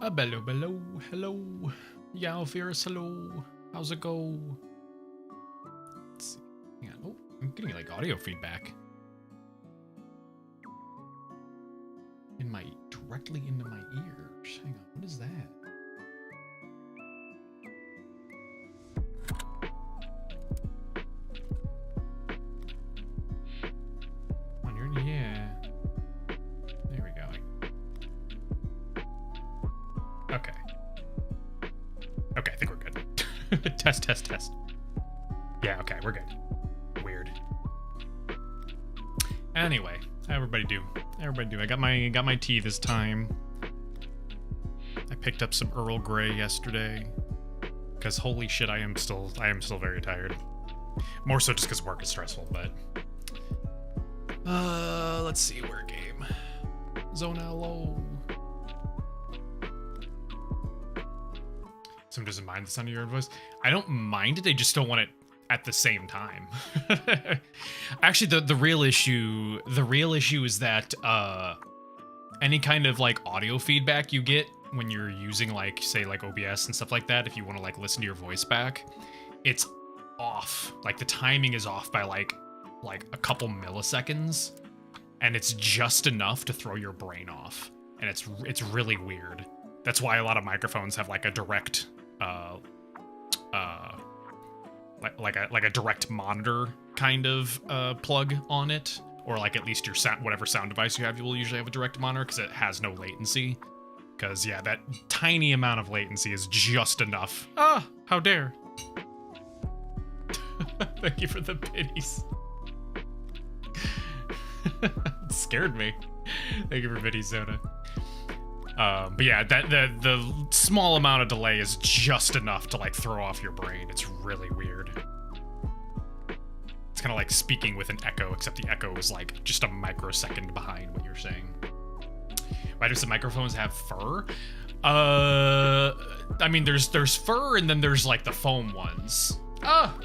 Hello. Yeah, Fierce, hello. How's it go? Let's see. Hang on. Oh, I'm getting like audio feedback. Directly into my ears. Hang on, what is that? Yeah. There we go. Okay. Okay, I think we're good. Test. Yeah, okay, we're good. Weird. Anyway, how everybody do? I got my tea this time. I picked up some Earl Grey yesterday. Cause holy shit, I am still very tired. More so just because work is stressful, but let's see, where game. Zone LO. Someone doesn't mind the sound of your own voice. I don't mind it, I just don't want it at the same time. Actually, the real issue is that any kind of like audio feedback you get when you're using like, say, like OBS and stuff like that, if you want to like listen to your voice back, it's off. Like the timing is off by like a couple milliseconds, and it's just enough to throw your brain off, and it's really weird. That's why a lot of microphones have like a direct like a direct monitor kind of plug on it, or like at least your whatever sound device you have, you will usually have a direct monitor because it has no latency. Because yeah, that tiny amount of latency is just enough. Ah, how dare! Thank you for the pities. It scared me. Thank you for pity, Soda. But yeah, the small amount of delay is just enough to like throw off your brain. It's really weird. It's kind of like speaking with an echo, except the echo is like just a microsecond behind what you're saying. Why do some microphones have fur? I mean, there's fur, and then there's like the foam ones. Ah!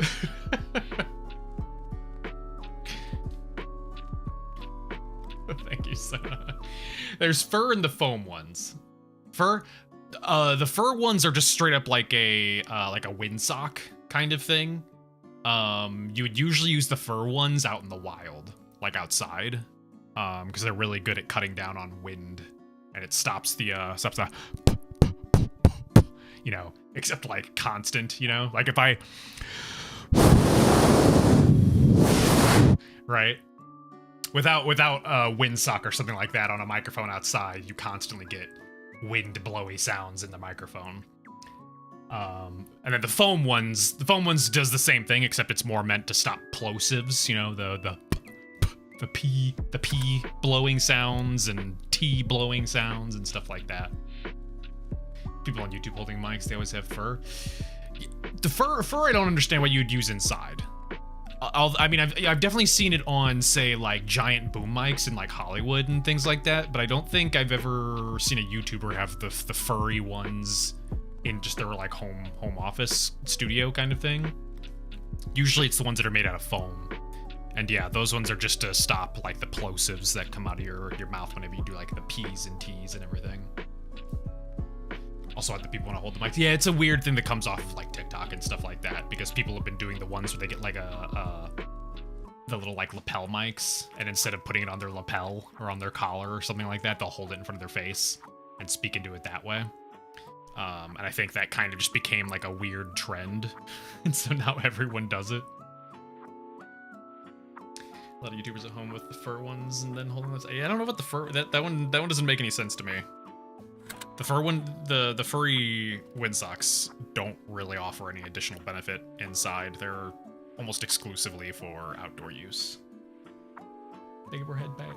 Thank you, Sona. There's fur and the foam ones. The fur ones are just straight up like a windsock kind of thing. You would usually use the fur ones out in the wild, like outside, because they're really good at cutting down on wind, and it stops the you know, except like constant, you know, like if I right. Without windsock or something like that on a microphone outside, you constantly get wind blowy sounds in the microphone. And then the foam ones does the same thing, except it's more meant to stop plosives, you know, the P blowing sounds and T blowing sounds and stuff like that. People on YouTube holding mics, they always have fur. The fur I don't understand what you'd use inside. I mean, I've definitely seen it on, say, like, giant boom mics in, like, Hollywood and things like that, but I don't think I've ever seen a YouTuber have the furry ones in just their, like, home office studio kind of thing. Usually it's the ones that are made out of foam. And yeah, those ones are just to stop, like, the plosives that come out of your mouth whenever you do, like, the P's and T's and everything. Also, other people want to hold the mic. Yeah, it's a weird thing that comes off of like TikTok and stuff like that, because people have been doing the ones where they get like the little like lapel mics, and instead of putting it on their lapel or on their collar or something like that, they'll hold it in front of their face and speak into it that way. And I think that kind of just became like a weird trend, and so now everyone does it. A lot of YouTubers at home with the fur ones and then holding those. Yeah, I don't know about the fur. That one doesn't make any sense to me. The fur one, the furry windsocks don't really offer any additional benefit inside. They're almost exclusively for outdoor use. Thank you for head back.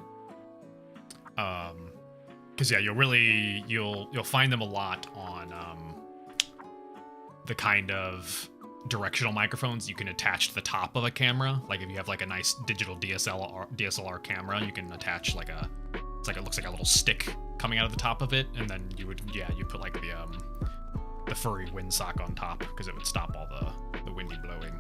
Because yeah, you'll find them a lot on the kind of directional microphones you can attach to the top of a camera. Like if you have like a nice digital DSLR camera, you can attach like it looks like a little stick coming out of the top of it, and then you put like the furry windsock on top, because it would stop all the windy blowing.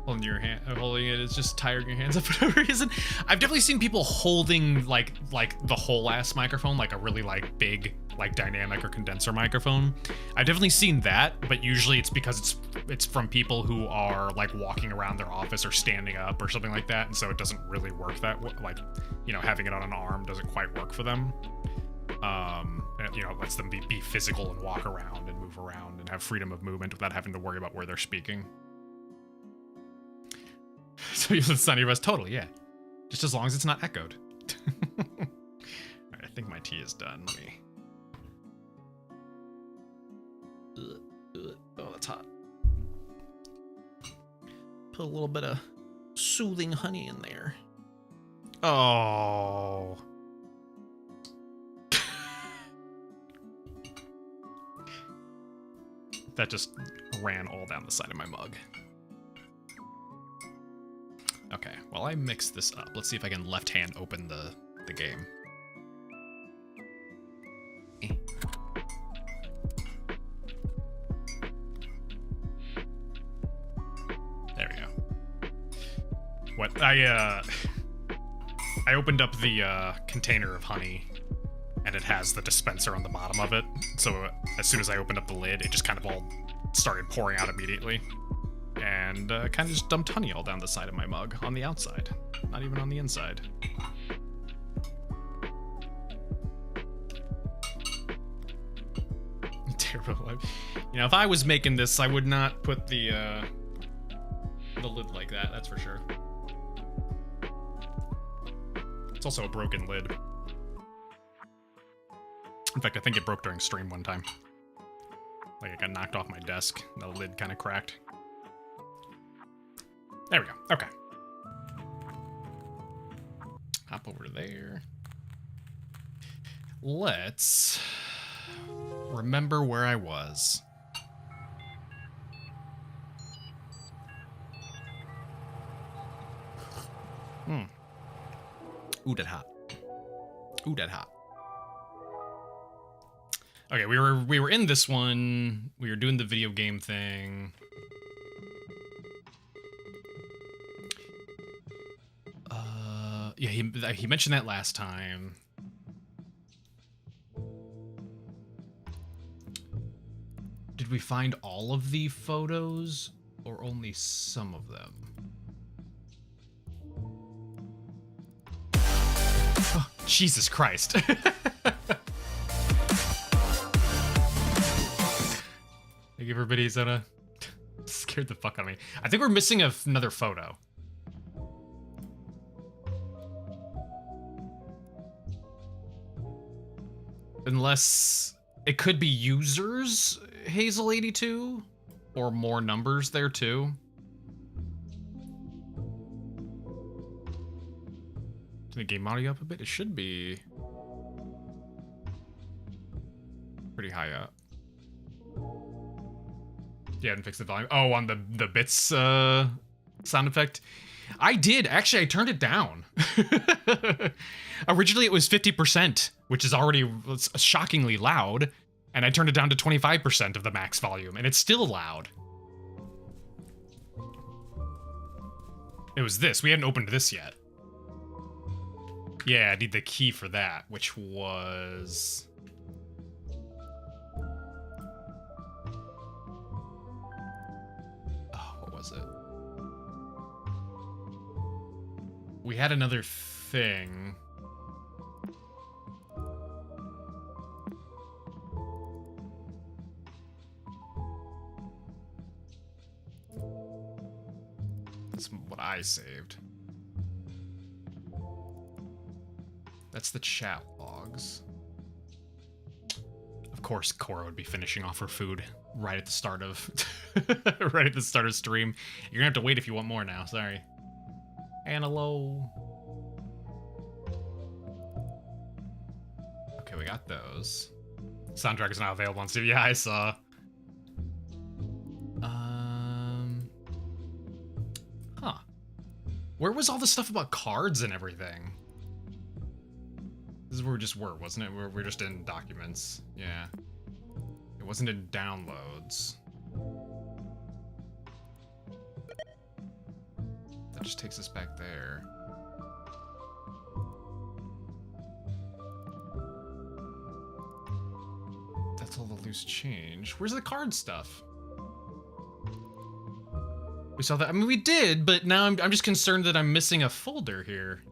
Holding it is just tiring your hands up for no reason. I've definitely seen people holding like the whole ass microphone, like a really like big like dynamic or condenser microphone. I've definitely seen that, but usually it's because it's from people who are like walking around their office or standing up or something like that, and so it doesn't really work that way. Like, you know, having it on an arm doesn't quite work for them. You know, it lets them be physical and walk around and move around and have freedom of movement without having to worry about where they're speaking. So you listen to your rest, totally, yeah. Just as long as it's not echoed. Alright, I think my tea is done. Let me. Oh, that's hot. Put a little bit of soothing honey in there. Oh. That just ran all down the side of my mug. Okay, while I mix this up, let's see if I can left hand open the game. There we go. What I opened up the container of honey, and it has the dispenser on the bottom of it. So as soon as I opened up the lid, it just kind of all started pouring out immediately. And kind of just dumped honey all down the side of my mug on the outside, not even on the inside. Terrible. You know, if I was making this, I would not put the lid like that, that's for sure. It's also a broken lid. In fact, I think it broke during stream one time. Like, it got knocked off my desk, and the lid kind of cracked. There we go. Okay. Hop over there. Let's remember where I was. Ooh, that hot. Ooh, that hot. Okay, we were in this one. We were doing the video game thing. Yeah, he mentioned that last time. Did we find all of the photos or only some of them? Oh, Jesus Christ. Thank you for biddies on a... Scared the fuck out of me. I think we're missing another photo. Unless it could be users, Hazel82, or more numbers there too. Turn the game audio up a bit. It should be pretty high up. Yeah, I didn't fix the volume. Oh, on the bits sound effect. I did. Actually, I turned it down. Originally, it was 50%, which is already shockingly loud, and I turned it down to 25% of the max volume, and it's still loud. It was this. We hadn't opened this yet. Yeah, I need the key for that, which was... Oh, what was it? We had another thing. That's what I saved. That's the chat logs. Of course, Cora would be finishing off her food right at the start of right at the start of stream. You're gonna have to wait if you want more now. Sorry. And hello. Okay, we got those. Soundtrack is not available on Steam. Yeah, I saw. Huh. Where was all the stuff about cards and everything? This is where we just were, wasn't it? We're just in documents. Yeah. It wasn't in downloads. that just takes us back there. That's all the loose change. Where's the card stuff? We saw that. I mean, we did, but now I'm just concerned that I'm missing a folder here.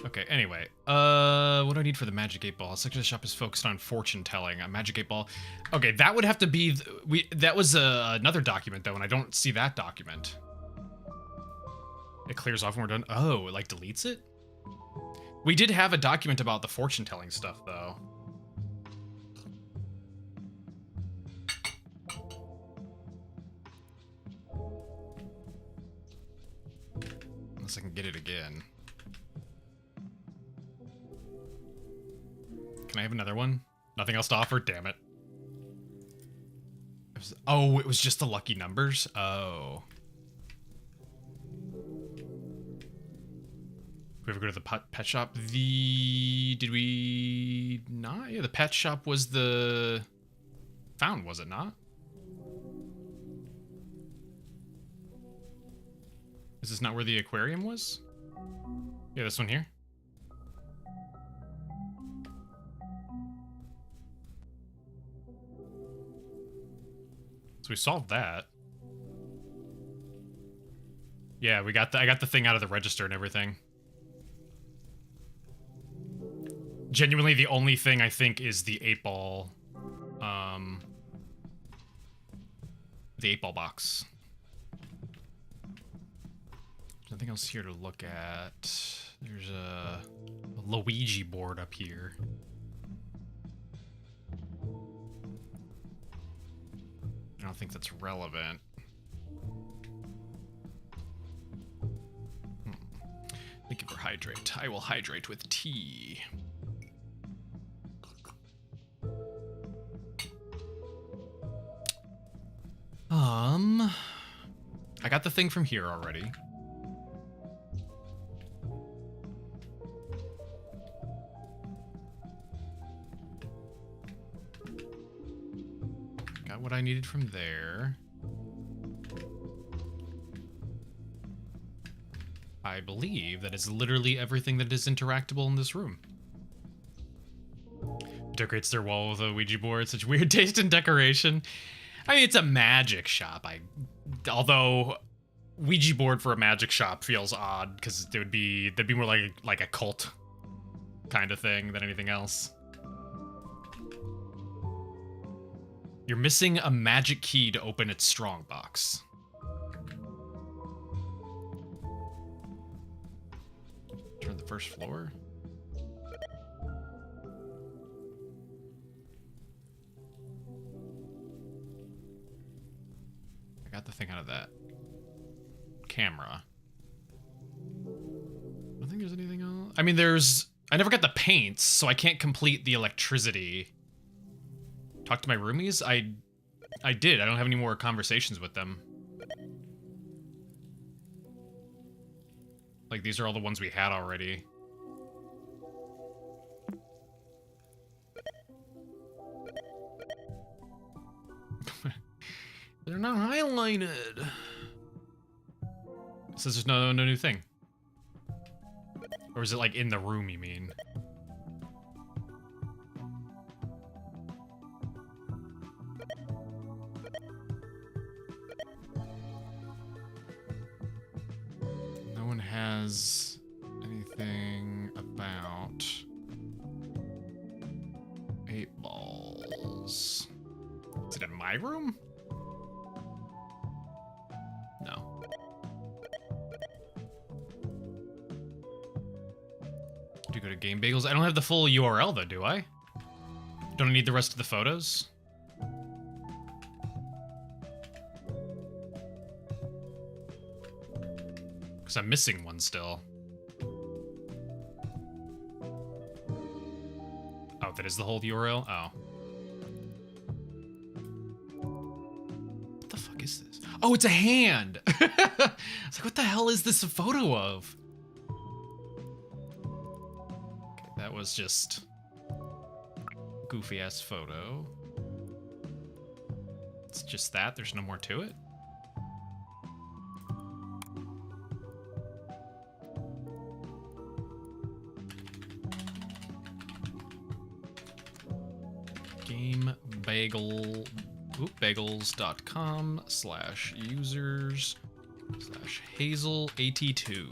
Okay, anyway. What do I need for the Magic 8 Ball? Section of the shop is focused on fortune telling. A Magic 8 Ball. Okay, that would have to be... that was another document, though, and I don't see that document. It clears off when we're done. Oh, it, like, deletes it? We did have a document about the fortune telling stuff, though. Unless I can get it again. Can I have another one? Nothing else to offer? Damn it. Oh, it was just the lucky numbers? Oh. Did we ever go to the pet shop? Did we not? Yeah, the pet shop was the found, was it not? Is this not where the aquarium was? Yeah, this one here. So we solved that. Yeah, I got the thing out of the register and everything. Genuinely, the only thing I think is the 8-ball, the 8-ball box. There's nothing else here to look at. There's a Luigi board up here. I don't think that's relevant. Thank you for hydrate. I will hydrate with tea. I got the thing from here already. Got what I needed from there. I believe that is literally everything that is interactable in this room. Decorates their wall with a Ouija board. Such weird taste in decoration. I mean, it's a magic shop. Although Ouija board for a magic shop feels odd because they'd be more like a cult kind of thing than anything else. You're missing a magic key to open its strongbox. Turn the first floor. I got the thing out of that camera. I don't think there's anything else. I mean, I never got the paints, so I can't complete the electricity. Talk to my roomies? I did. I don't have any more conversations with them. Like, these are all the ones we had already. They're not highlighted. It says there's no new thing. Or is it like in the room, you mean? No one has anything about 8 balls. Is it in my room? No. Do you go to Game Bagels? I don't have the full URL though, do I? Don't I need the rest of the photos? Because I'm missing one still. Oh, that is the whole URL? Oh. What the fuck is this? Oh, it's a hand! I was like, what the hell is this a photo of? Okay, that was just goofy-ass photo. It's just that. There's no more to it. bagels.com/users/Hazel82.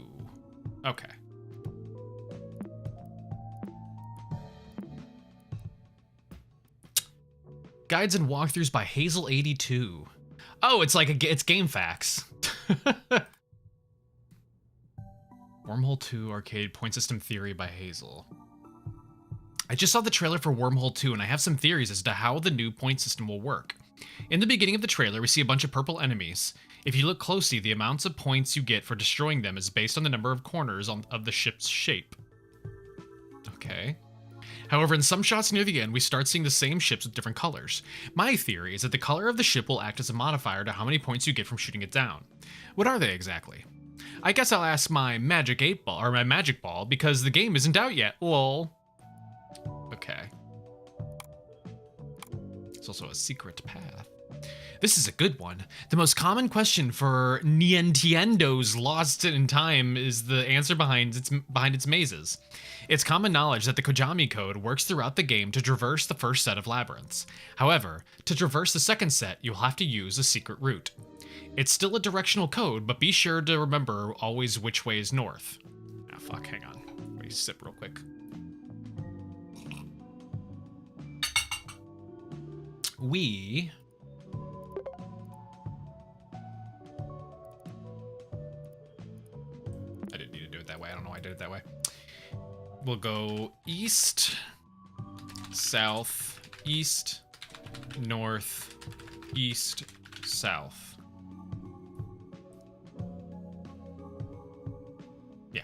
Okay. Guides and walkthroughs by Hazel82. Oh, it's like it's game facts. Wormhole 2 Arcade Point System Theory by Hazel. I just saw the trailer for Wormhole 2 and I have some theories as to how the new point system will work. In the beginning of the trailer, we see a bunch of purple enemies. If you look closely, the amounts of points you get for destroying them is based on the number of corners of the ship's shape. Okay. However, in some shots near the end, we start seeing the same ships with different colors. My theory is that the color of the ship will act as a modifier to how many points you get from shooting it down. What are they exactly? I guess I'll ask my magic 8-ball, or my magic ball, because the game isn't out yet, lol. Okay. It's also a secret path. This is a good one. The most common question for Nintendo's Lost in Time is the answer behind its mazes. It's common knowledge that the Kojami code works throughout the game to traverse the first set of labyrinths. However, to traverse the second set, you'll have to use a secret route. It's still a directional code, but be sure to remember always which way is north. Ah, fuck, hang on. Let me sip real quick. I didn't need to do it that way. I don't know why I did it that way. We'll go east, south, east, north, east, south. Yeah.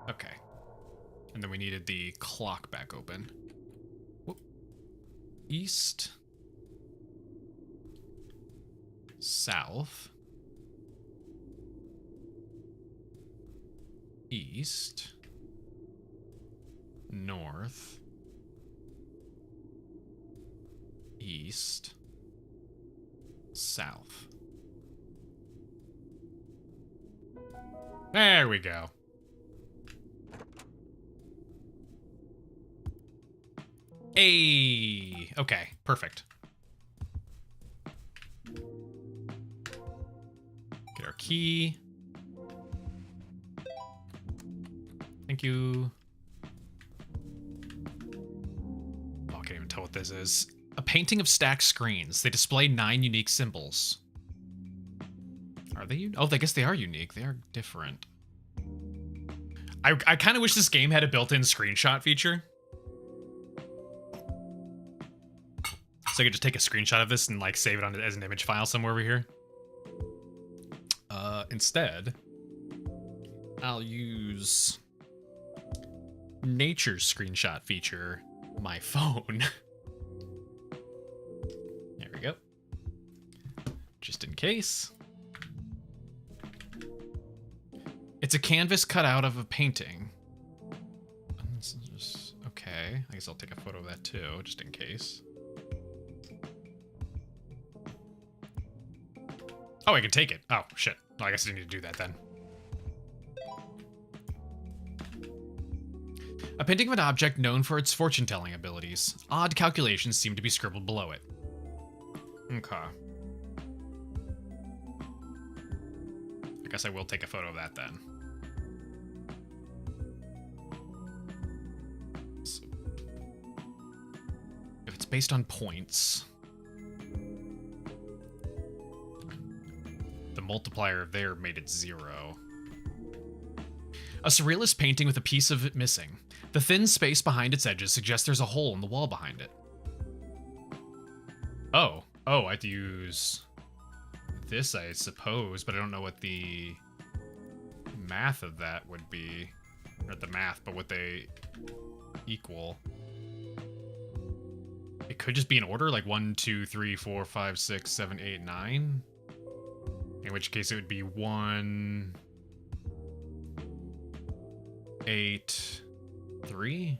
Okay. And then we needed the clock back open. Whoop. East. South. East. North. East. South. There we go. Hey, okay, perfect. Get our key. Thank you. Oh, I can't even tell what this is. A painting of stacked screens. They display 9 unique symbols. Are they? Oh, I guess they are unique. They are different. I kind of wish this game had a built-in screenshot feature. So I could just take a screenshot of this and like save it on as an image file somewhere over here. Instead, I'll use nature's screenshot feature, my phone. There we go. Just in case. It's a canvas cut out of a painting. This is just, okay, I guess I'll take a photo of that too, just in case. Oh, I can take it. Oh, shit. Well, I guess I didn't need to do that then. A painting of an object known for its fortune-telling abilities. Odd calculations seem to be scribbled below it. Okay. I guess I will take a photo of that then. So, if it's based on points... The multiplier there made it 0. A surrealist painting with a piece of it missing. The thin space behind its edges suggests there's a hole in the wall behind it. Oh, I have to use this, I suppose, but I don't know what the math of that would be. Not the math, but what they equal. It could just be in order, like 1, 2, 3, 4, 5, 6, 7, 8, 9. In which case it would be 1, 8, 3.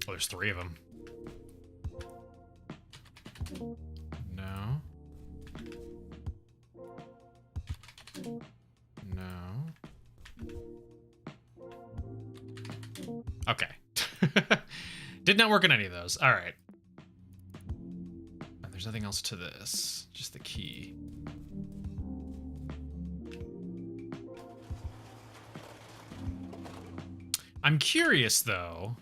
Oh, there's 3 of them. No. No. Okay. Did not work on any of those. All right. And there's nothing else to this. Just the key. I'm curious, though.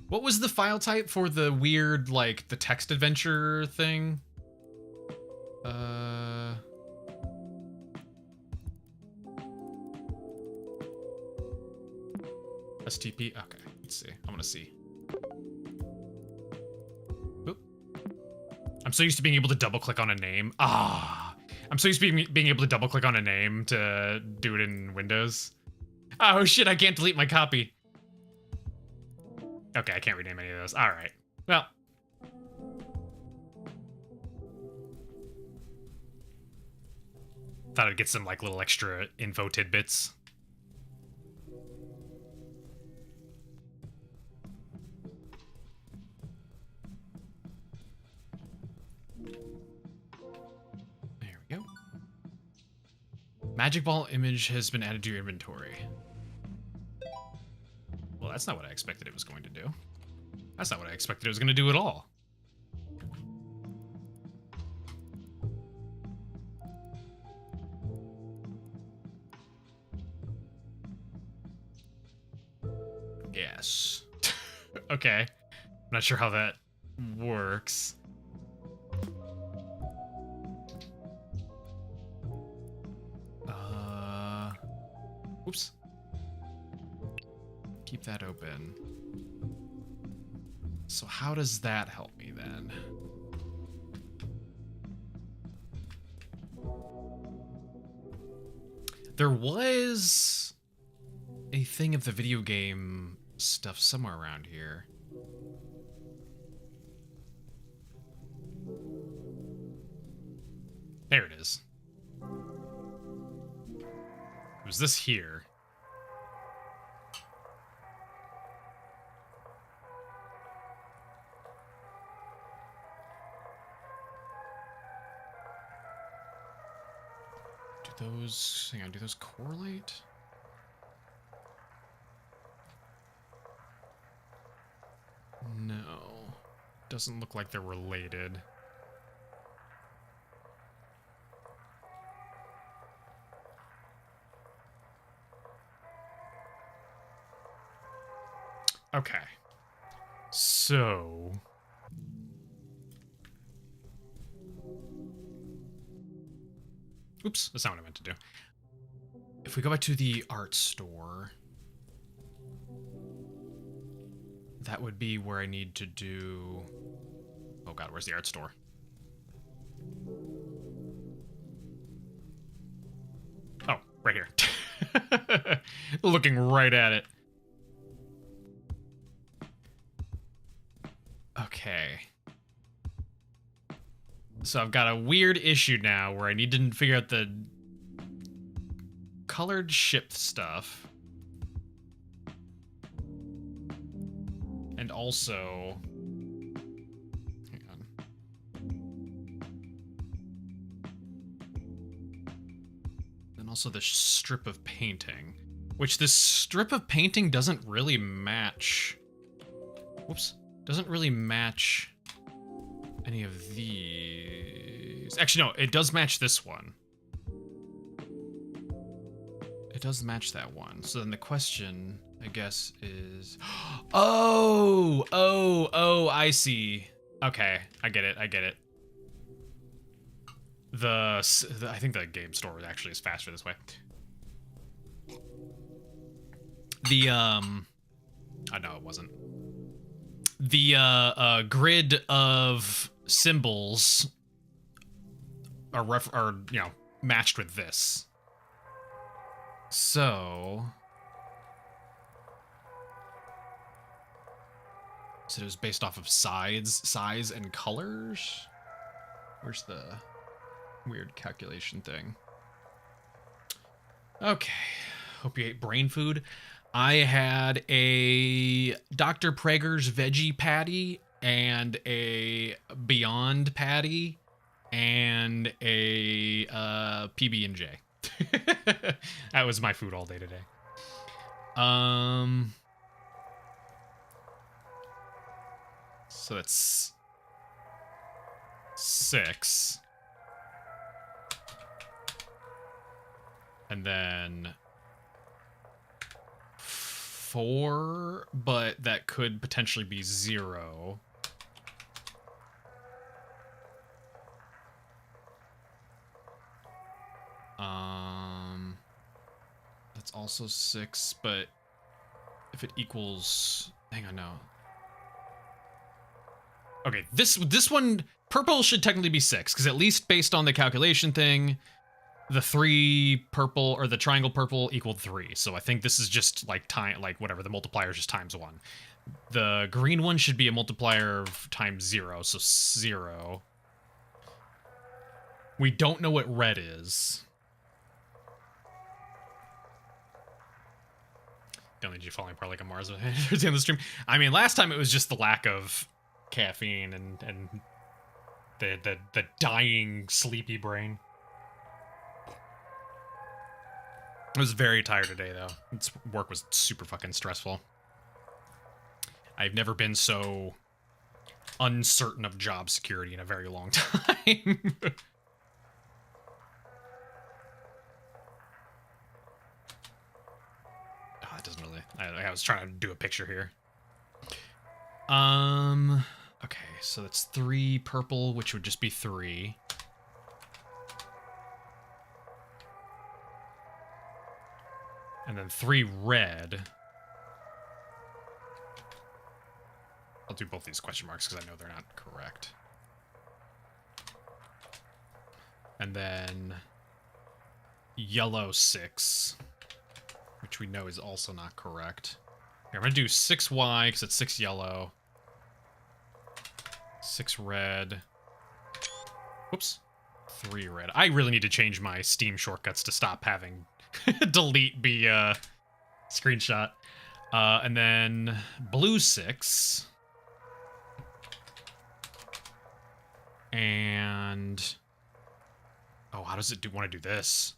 What was the file type for the weird, like, the text adventure thing? STP? Okay, let's see. I want to see. Oop. I'm so used to being able to double-click on a name. I'm so used to being able to double-click on a name to do it in Windows. Oh, shit, I can't delete my copy. Okay, I can't rename any of those. All right. Well. Thought I'd get some, like, little extra info tidbits. There we go. Magic ball image has been added to your inventory. Well, that's not what I expected it was going to do. That's not what I expected it was going to do at all. Yes. Okay. I'm not sure how that works. Oops. Keep that open. So how does that help me then? There was a thing of the video game stuff somewhere around here. There it is. It was this here. Hang on, do those correlate? No. Doesn't look like they're related. Okay. So... Oops, that's not what I meant to do. If we go back to the art store, that would be where I need to do... Oh god, where's the art store? Oh, right here. Looking right at it. Okay. So I've got a weird issue now where I need to figure out the colored ship stuff. And also... Hang on. And also the strip of painting. Which this strip of painting doesn't really match... Whoops. Doesn't really match any of these. Actually, no, it does match this one. It does match that one. So then the question, I guess, is... Oh, I see. Okay, I get it. I think the game store actually is faster this way. Oh, no, it wasn't. The grid of symbols are matched with this. So it was based off of size and colors. Where's the weird calculation thing. Okay. Hope you ate brain food. I had a Dr. Prager's veggie patty and a Beyond patty and a PB&J. That was my food all day today. So that's 6. And then 4, but that could potentially be 0. That's also 6, but if it equals, hang on, no. Okay, this one, purple should technically be 6, because at least based on the calculation thing, the 3 purple, or the triangle purple equaled 3. So I think this is just like whatever, the multiplier is just times 1. The green one should be a multiplier of times 0, so 0. We don't know what red is. Don't need you falling apart like a Mars at the end of the stream. I mean, last time it was just the lack of caffeine and the dying sleepy brain. I was very tired today, though. Work was super fucking stressful. I've never been so uncertain of job security in a very long time. Oh, that doesn't really... I was trying to do a picture here. Okay, so that's 3 purple, which would just be 3. And then 3 red. I'll do both these question marks because I know they're not correct. And then yellow 6, which we know is also not correct. Here, I'm going to do 6Y because it's 6 yellow. 6 red. Whoops. 3 red. I really need to change my Steam shortcuts to stop having delete be screenshot. And then blue 6. And oh, how does it want to do this?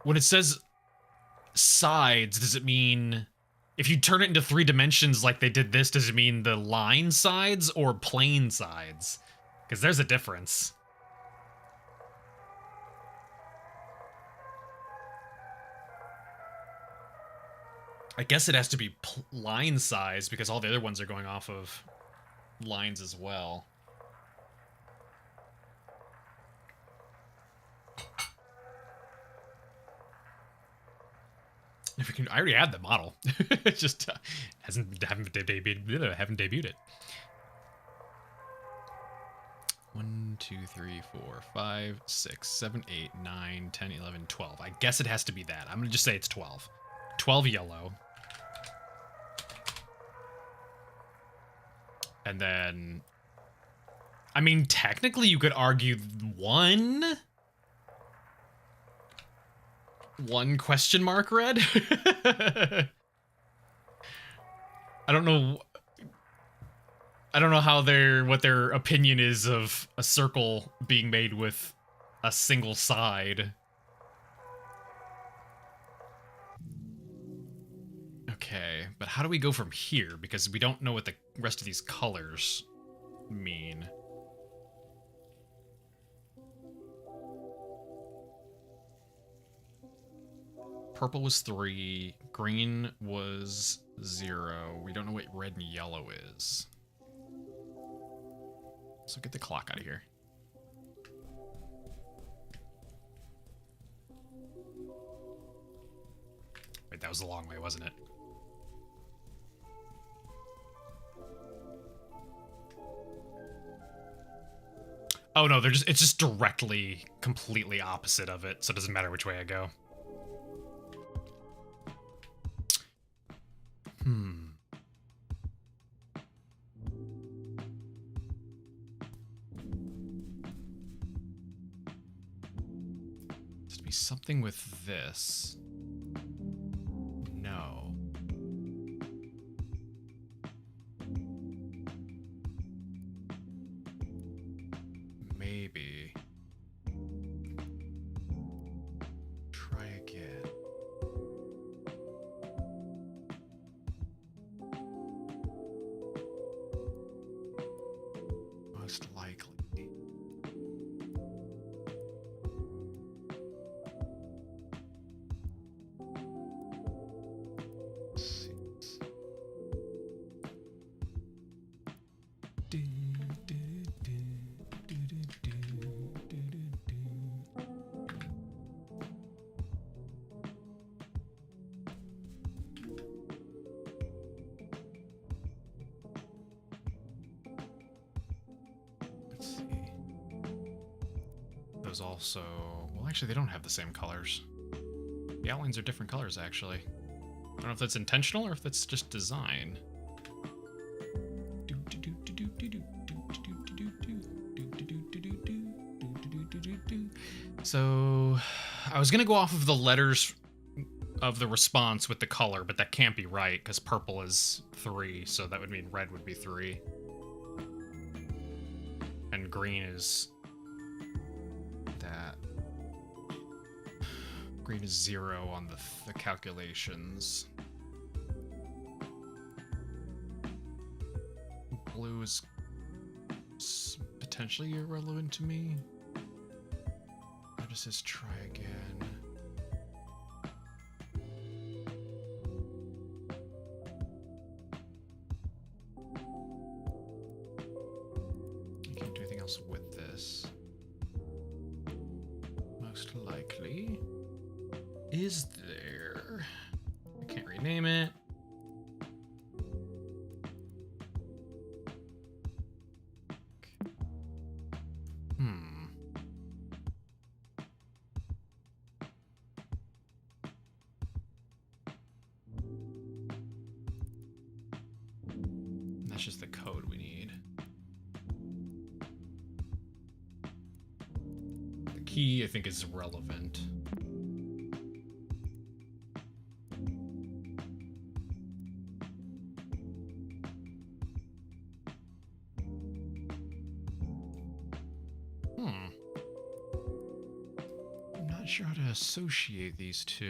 When it says sides, does it mean if you turn it into 3 dimensions like they did this, does it mean the line sides or plane sides? Because there's a difference. I guess it has to be line size because all the other ones are going off of lines as well. If we can, I already had the model. It just haven't debuted it. 1, 2, 3, 4, 5, 6, 7, 8, 9, 10, 11, 12. I guess it has to be that. I'm gonna just say it's 12. 12 yellow. And then, I mean, technically you could argue 1 question mark red. I don't know how what their opinion is of a circle being made with a single side. Okay, but how do we go from here? Because we don't know what the rest of these colors mean. Purple was 3, green was 0. We don't know what red and yellow is. So get the clock out of here. Wait, that was the long way, wasn't it? Oh no, it's just directly, completely opposite of it, so it doesn't matter which way I go. be something with this. No. Maybe. Try again. Most likely. Let's see. Those also... Well, actually, they don't have the same colors. The outlines are different colors, actually. I don't know if that's intentional or if that's just design. So, I was gonna go off of the letters of the response with the color, but that can't be right, because purple is 3, so that would mean red would be 3. And green is... that. Green is 0 on the calculations. Blue is potentially irrelevant to me. What does this try again? I can't do anything else with this. Most likely. Is there? I can't rename it. That's just the code we need. The key, I think, is relevant. I'm not sure how to associate these two.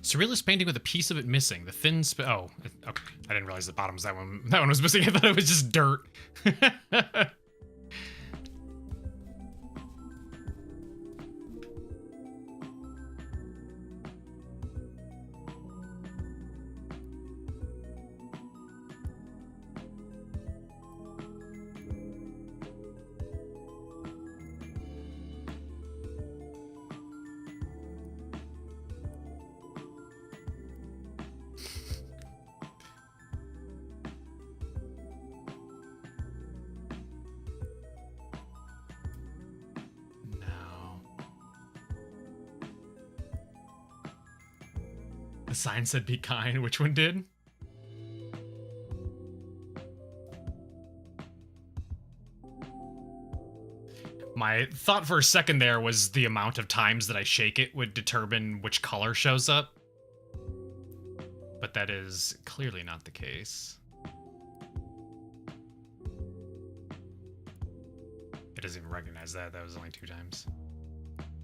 Surrealist painting with a piece of it missing. The thin oh, okay. I didn't realize the bottom's that one. That one was missing. I thought it was just dirt. The sign said be kind. Which one did? My thought for a second there was the amount of times that I shake it would determine which color shows up. But that is clearly not the case. It doesn't even recognize that. That was only 2 times.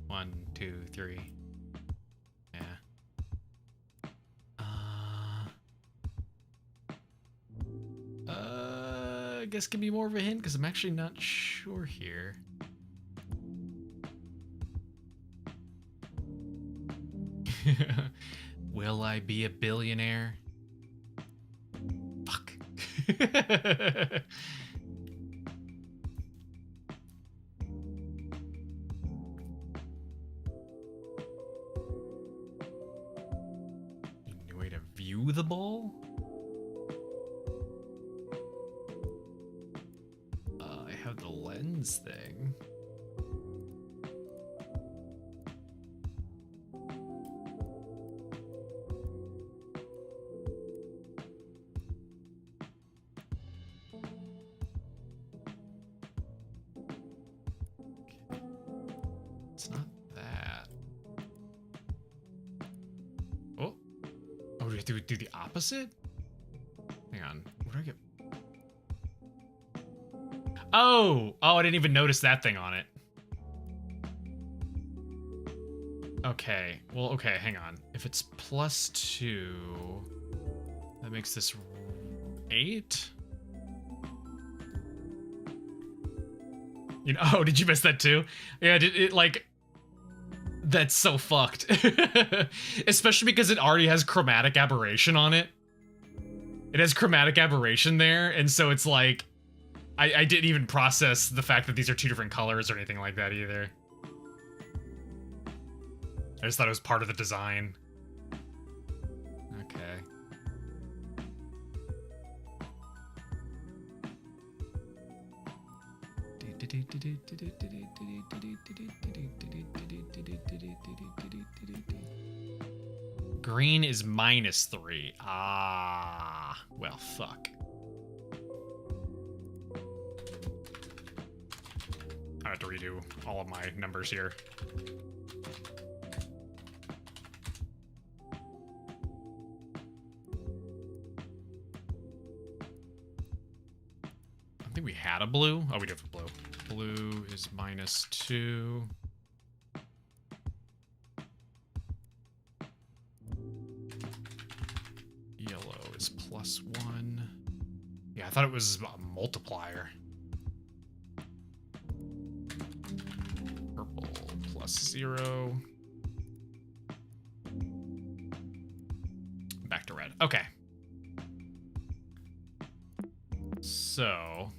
1, 2, 3. Yeah. I guess give me more of a hint, because I'm actually not sure here. Will I be a billionaire? Fuck. New way to view the ball? I have the lens thing. It's not that. Oh. Oh, do we have to do the opposite? Hang on. Where do I get... Oh! Oh, I didn't even notice that thing on it. Okay. Well, okay, hang on. If it's +2, that makes this 8? You know, oh, did you miss that too? Yeah, it like... That's so fucked. Especially because it already has chromatic aberration on it. It has chromatic aberration there, and so it's like... I didn't even process the fact that these are 2 different colors or anything like that either. I just thought it was part of the design. Okay. Green is -3. Ah, well, fuck. I have to redo all of my numbers here. I think we had a blue. Oh, we do have a blue. Blue is -2. Yellow is +1. Yeah, I thought it was a multiplier. Purple +0. Back to red. Okay. So...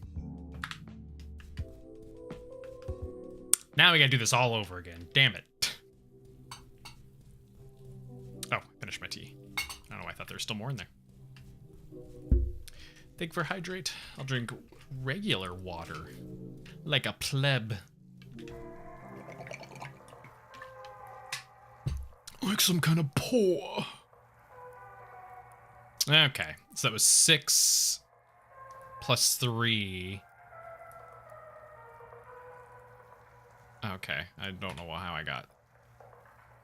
now we gotta do this all over again. Damn it. Oh, I finished my tea. I don't know why I thought there was still more in there. Thank you for hydrate. I'll drink regular water. Like a pleb. Like some kind of poor. Okay, so that was 6 plus 3. Okay, I don't know how I got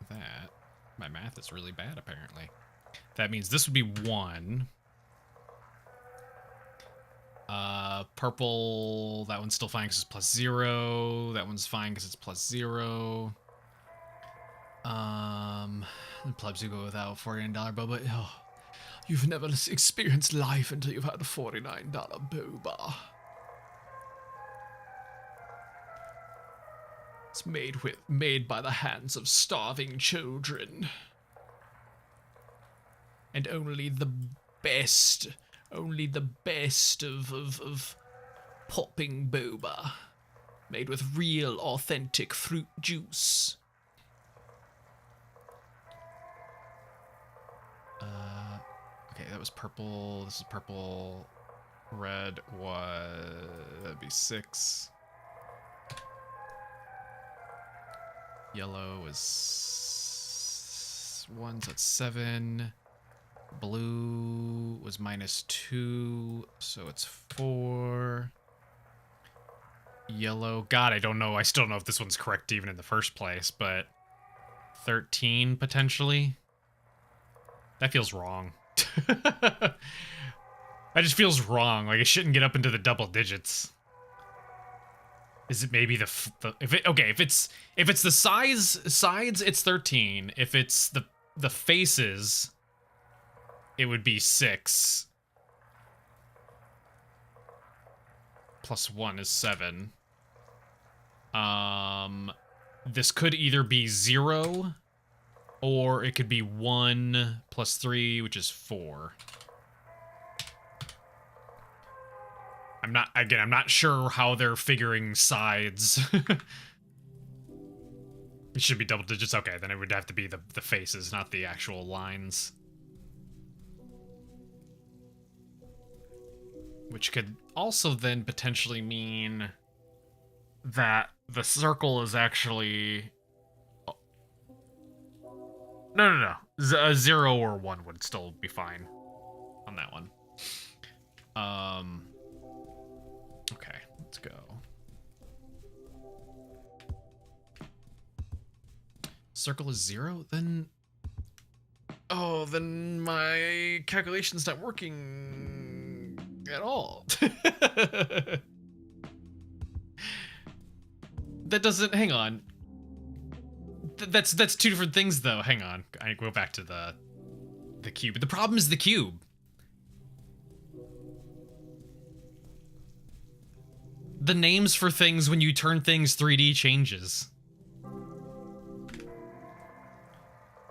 that. My math is really bad, apparently. That means this would be 1. Purple, that one's still fine because it's +0. That one's fine because it's +0. The plebs who go without $49 boba. Oh, you've never experienced life until you've had a $49 boba. It's made by the hands of starving children. And only the best of popping boba. Made with real, authentic fruit juice. Okay, that was purple. This is purple. Red was... that'd be 6. Yellow is 1, so that's 7. Blue was -2, so it's 4. Yellow, God, I don't know. I still don't know if this one's correct even in the first place, but 13 potentially. That feels wrong. That just feels wrong. Like it shouldn't get up into the double digits. Is it maybe if it's the sides, it's 13. If it's the faces, it would be 6. +1 is 7. This could either be 0, or it could be 1 + 3, which is 4. I'm not sure how they're figuring sides. It should be double digits. Okay, then it would have to be the faces, not the actual lines. Which could also then potentially mean that the circle is actually... No. A 0 or 1 would still be fine on that one. Okay, let's go. Circle is 0? Then... Oh, then my calculation's not working at all. That doesn't... Hang on. That's two different things, though. Hang on. I go back to the cube. But the problem is the cube. The names for things when you turn things 3D changes.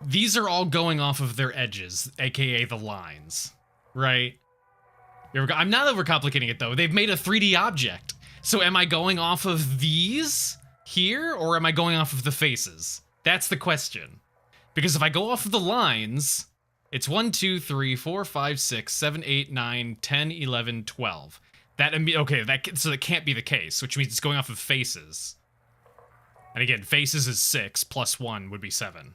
These are all going off of their edges, aka the lines, right? I'm not overcomplicating it, though. They've made a 3D object. So am I going off of these here, or am I going off of the faces? That's the question. Because if I go off of the lines, it's 1, 2, 3, 4, 5, 6, 7, 8, 9, 10, 11, 12. So that can't be the case, which means it's going off of faces. And again, faces is 6, plus 1 would be 7.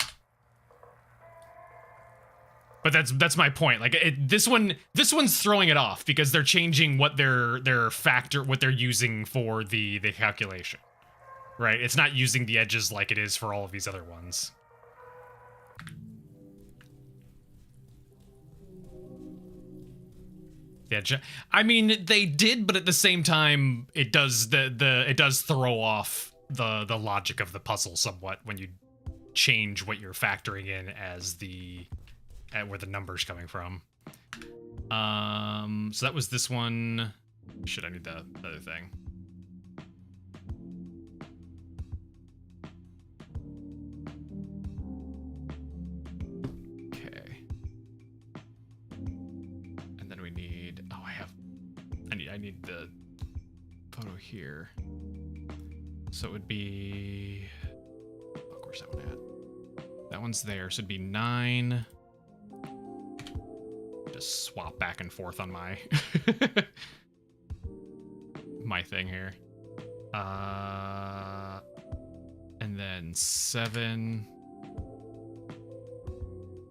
But that's my point. Like this one's throwing it off because they're changing what what they're using for the calculation. Right? It's not using the edges like it is for all of these other ones. Yeah, I mean they did, but at the same time it does it does throw off the logic of the puzzle somewhat when you change what you're factoring in as where the number's coming from. So that was this one. Shit, I need the other thing. Okay. And then we need, I need the photo here. So it would be, of course that one at. That one's there, so it'd be 9. Just swap back and forth on my my thing here. And then 7.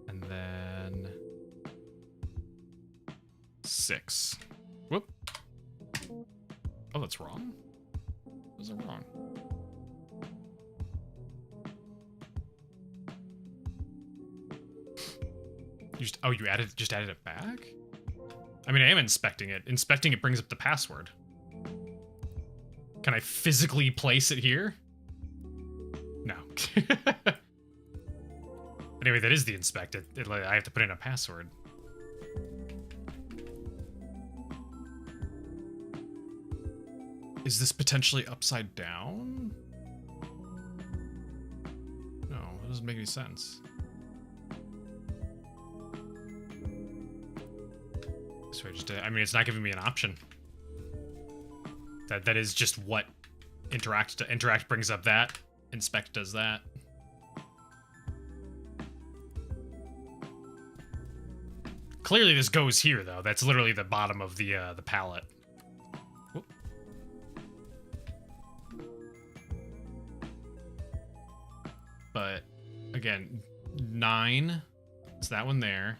And then 6. Whoop. Oh, that's wrong. Those are wrong. You just added it back? I mean, I am inspecting it. Inspecting it brings up the password. Can I physically place it here? No. Anyway, that is the inspected. I have to put in a password. Is this potentially upside down? No, it doesn't make any sense. So I mean, it's not giving me an option. That is just what interact brings up that. Inspect does that. Clearly this goes here though. That's literally the bottom of the palette. Whoop. But again, 9. It's that one there.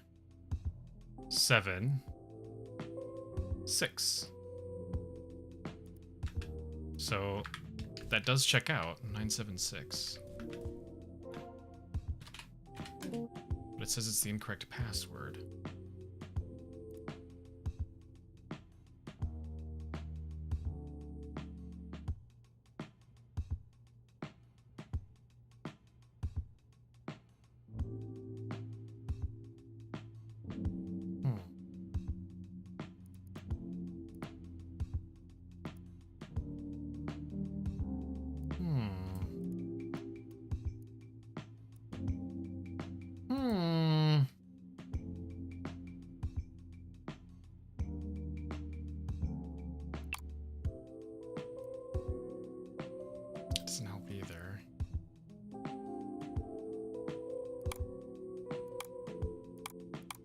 7. 6. So that does check out. 976. But it says it's the incorrect password.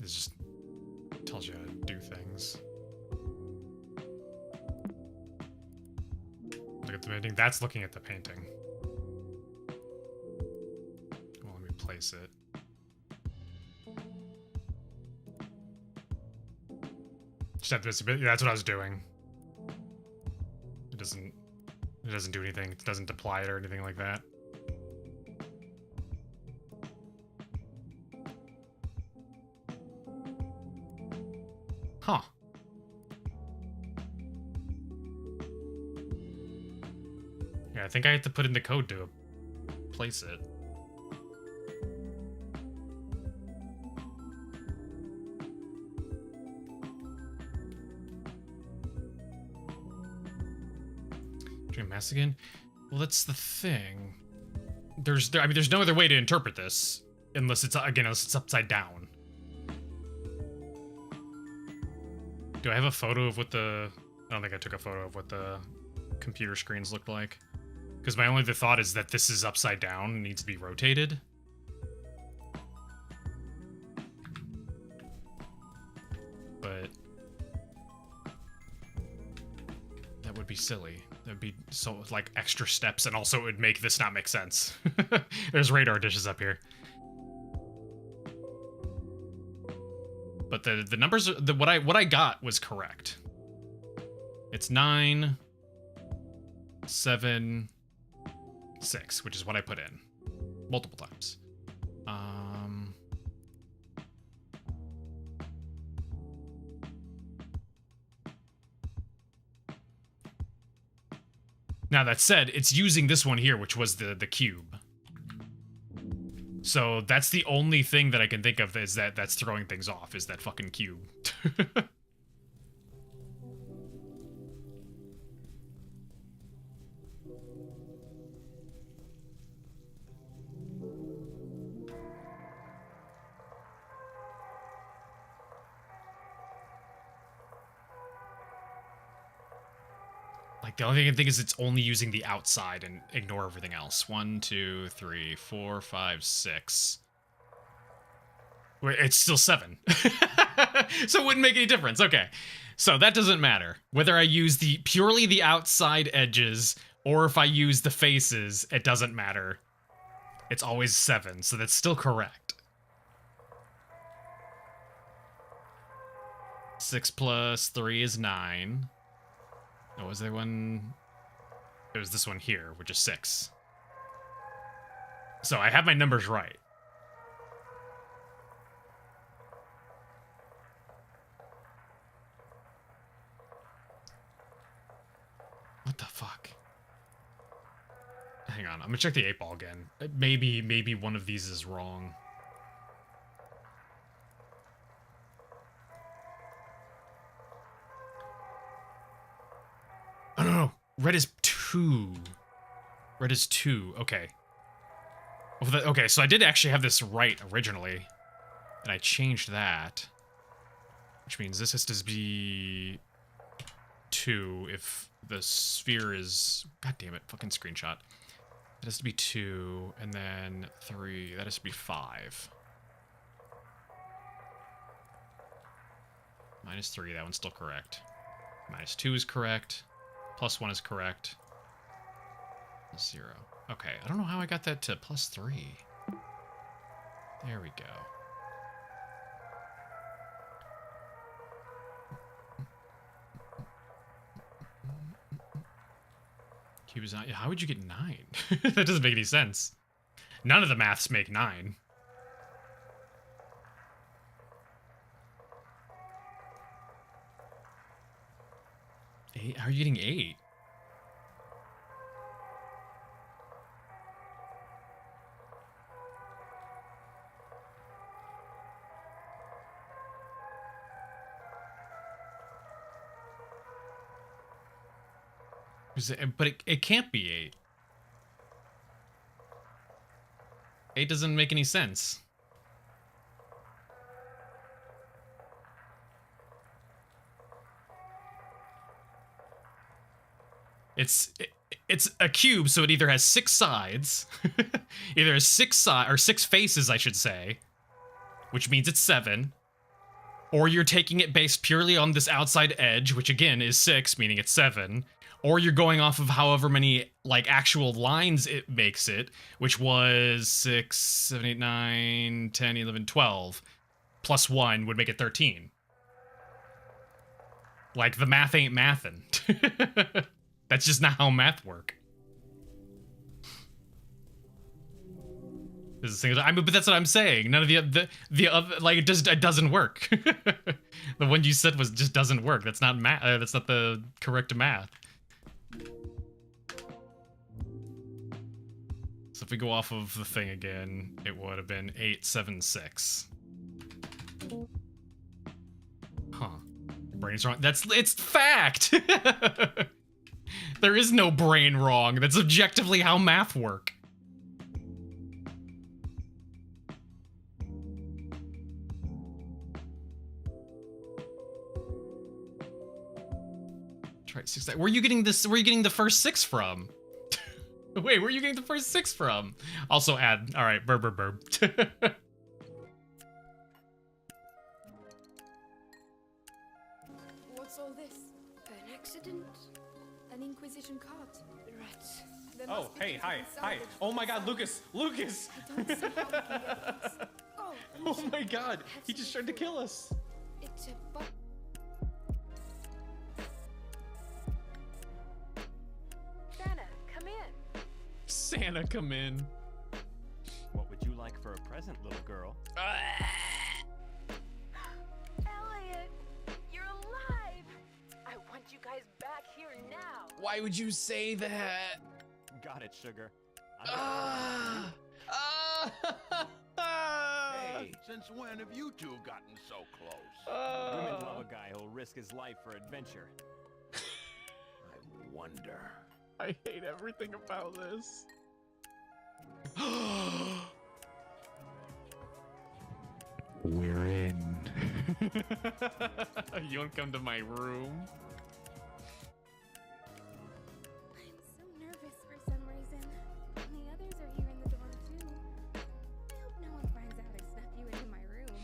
this just tells you how to do things. Look at the painting. That's looking at the painting. Well, let me place it. That's what I was doing. It doesn't do anything. It doesn't apply it or anything like that. Huh. Yeah, I think I have to put in the code to place it. Dream Mass again? Well, that's the thing. I mean, there's no other way to interpret this unless it's upside down. Do I have a photo of what the... I don't think I took a photo of what the computer screens looked like. Because my only other thought is that this is upside down and needs to be rotated. But... that would be silly. That would be so, like, extra steps, and also it would make this not make sense. There's radar dishes up here. But the numbers, what I got was correct. It's 9, 7, 6, which is what I put in multiple times. Now that said, it's using this one here, which was the cube. So that's the only thing that I can think of is that's throwing things off, is that fucking cube. Like, the only thing I can think is it's only using the outside and ignore everything else. 1, 2, 3, 4, 5, 6. Wait, it's still 7. So it wouldn't make any difference. Okay. So that doesn't matter. Whether I use purely the outside edges or if I use the faces, it doesn't matter. It's always 7, so that's still correct. 6 plus 3 is 9. Oh, was there one? It was this one here, which is 6. So I have my numbers right. What the fuck? Hang on, I'm gonna check the 8-ball again. Maybe one of these is wrong. Oh, no. Red is 2. Red is 2. Okay. Okay, so I did actually have this right originally. And I changed that. Which means this has to be 2 if the sphere is... God damn it, fucking screenshot. It has to be 2, and then 3. That has to be 5. -3, that one's still correct. -2 is correct. +1 is correct. 0. Okay, I don't know how I got that to +3. There we go. Cube is not... How would you get 9? That doesn't make any sense. None of the maths make 9. 8? How are you getting 8? But it can't be 8. 8 doesn't make any sense. It's a cube, so it either has 6 sides, either has 6 faces, I should say, which means it's 7, or you're taking it based purely on this outside edge, which again is 6, meaning it's 7, or you're going off of however many, like, actual lines it makes it, which was 6, 7, 8, 9, 10, 11, 12, plus 1 would make it 13. Like, the math ain't mathin'. That's just not how math work. I mean, but that's what I'm saying. None of the other, like, it doesn't work. The one you said just doesn't work. That's not math. That's not the correct math. So if we go off of the thing again, it would have been 876. Huh? Brain's wrong. It's fact. There is no brain wrong. That's objectively how math work. Try 6. Where are you getting this? Where are you getting the first 6 from? Wait, where are you getting the first 6 from? Also add. All right, burb. What's all this? An accident? An Inquisition cart? Rats. Oh, hey, hi. Oh my God, Lucas! I don't see how we can get this. Oh my God, he just tried to kill us. It's a Santa, come in. What would you like for a present, little girl? Elliot, you're alive! I want you guys back here now. Why would you say that? Got it, sugar. Hey, since when have you two gotten so close? Women love a guy who'll risk his life for adventure. I wonder. I hate everything about this. We're in. You won't come to my room? I'm so nervous for some reason. The others are here in the dorm too. I hope no one finds out I snuck you into my room.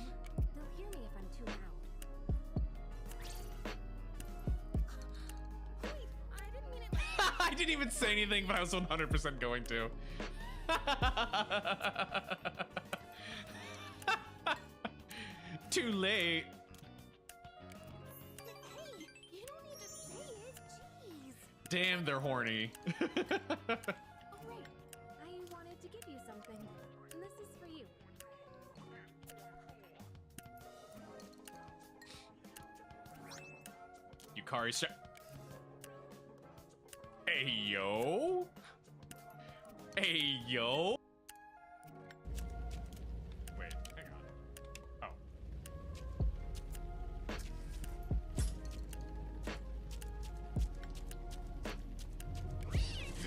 They'll hear me if I'm too loud. Wait, I didn't mean it like I didn't even say anything, but I was 100% going to. Too late. Hey, you don't need to say it. Jeez. Damn, they're horny. Oh, right. I wanted to give you something. And this is for you. Yukari, hey, yo. Hey, yo. Wait, hang on. Oh.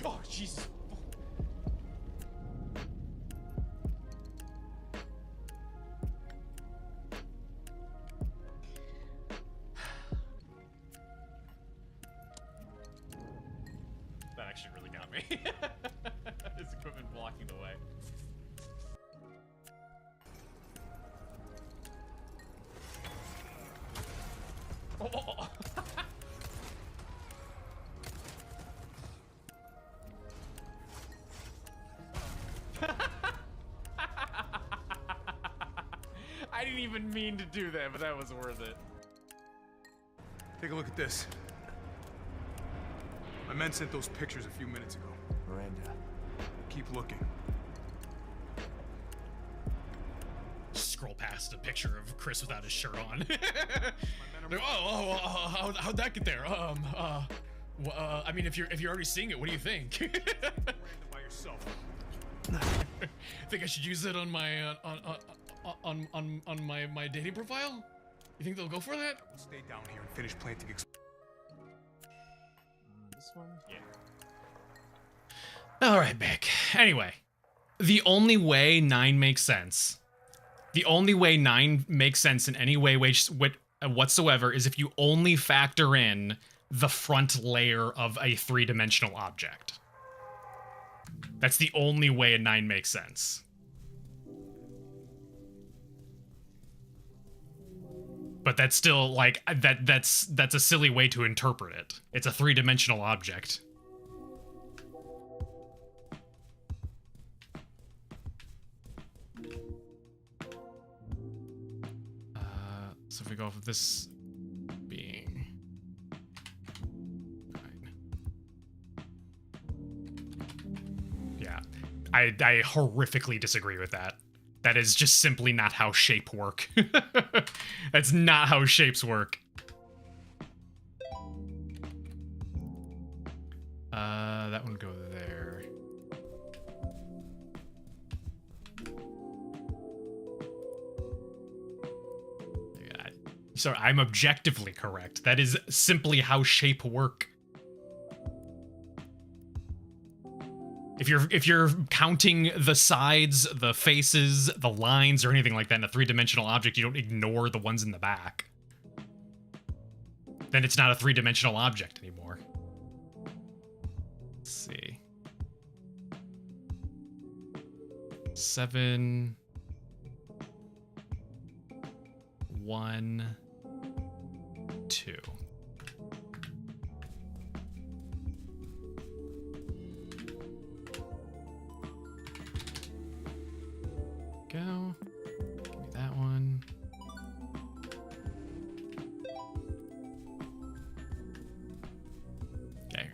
Oh, Jesus. That actually really got me. His equipment blocking the way. Oh. I didn't even mean to do that, but that was worth it. Take a look at this. My men sent those pictures a few minutes ago. Miranda. Keep looking. Scroll past a picture of Chris without his shirt on. Like, how'd that get there? I mean, if you're already seeing it, what do you think? Miranda by yourself. Think I should use it on my on my dating profile? You think they'll go for that? Stay down here and finish planting. This one? Yeah. All right, Beck. Anyway, the only way 9 makes sense. The only way 9 makes sense in any way whatsoever is if you only factor in the front layer of a 3-dimensional object. That's the only way a 9 makes sense. but that's still like that's a silly way to interpret it. It's a three-dimensional object. So if we go off of this being fine. Yeah, I horrifically disagree with that. That is just simply not how shape work. That's not how shapes work. That one go there. Yeah, sorry, I'm objectively correct. That is simply how shape work. If you're counting the sides, the faces, the lines, or anything like that in a three-dimensional object, you don't ignore the ones in the back. Then it's not a three-dimensional object anymore. Let's see. 7, 1, 2. Go. Give me that one. Okay.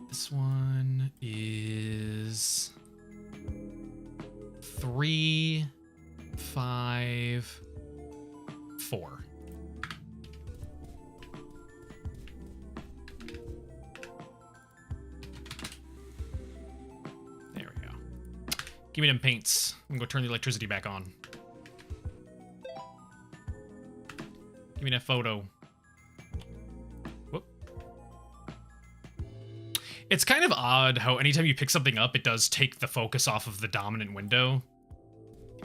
This one is 3, 5, 4. Give me them paints. I'm gonna go turn the electricity back on. Give me that photo. Whoop. It's kind of odd how anytime you pick something up, it does take the focus off of the dominant window.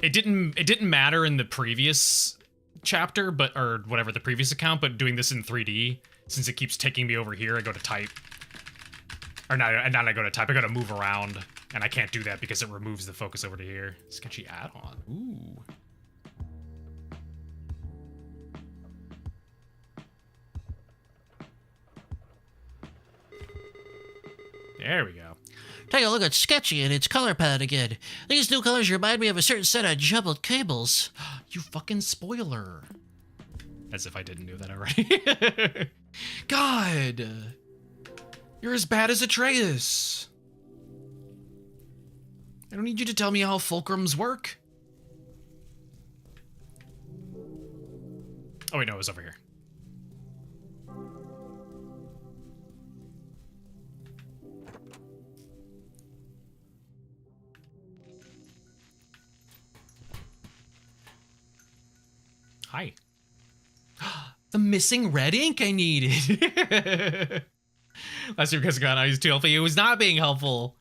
It didn't matter in the previous chapter, but or whatever the previous account, but doing this in 3D, since it keeps taking me over here, I go to type. Or not I go to type, I go to move around. And I can't do that because it removes the focus over to here. Sketchy add-on. Ooh. There we go. Take a look at Sketchy and its color palette again. These new colors remind me of a certain set of jumbled cables. You fucking spoiler. As if I didn't know that already. God. You're as bad as Atreus. I don't need you to tell me how fulcrums work. Oh wait, no, it was over here. Hi. The missing red ink I needed. Last year because God, he's too helpful. He was not being helpful.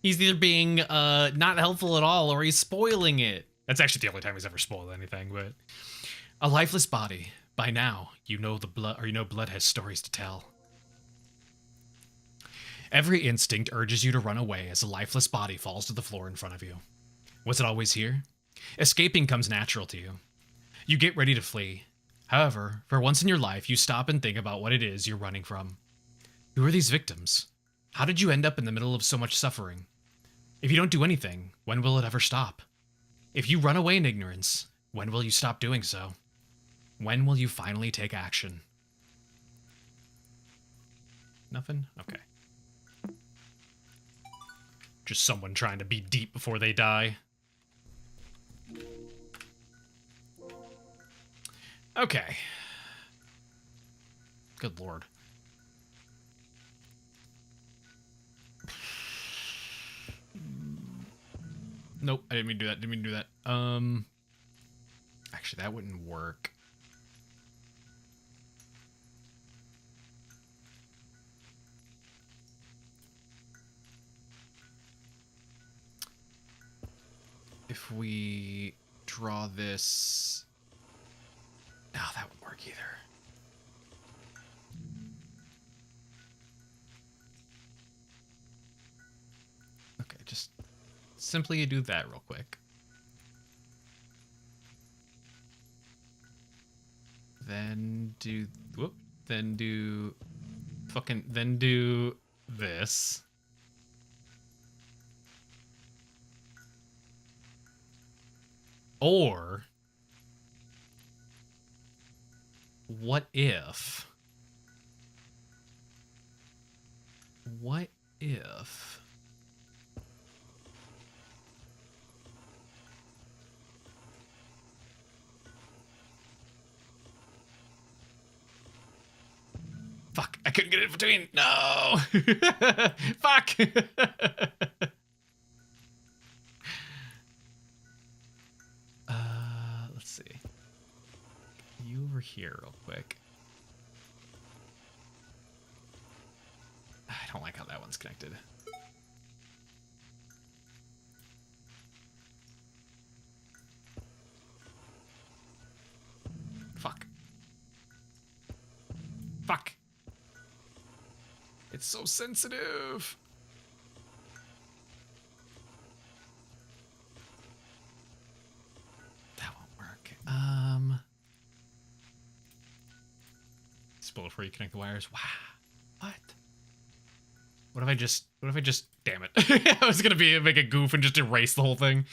He's either being not helpful at all or he's spoiling it. That's actually the only time he's ever spoiled anything, but a lifeless body. By now, you know blood has stories to tell. Every instinct urges you to run away as a lifeless body falls to the floor in front of you. Was it always here? Escaping comes natural to you. You get ready to flee. However, for once in your life, you stop and think about what it is you're running from. Who are these victims? How did you end up in the middle of so much suffering? If you don't do anything, when will it ever stop? If you run away in ignorance, when will you stop doing so? When will you finally take action? Nothing? Okay. Just someone trying to be deep before they die. Okay. Good lord. Nope, I didn't mean to do that. Didn't mean to do that. Actually, that wouldn't work. If we draw this... No, that wouldn't work either. Okay, just simply do that real quick. then do whoop, then do fucking then do this. Or what if fuck, I couldn't get it in between. No. Fuck. Let's see. You over here real quick. I don't like how that one's connected. Fuck. Fuck. It's so sensitive. That won't work. Spool before you connect the wires. Wow. What? What if I just damn it. I was gonna make a goof and just erase the whole thing.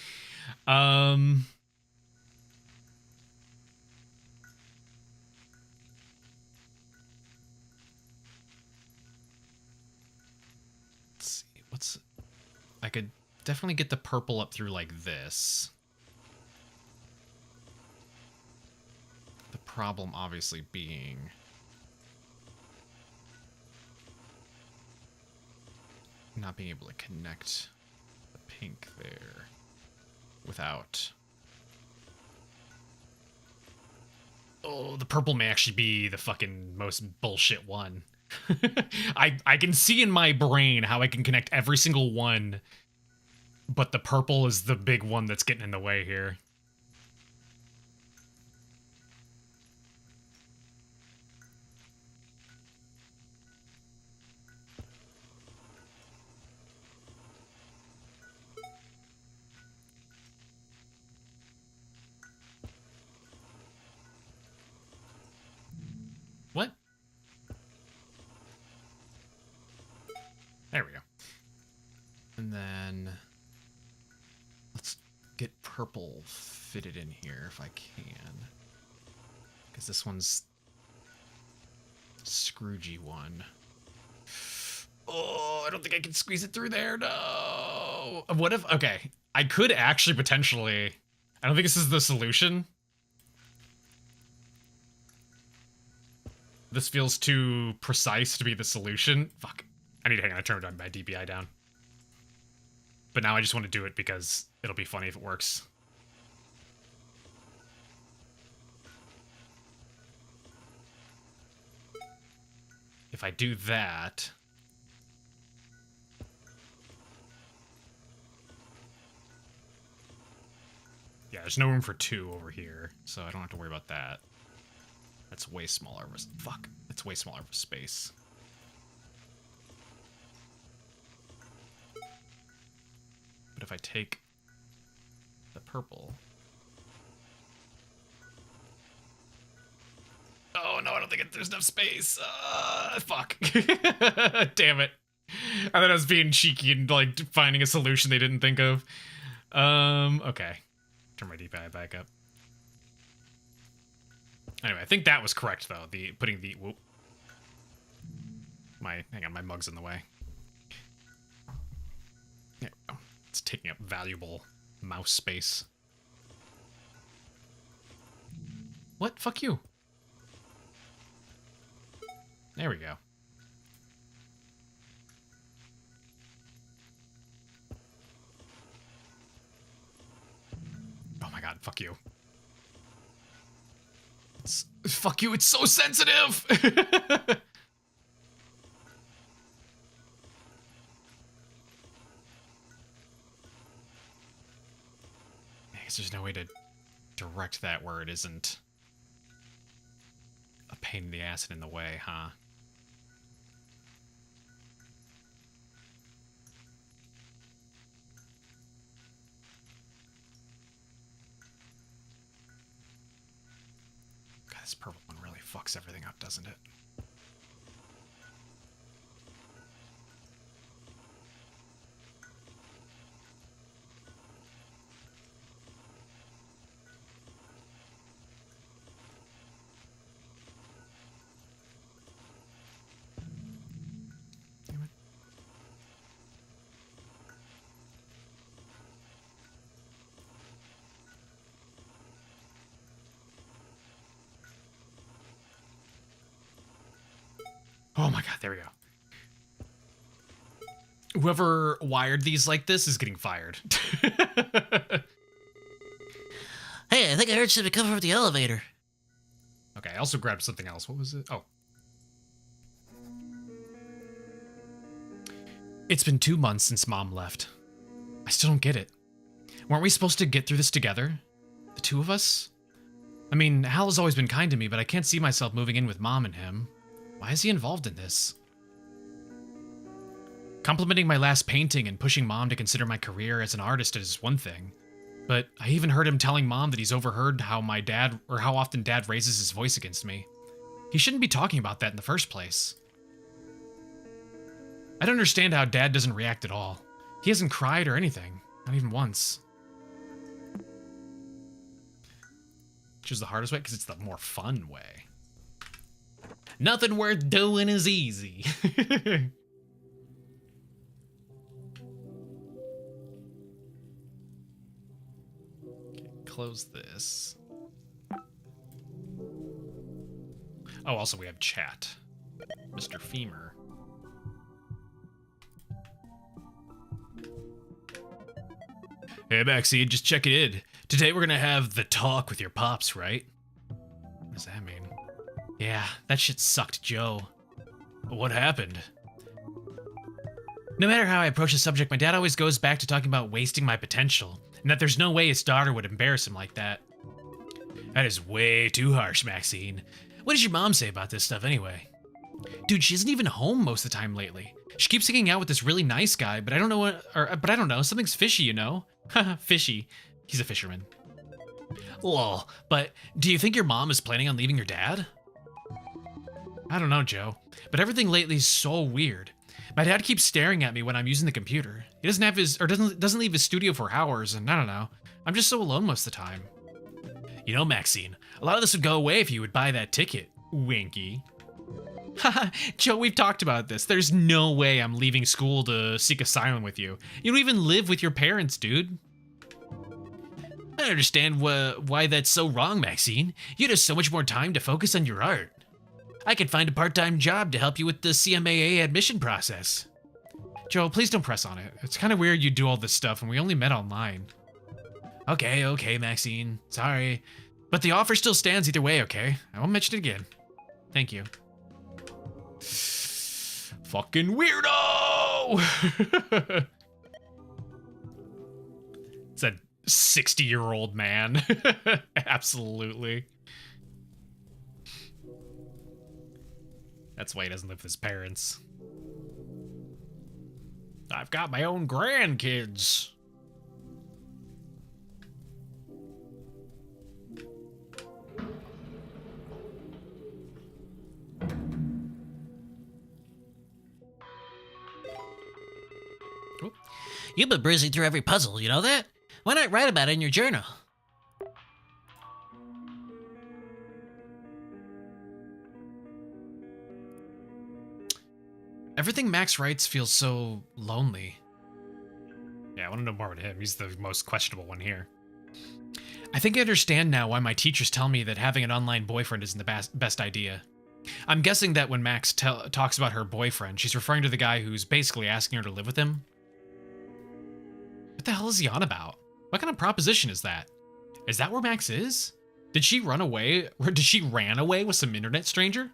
Let's see, I could definitely get the purple up through like this. The problem obviously being not being able to connect the pink there without... Oh, the purple may actually be the fucking most bullshit one. I can see in my brain how I can connect every single one, but the purple is the big one that's getting in the way here. What? There we go. And then let's get purple fitted in here if I can. Because this one's Scroogey one. Oh, I don't think I can squeeze it through there. No. What if... Okay. I could actually potentially... I don't think this is the solution. This feels too precise to be the solution. Fuck. I need to hang on. I turned my DPI down. But now I just want to do it because it'll be funny if it works. If I do that... Yeah, there's no room for 2 over here, so I don't have to worry about that. That's way smaller of a... Fuck. It's way smaller of a space. But if I take the purple... Oh, no, I don't think there's enough space. Fuck. Damn it. I thought I was being cheeky and, like, finding a solution they didn't think of. Okay. Turn my DPI back up. Anyway, I think that was correct, though. Putting the... Whoop. Hang on, my mug's in the way. There we go. It's taking up valuable mouse space. What? Fuck you. There we go. Oh my god, fuck you. Fuck you, it's so sensitive! I guess there's no way to direct that where it isn't a pain in the ass and in the way, huh? This purple one really fucks everything up, doesn't it? Damn it. Oh my god, there we go. Whoever wired these like this is getting fired. Hey, I think I heard something come from the elevator. Okay, I also grabbed something else. What was it? Oh. It's been 2 months since Mom left. I still don't get it. Weren't we supposed to get through this together? The two of us? I mean, Hal has always been kind to me, but I can't see myself moving in with Mom and him. Why is he involved in this? Complimenting my last painting and pushing Mom to consider my career as an artist is one thing, but I even heard him telling Mom that he's overheard how how often Dad raises his voice against me. He shouldn't be talking about that in the first place. I don't understand how Dad doesn't react at all. He hasn't cried or anything, not even once. Choose the hardest way because it's the more fun way. Nothing worth doing is easy. Okay, close this. Oh, also we have chat. Mr. Femur. Hey, Maxine, just checking in. Today we're gonna have the talk with your pops, right? What does that mean? Yeah, that shit sucked, Joe. What happened? No matter how I approach the subject, my dad always goes back to talking about wasting my potential, and that there's no way his daughter would embarrass him like that. That is way too harsh, Maxine. What does your mom say about this stuff anyway? Dude, she isn't even home most of the time lately. She keeps hanging out with this really nice guy, but I don't know but I don't know, something's fishy, you know? Haha, fishy. He's a fisherman. Lol, but do you think your mom is planning on leaving your dad? I don't know, Joe, but everything lately is so weird. My dad keeps staring at me when I'm using the computer. He doesn't have doesn't leave his studio for hours, and I don't know. I'm just so alone most of the time. You know, Maxine, a lot of this would go away if you would buy that ticket. Winky. Haha, Joe, we've talked about this. There's no way I'm leaving school to seek asylum with you. You don't even live with your parents, dude. I don't understand why that's so wrong, Maxine. You'd have so much more time to focus on your art. I could find a part-time job to help you with the CMAA admission process. Joe, please don't press on it. It's kind of weird you do all this stuff and we only met online. Okay, Maxine. Sorry. But the offer still stands either way, okay? I won't mention it again. Thank you. Fucking weirdo! It's a 60-year-old man. Absolutely. That's why he doesn't live with his parents. I've got my own grandkids. You've been breezing through every puzzle, you know that? Why not write about it in your journal? Everything Max writes feels so lonely. Yeah, I want to know more about him. He's the most questionable one here. I think I understand now why my teachers tell me that having an online boyfriend isn't the best idea. I'm guessing that when Max talks about her boyfriend, she's referring to the guy who's basically asking her to live with him. What the hell is he on about? What kind of proposition is that? Is that where Max is? Did she run away? Or did she ran away with some internet stranger?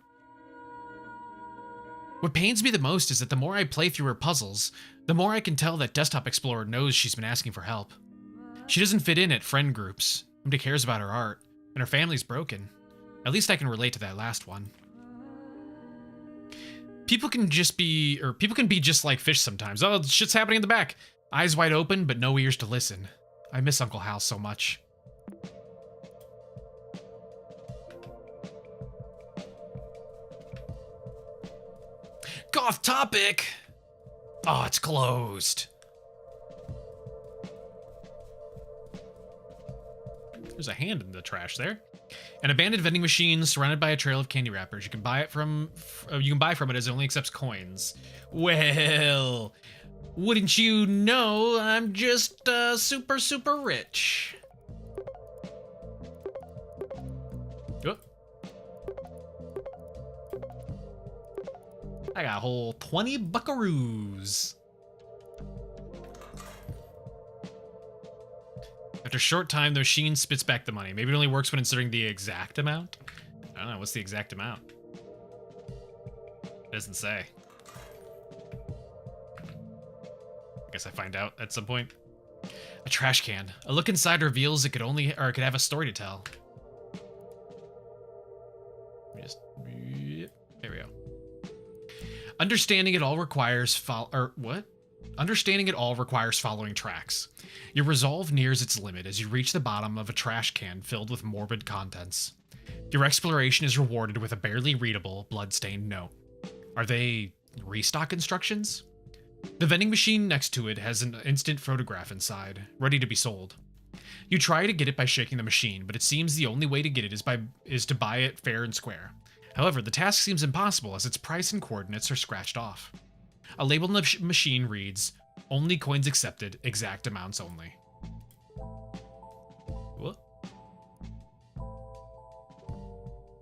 What pains me the most is that the more I play through her puzzles, the more I can tell that Desktop Explorer knows she's been asking for help. She doesn't fit in at friend groups. Nobody cares about her art, and her family's broken. At least I can relate to that last one. People can be just like fish sometimes. Oh, shit's happening in the back. Eyes wide open, but no ears to listen. I miss Uncle Hal so much. off topic. Oh, it's closed. There's a hand in the trash there. An abandoned vending machine surrounded by a trail of candy wrappers. You can buy from it as it only accepts coins. Well, wouldn't you know, I'm just super, super rich. Oh. I got a whole 20 buckaroos. After a short time, the machine spits back the money. Maybe it only works when inserting the exact amount? I don't know. What's the exact amount? It doesn't say. I guess I find out at some point. A trash can. A look inside reveals it could have a story to tell. There we go. Understanding it all requires Understanding it all requires following tracks. Your resolve nears its limit as you reach the bottom of a trash can filled with morbid contents. Your exploration is rewarded with a barely readable, blood-stained note. Are they restock instructions? The vending machine next to it has an instant photograph inside, ready to be sold. You try to get it by shaking the machine, but it seems the only way to get it is to buy it fair and square. However, the task seems impossible as its price and coordinates are scratched off. A label on the machine reads, "Only coins accepted, exact amounts only." What?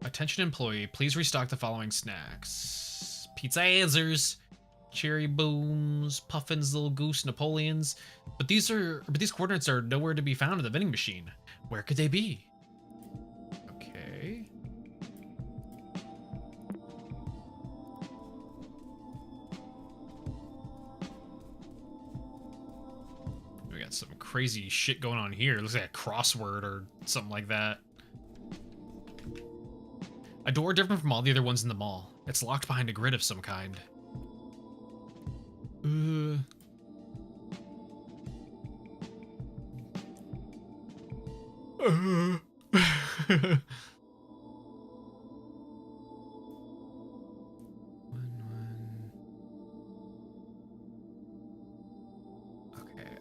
Attention employee, please restock the following snacks. Pizza Azers, Cherry Booms, Puffins, Little Goose, Napoleons. But these coordinates are nowhere to be found in the vending machine. Where could they be? Okay. We got some crazy shit going on here. It looks like a crossword or something like that. A door different from all the other ones in the mall. It's locked behind a grid of some kind. Okay,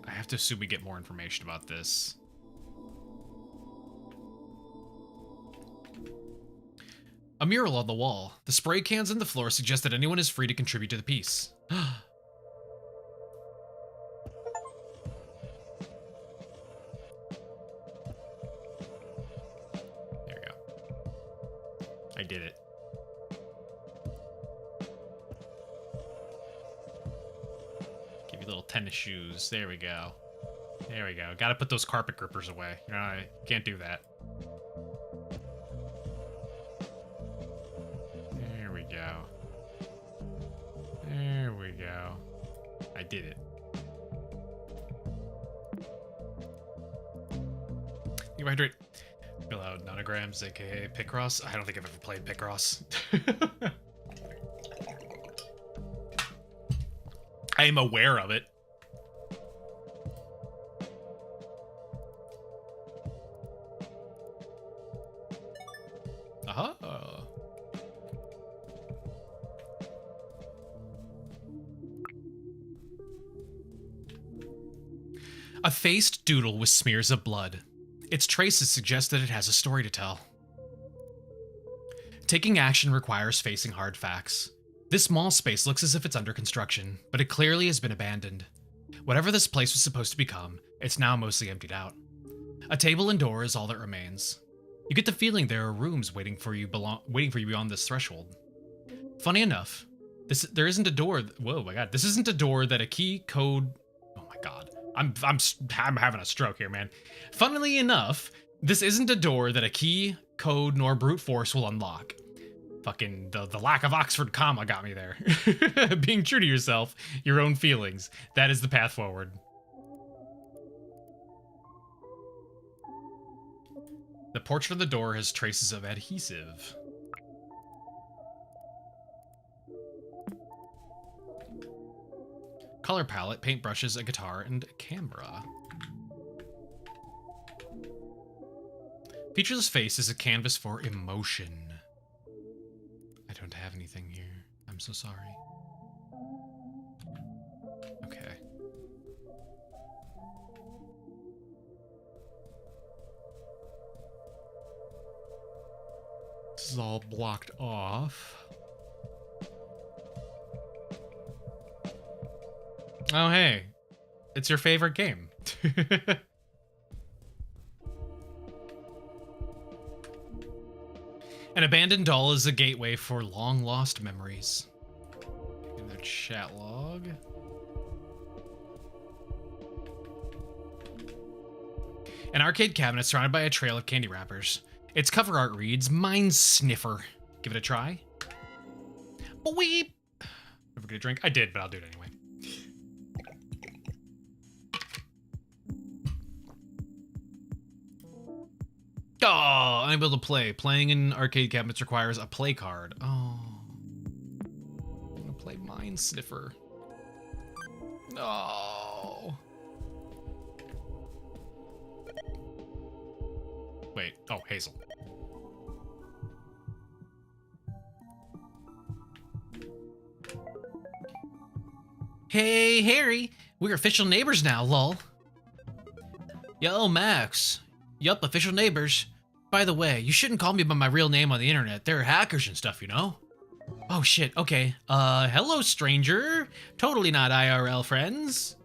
I have to assume we get more information about this. A mural on the wall. The spray cans on the floor suggest that anyone is free to contribute to the piece. There we go. I did it. Give you little tennis shoes. There we go. There we go. Gotta put those carpet grippers away. You know, I can't do that. There we go. I did it. You hydrate. Fill out nanograms, aka Picross. I don't think I've ever played Picross. I am aware of it. Uh-huh. A faced doodle with smears of blood. Its traces suggest that it has a story to tell. Taking action requires facing hard facts. This mall space looks as if it's under construction, but it clearly has been abandoned. Whatever this place was supposed to become, it's now mostly emptied out. A table and door is all that remains. You get the feeling there are rooms waiting for you beyond this threshold. Funny enough, there isn't a door. Whoa, my God! This isn't a door that a key code. Oh my God! I'm having a stroke here, man. Funnily enough, this isn't a door that a key, code, nor brute force will unlock. Fucking the lack of Oxford comma got me there. Being true to yourself, your own feelings. That is the path forward. The portrait of the door has traces of adhesive. Color palette, paintbrushes, a guitar, and a camera. Featureless face is a canvas for emotion. I don't have anything here. I'm so sorry. is all blocked off. Oh, hey. It's your favorite game. An abandoned doll is a gateway for long-lost memories. In the chat log. An arcade cabinet surrounded by a trail of candy wrappers. Its cover art reads, Mind Sniffer. Give it a try. Boop. Ever get a drink? I did, but I'll do it anyway. Oh, unable to play. Playing in arcade cabinets requires a play card. Oh. I'm gonna play Mind Sniffer. No. Wait. Oh, Hazel. Hey, Harry. We're official neighbors now, lol. Yo, Max. Yup, official neighbors. By the way, you shouldn't call me by my real name on the internet. There are hackers and stuff, you know? Oh, shit. Okay. Hello, stranger. Totally not IRL friends.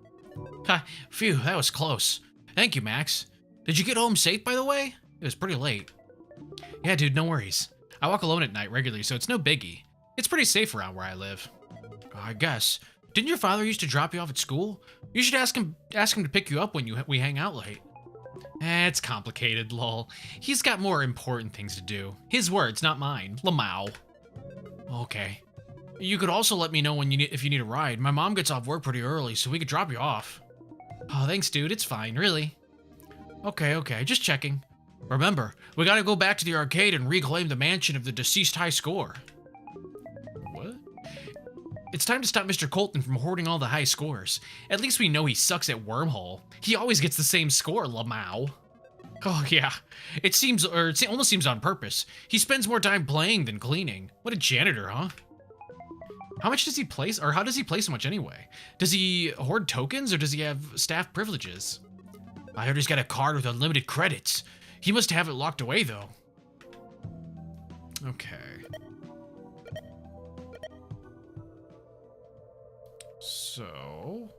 Ha, phew, that was close. Thank you, Max. Did you get home safe, by the way? It was pretty late. Yeah, dude, no worries. I walk alone at night regularly, so it's no biggie. It's pretty safe around where I live. I guess. Didn't your father used to drop you off at school? You should ask him to pick you up when we hang out late. It's complicated, lol. He's got more important things to do. His words, not mine. Lamau. Okay. You could also let me know if you need a ride. My mom gets off work pretty early, so we could drop you off. Oh, thanks, dude. It's fine, really. Okay. Just checking. Remember, we gotta go back to the arcade and reclaim the mansion of the deceased high score. What? It's time to stop Mr. Colton from hoarding all the high scores. At least we know he sucks at Wormhole. He always gets the same score, Lamau. Oh, yeah. It almost seems on purpose. He spends more time playing than cleaning. What a janitor, huh? How much does he play, or how does he play so much anyway? Does he hoard tokens, or does he have staff privileges? I heard he's got a card with unlimited credits. He must have it locked away, though. Okay. So,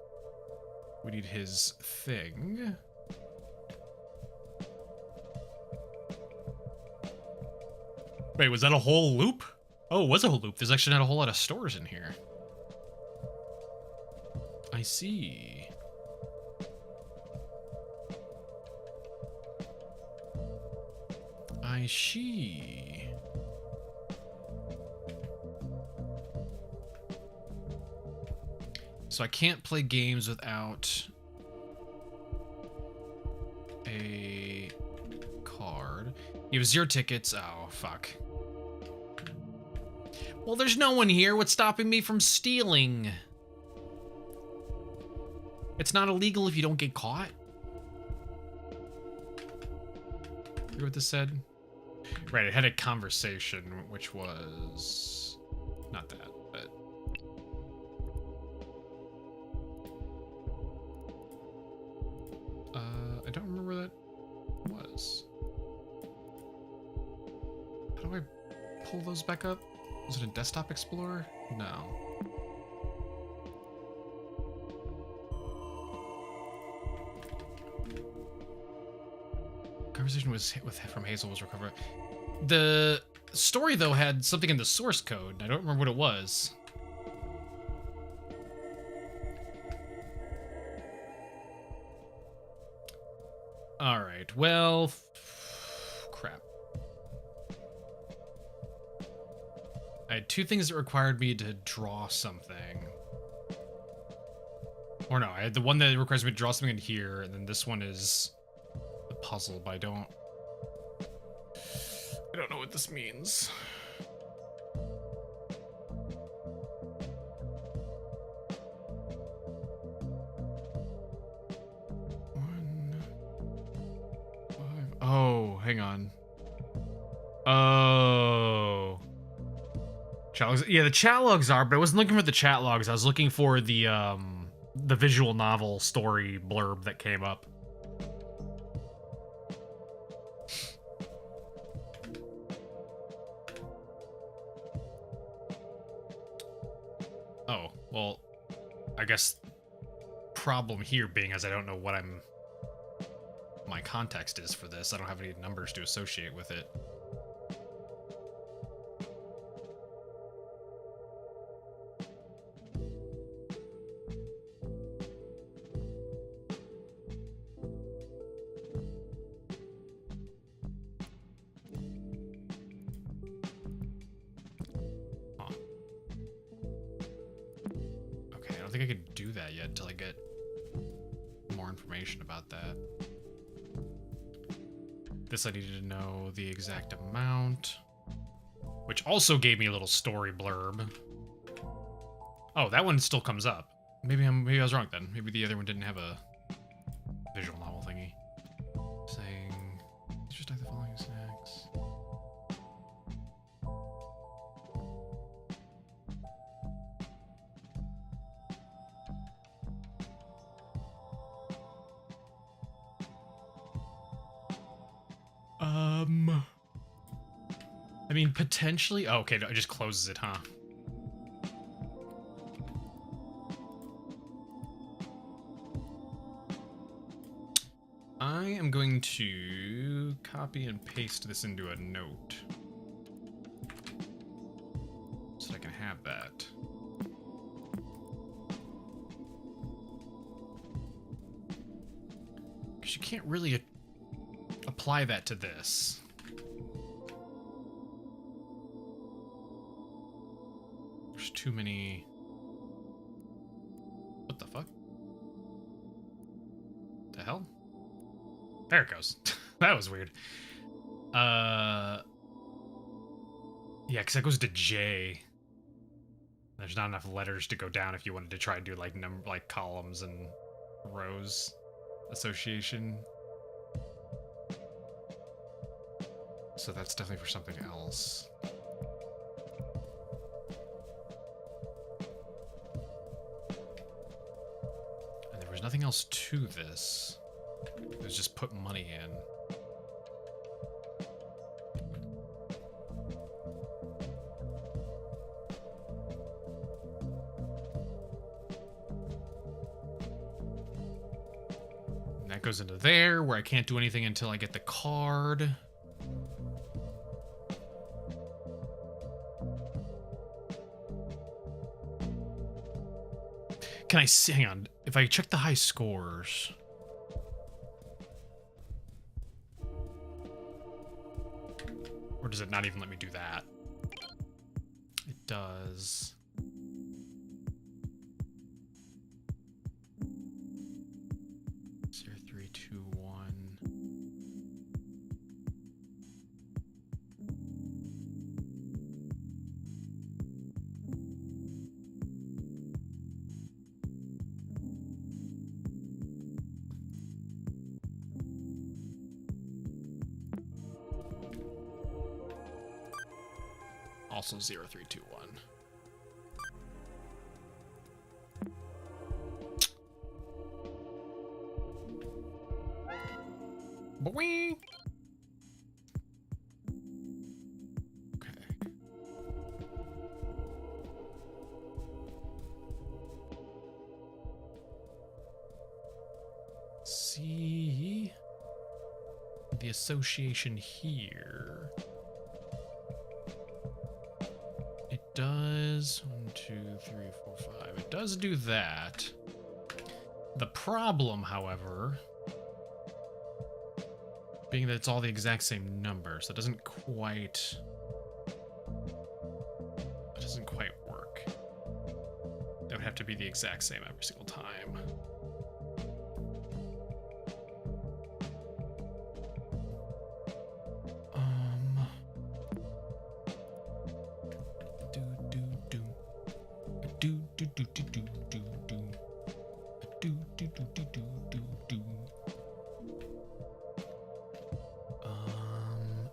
we need his thing. Wait, was that a whole loop? Oh, it was a whole loop. There's actually not a whole lot of stores in here. I see. I see. So I can't play games without a card. You have 0 tickets. Oh, fuck. Well, there's no one here. What's stopping me from stealing? It's not illegal if you don't get caught. Hear what this said? Right, it had a conversation, which was not that, but I don't remember where that was. How do I pull those back up? Was it a Desktop Explorer? No. Conversation from Hazel was recovered. The story, though, had something in the source code. I don't remember what it was. All right. Well, crap. I had 2 things that required me to draw something. Or no, I had the one that requires me to draw something in here, and then this one is the puzzle, but I don't know what this means. Oh, hang on. Oh. Chat logs. Yeah, the chat logs are, but I wasn't looking for the chat logs. I was looking for the visual novel story blurb that came up. guess problem here being as I don't know what my context is for this. I don't have any numbers to associate with it. I don't think I could do that yet until I get more information about that. This I needed to know the exact amount, which also gave me a little story blurb. Oh, that one still comes up. Maybe I was wrong then. Maybe the other one didn't have a visual novel thingy. Saying, just like the following snacks. I mean, potentially. Oh, okay, it just closes it, huh? I am going to copy and paste this into a note so that I can have that. Because you can't really apply that to this. There's too many... What the fuck? The hell? There it goes. That was weird. Yeah, because that goes to J. There's not enough letters to go down if you wanted to try and do like columns and rows association. So that's definitely for something else. And there was nothing else to this. It was just put money in. And that goes into there, where I can't do anything until I get the card. Can I see? Hang on. If I check the high scores... Or does it not even let me do that? It does. Zero, 3, 2, 1. Also 0, 3, 2, 1. Boing. Okay. See the association here. It does 1, 2, 3, 4, 5. It does do that. The problem, however, being that it's all the exact same numbers, that doesn't quite work. That would have to be the exact same every single time.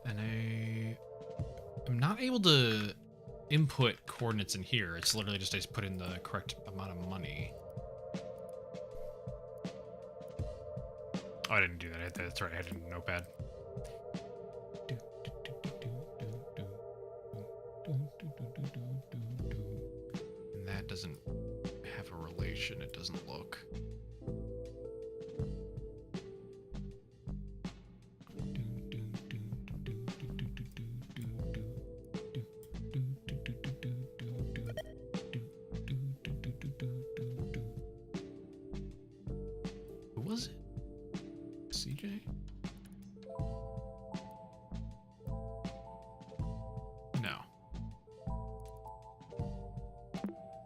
And I'm not able to input coordinates in here. It's literally just I just put in the correct amount of money. Oh, I didn't do that. That's right. I had it in a notepad. And that doesn't have a relation. location, it doesn't look. Who was it? CJ? No.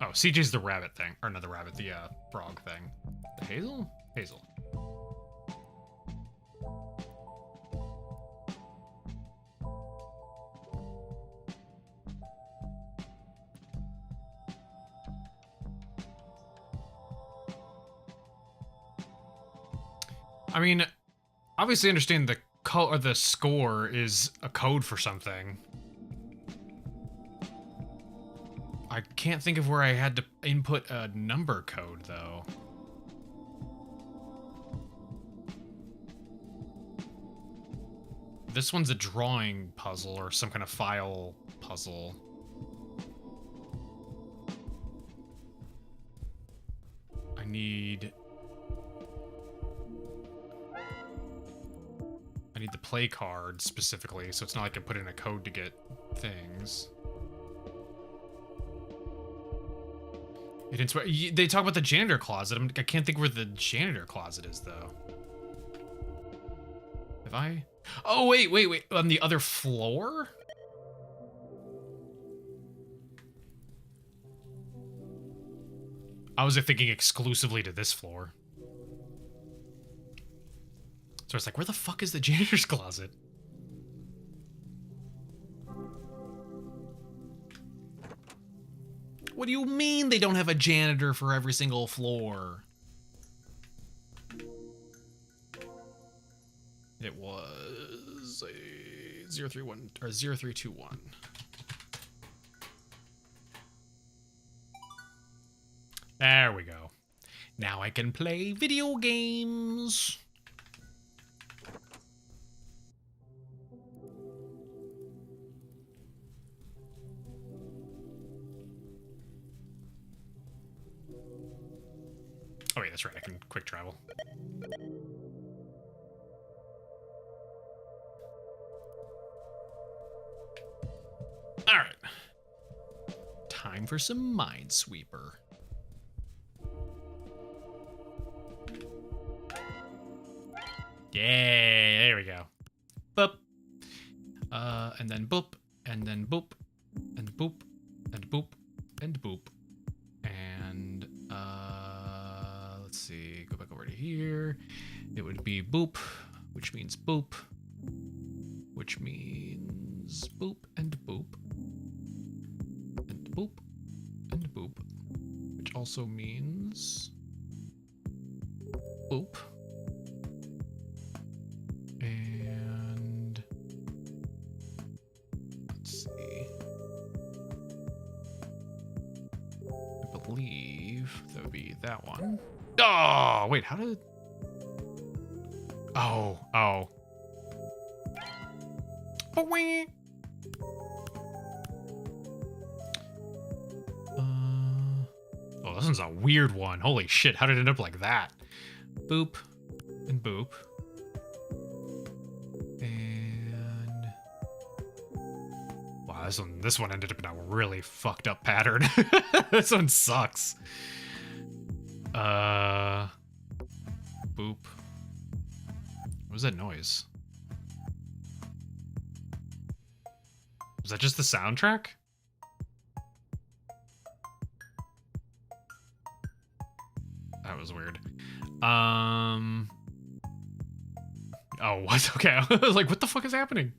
Oh, CJ's the rabbit thing. Or not the rabbit, the frog thing. The Hazel? Hazel. I mean, obviously understand the score is a code for something. I can't think of where I had to input a number code, though. This one's a drawing puzzle or some kind of file puzzle. I need the play card specifically, so it's not like I put in a code to get things. They talk about the janitor closet. I can't think where the janitor closet is, though. Have I? Oh, wait. On the other floor? I was thinking exclusively to this floor. So it's like, where the fuck is the janitor's closet? What do you mean they don't have a janitor for every single floor? It was a 031 or 0321. There we go. Now I can play video games. Oh wait, that's right, I can quick travel. Alright. Time for some Minesweeper. Yeah, there we go. Boop. And then boop, and then boop, and boop, and boop, and boop. And, let's see, go back over to here. It would be boop, which means boop, which means boop and boop, and boop and boop, which also means boop. And let's see. I believe that would be that one. Oh, wait, how did... Oh. Boing. Oh, this one's a weird one. Holy shit, how did it end up like that? Boop and boop. And... Wow, this one ended up in a really fucked up pattern. This one sucks. Boop. What was that noise? Was that just the soundtrack? That was weird. Oh, what? Okay, I was like, what the fuck is happening?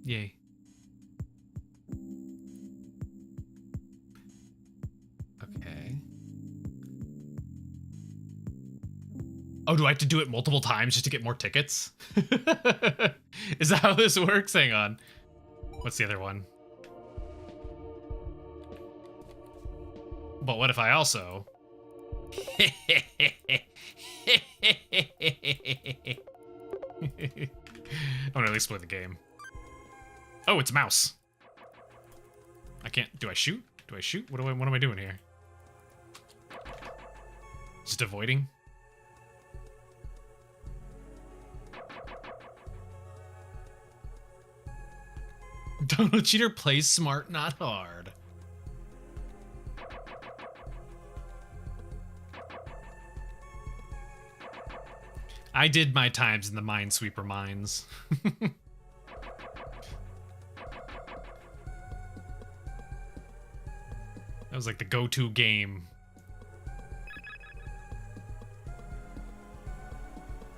Yay. Okay. Oh, do I have to do it multiple times just to get more tickets? Is that how this works? Hang on. What's the other one? But what if I also... I'm gonna at least play the game. Oh, it's a mouse. I can't... Do I shoot? Do I shoot? What am I doing here? Just avoiding? Donald Cheater plays smart, not hard. I did my times in the Minesweeper mines. That was like the go-to game.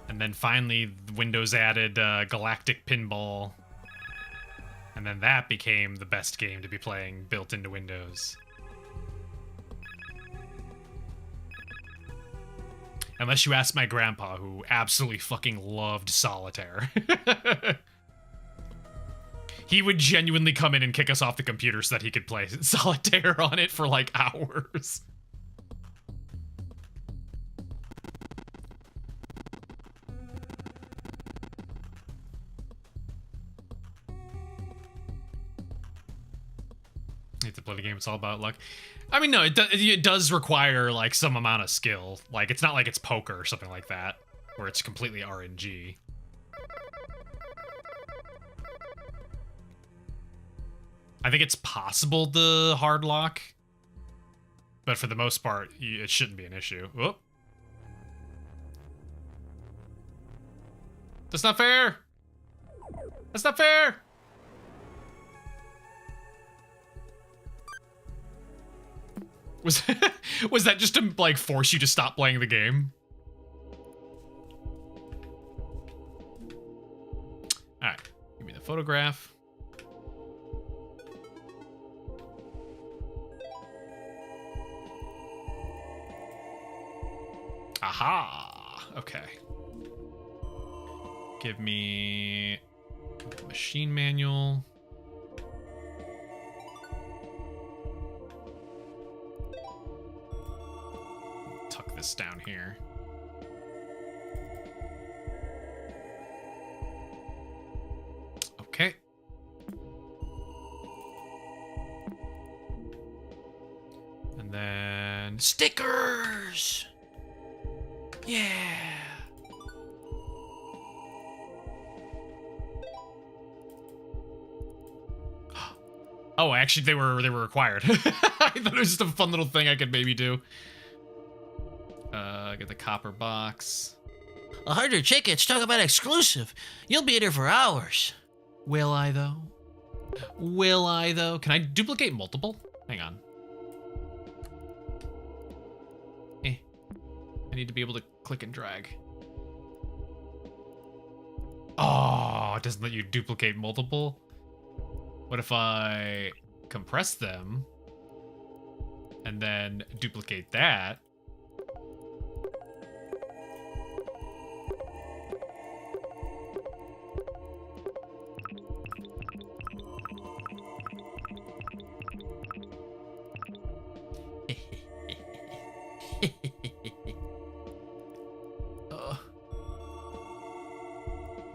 And then finally, Windows added Galactic Pinball. And then that became the best game to be playing built into Windows. Unless you ask my grandpa, who absolutely fucking loved Solitaire. He would genuinely come in and kick us off the computer so that he could play Solitaire on it for like hours. You have to play the game, it's all about luck. I mean, no, it does require like some amount of skill. Like, it's not like it's poker or something like that, where it's completely RNG. I think it's possible to hard lock, but for the most part, it shouldn't be an issue. Whoop. That's not fair! That's not fair! Was that just to, like, force you to stop playing the game? Alright, give me the photograph. Aha! Okay. Give me the machine manual. Tuck this down here. Okay. And then stickers! Yeah. Oh, actually, they were required. I thought it was just a fun little thing I could maybe do. Get the copper box. 100 tickets, talk about exclusive. You'll be in here for hours. Will I though? Will I though? Can I duplicate multiple? Hang on. I need to be able to click and drag. Oh, it doesn't let you duplicate multiple? What if I compress them and then duplicate that?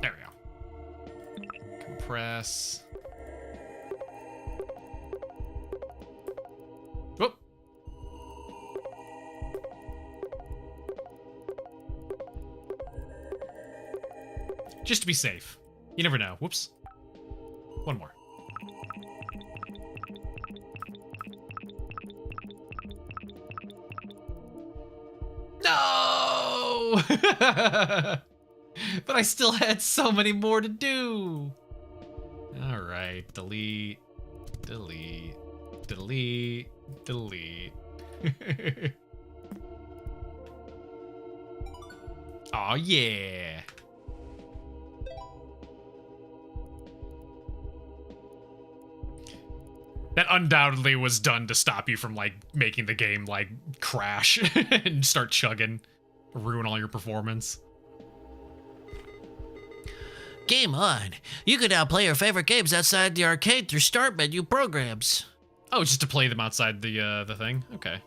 There we go. Compress. Whoop. Just to be safe. You never know. Whoops. One more. No! But I still had so many more to do. All right, delete, delete, delete, delete. Oh yeah. That undoubtedly was done to stop you from, like, making the game, like, crash and start chugging. Ruin all your performance. Game on. You can now play your favorite games outside the arcade through Start menu programs. Oh, just to play them outside the thing? Okay.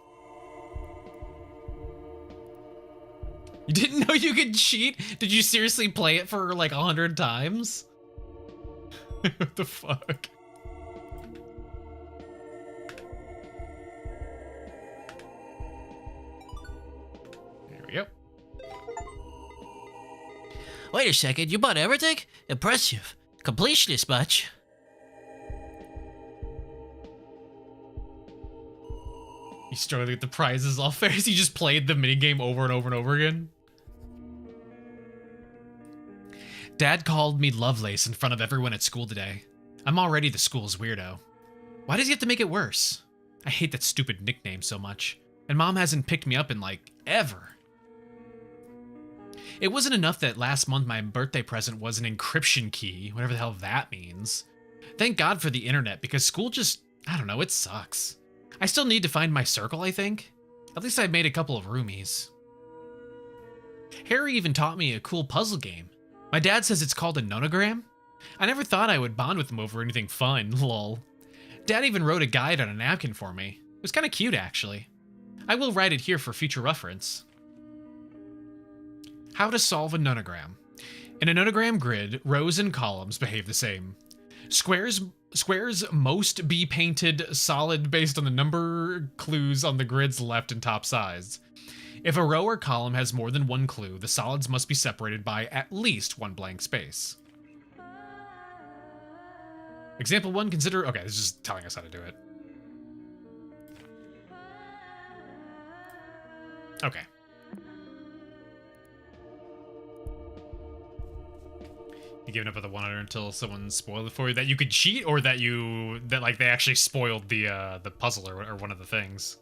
You didn't know you could cheat? Did you seriously play it for, like, 100 times? What the fuck? There we go. Wait a second, you bought everything? Impressive. Completionist much? You struggling with the prizes all fair. You just played the minigame over and over and over again? Dad called me Lovelace in front of everyone at school today. I'm already the school's weirdo. Why does he have to make it worse? I hate that stupid nickname so much. And Mom hasn't picked me up in, like, ever. It wasn't enough that last month my birthday present was an encryption key, whatever the hell that means. Thank God for the internet, because school just, I don't know, it sucks. I still need to find my circle, I think. At least I've made a couple of roomies. Harry even taught me a cool puzzle game. My dad says it's called a nonogram. I never thought I would bond with him over anything fun, lol. Dad even wrote a guide on a napkin for me. It was kind of cute, actually. I will write it here for future reference. How to solve a nonogram. In a nonogram grid, rows and columns behave the same. Squares must be painted solid based on the number clues on the grid's left and top sides. If a row or column has more than one clue, the solids must be separated by at least one blank space. Example 1, consider... Okay, this is just telling us how to do it. Okay. You giving up at the 100 until someone spoiled it for you? That you could cheat, or that like they actually spoiled the puzzle or one of the things?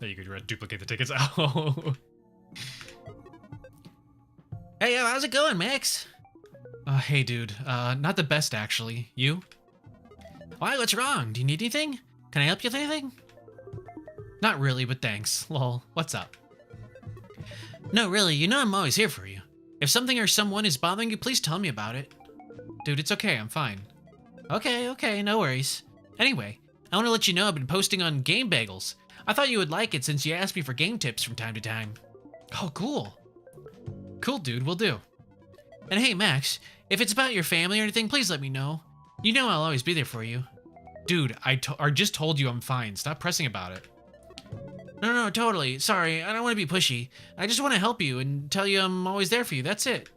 That you could duplicate the tickets. Oh. Hey, how's it going, Max? Hey, dude. Not the best, actually. You? Why, what's wrong? Do you need anything? Can I help you with anything? Not really, but thanks. Lol. What's up? No, really, you know I'm always here for you. If something or someone is bothering you, please tell me about it. Dude, it's okay. I'm fine. Okay, no worries. Anyway, I want to let you know I've been posting on Game Bagels. I thought you would like it since you asked me for game tips from time to time. Oh, cool. Cool, dude. Will do. And hey, Max, if it's about your family or anything, please let me know. You know I'll always be there for you. Dude, I just told you I'm fine. Stop pressing about it. No, totally. Sorry, I don't want to be pushy. I just want to help you and tell you I'm always there for you. That's it.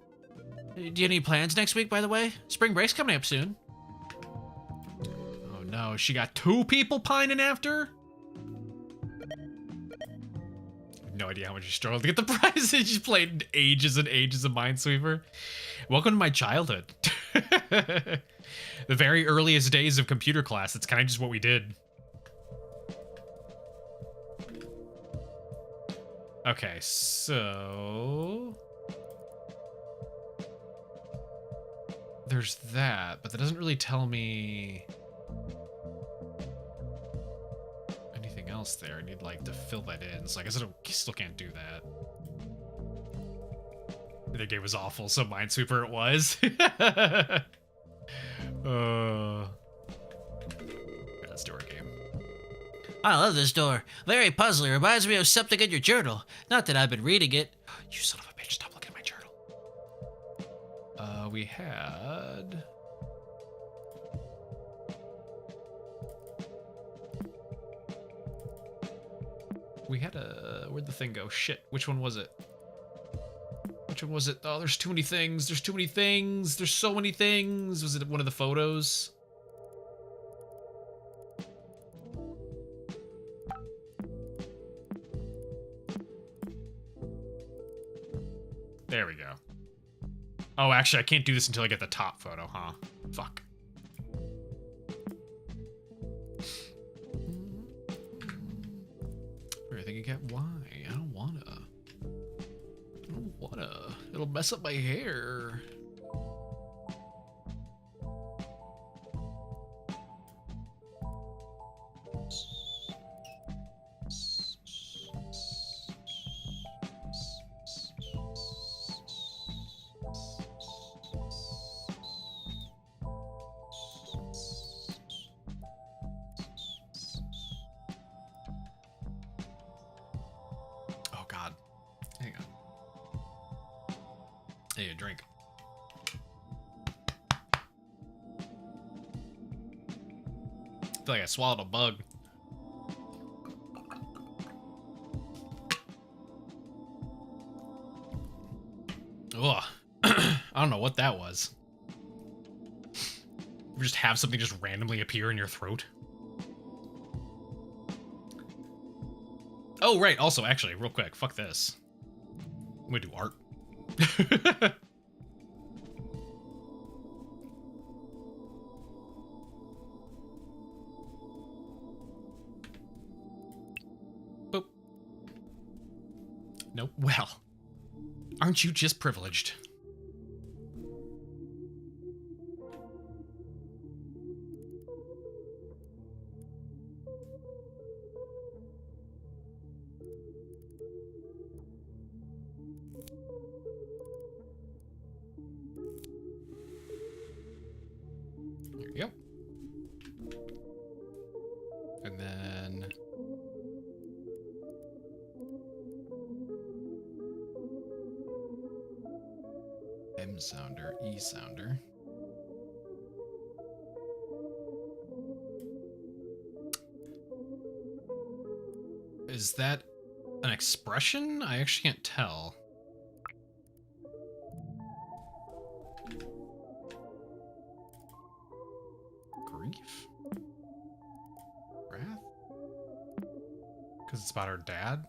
Do you have any plans next week, by the way? Spring break's coming up soon. Oh no, she got 2 people pining after her? No idea how much you struggled to get the prize. You just played ages and ages of Minesweeper. Welcome to my childhood. The very earliest days of computer class. It's kind of just what we did. Okay, so... there's that, but that doesn't really tell me... anything else there. I need, like, to fill that in, so I guess I still can't do that. The game was awful, so Minesweeper it was. Let's do our game. I love this door. Very puzzling. Reminds me of something in your journal. Not that I've been reading it. You son of a bitch, stop looking at my journal. We had... where'd the thing go? Shit, which one was it? Which one was it? Oh, there's too many things. There's too many things. There's so many things. Was it one of the photos? There we go. Oh, actually, I can't do this until I get the top photo, huh? Fuck. We're thinking, why? I don't wanna. It'll mess up my hair. Oh God. Hang on. I need a drink. I feel like I swallowed a bug. Ugh. I don't know what that was. You just have something just randomly appear in your throat. Oh, right. Also, actually, real quick, fuck this. I'm gonna do art. Boop. Nope. Well, aren't you just privileged? There you go. And then... M sounder, E sounder. Is that an expression? I actually can't tell. Grief? Wrath? Because it's about her dad?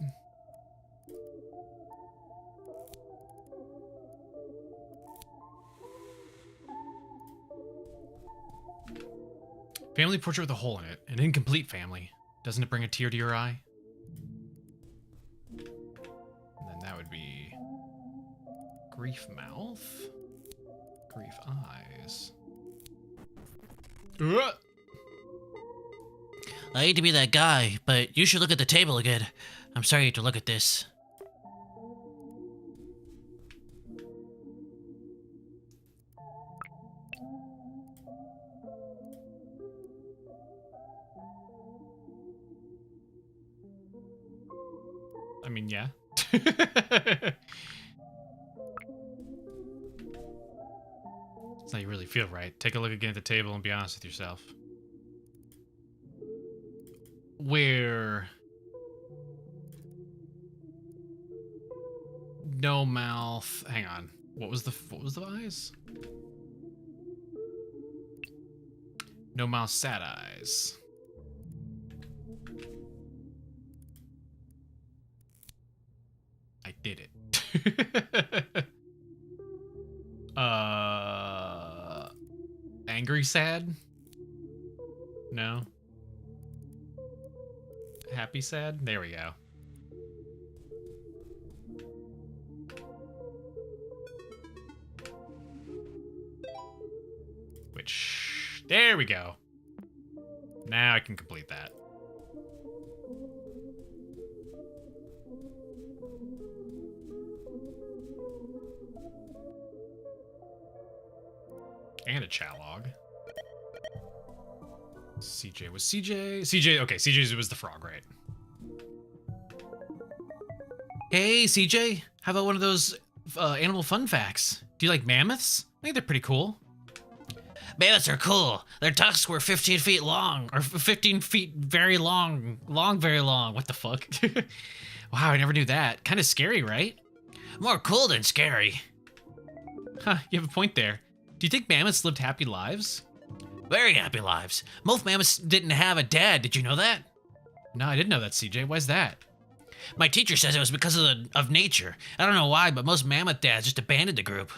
Family portrait with a hole in it. An incomplete family. Doesn't it bring a tear to your eye? And then that would be... grief mouth? Grief eyes. Ugh! I hate to be that guy, but you should look at the table again. I'm sorry you have to look at this. I mean, yeah. It's not you really feel right. Take a look again at the table and be honest with yourself. Where... no mouth... Hang on. What was the eyes? No mouth, sad eyes. I did it. Angry sad? No. Happy sad? There we go. Which... there we go. Now I can complete that. And a chat log. CJ was CJ. CJ, okay, CJ was the frog, right? Hey, CJ. How about one of those animal fun facts? Do you like mammoths? I think they're pretty cool. Mammoths are cool. Their tusks were 15 feet long, or 15 feet very long. Very long. What the fuck? Wow, I never knew that. Kind of scary, right? More cool than scary. Huh, you have a point there. Do you think mammoths lived happy lives? Very happy lives. Most mammoths didn't have a dad. Did you know that? No, I didn't know that, CJ. Why's that? My teacher says it was because of nature. I don't know why, but most mammoth dads just abandoned the group.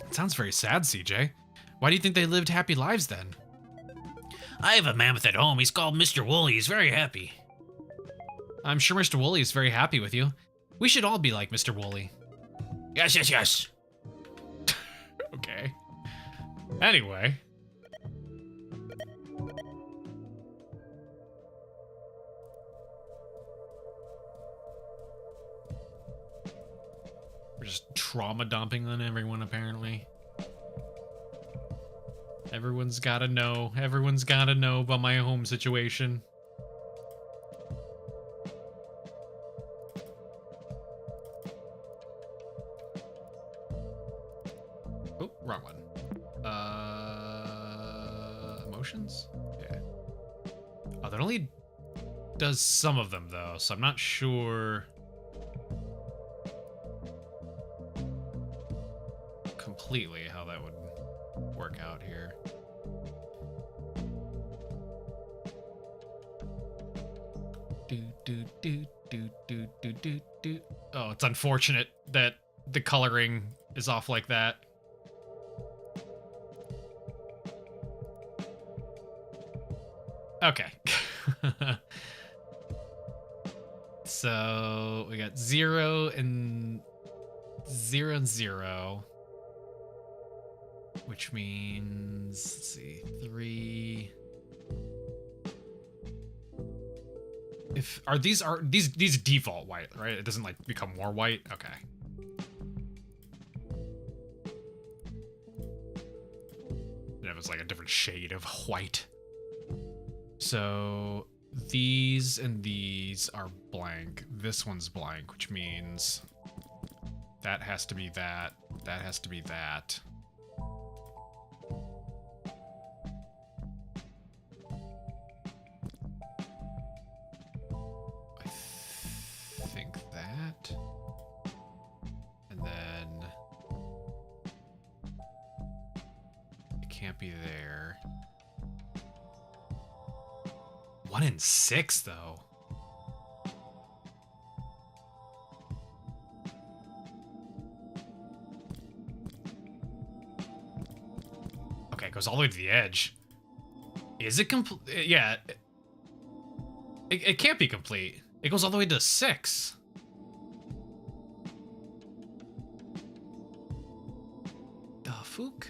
It sounds very sad, CJ. Why do you think they lived happy lives then? I have a mammoth at home. He's called Mr. Wooly. He's very happy. I'm sure Mr. Wooly is very happy with you. We should all be like Mr. Wooly. Yes, yes, yes. Okay. Anyway. We're just trauma dumping on everyone, apparently. Everyone's gotta know. Everyone's gotta know about my home situation. Oh, wrong one. Emotions? Yeah. Oh, that only does some of them, though, so I'm not sure completely how that would work out here. Do. Oh, it's unfortunate that the coloring is off like that. Okay. So we got 0 and 0 and 0. Which means, let's see, 3. If are these default white, right? It doesn't like become more white. Okay. It was like a different shade of white. So these and these are blank. This one's blank, which means that has to be that. That has to be that. I think that. And then it can't be there. 1 in 6, though. Okay, it goes all the way to the edge. Is it complete? Yeah. It can't be complete. It goes all the way to 6. The fook?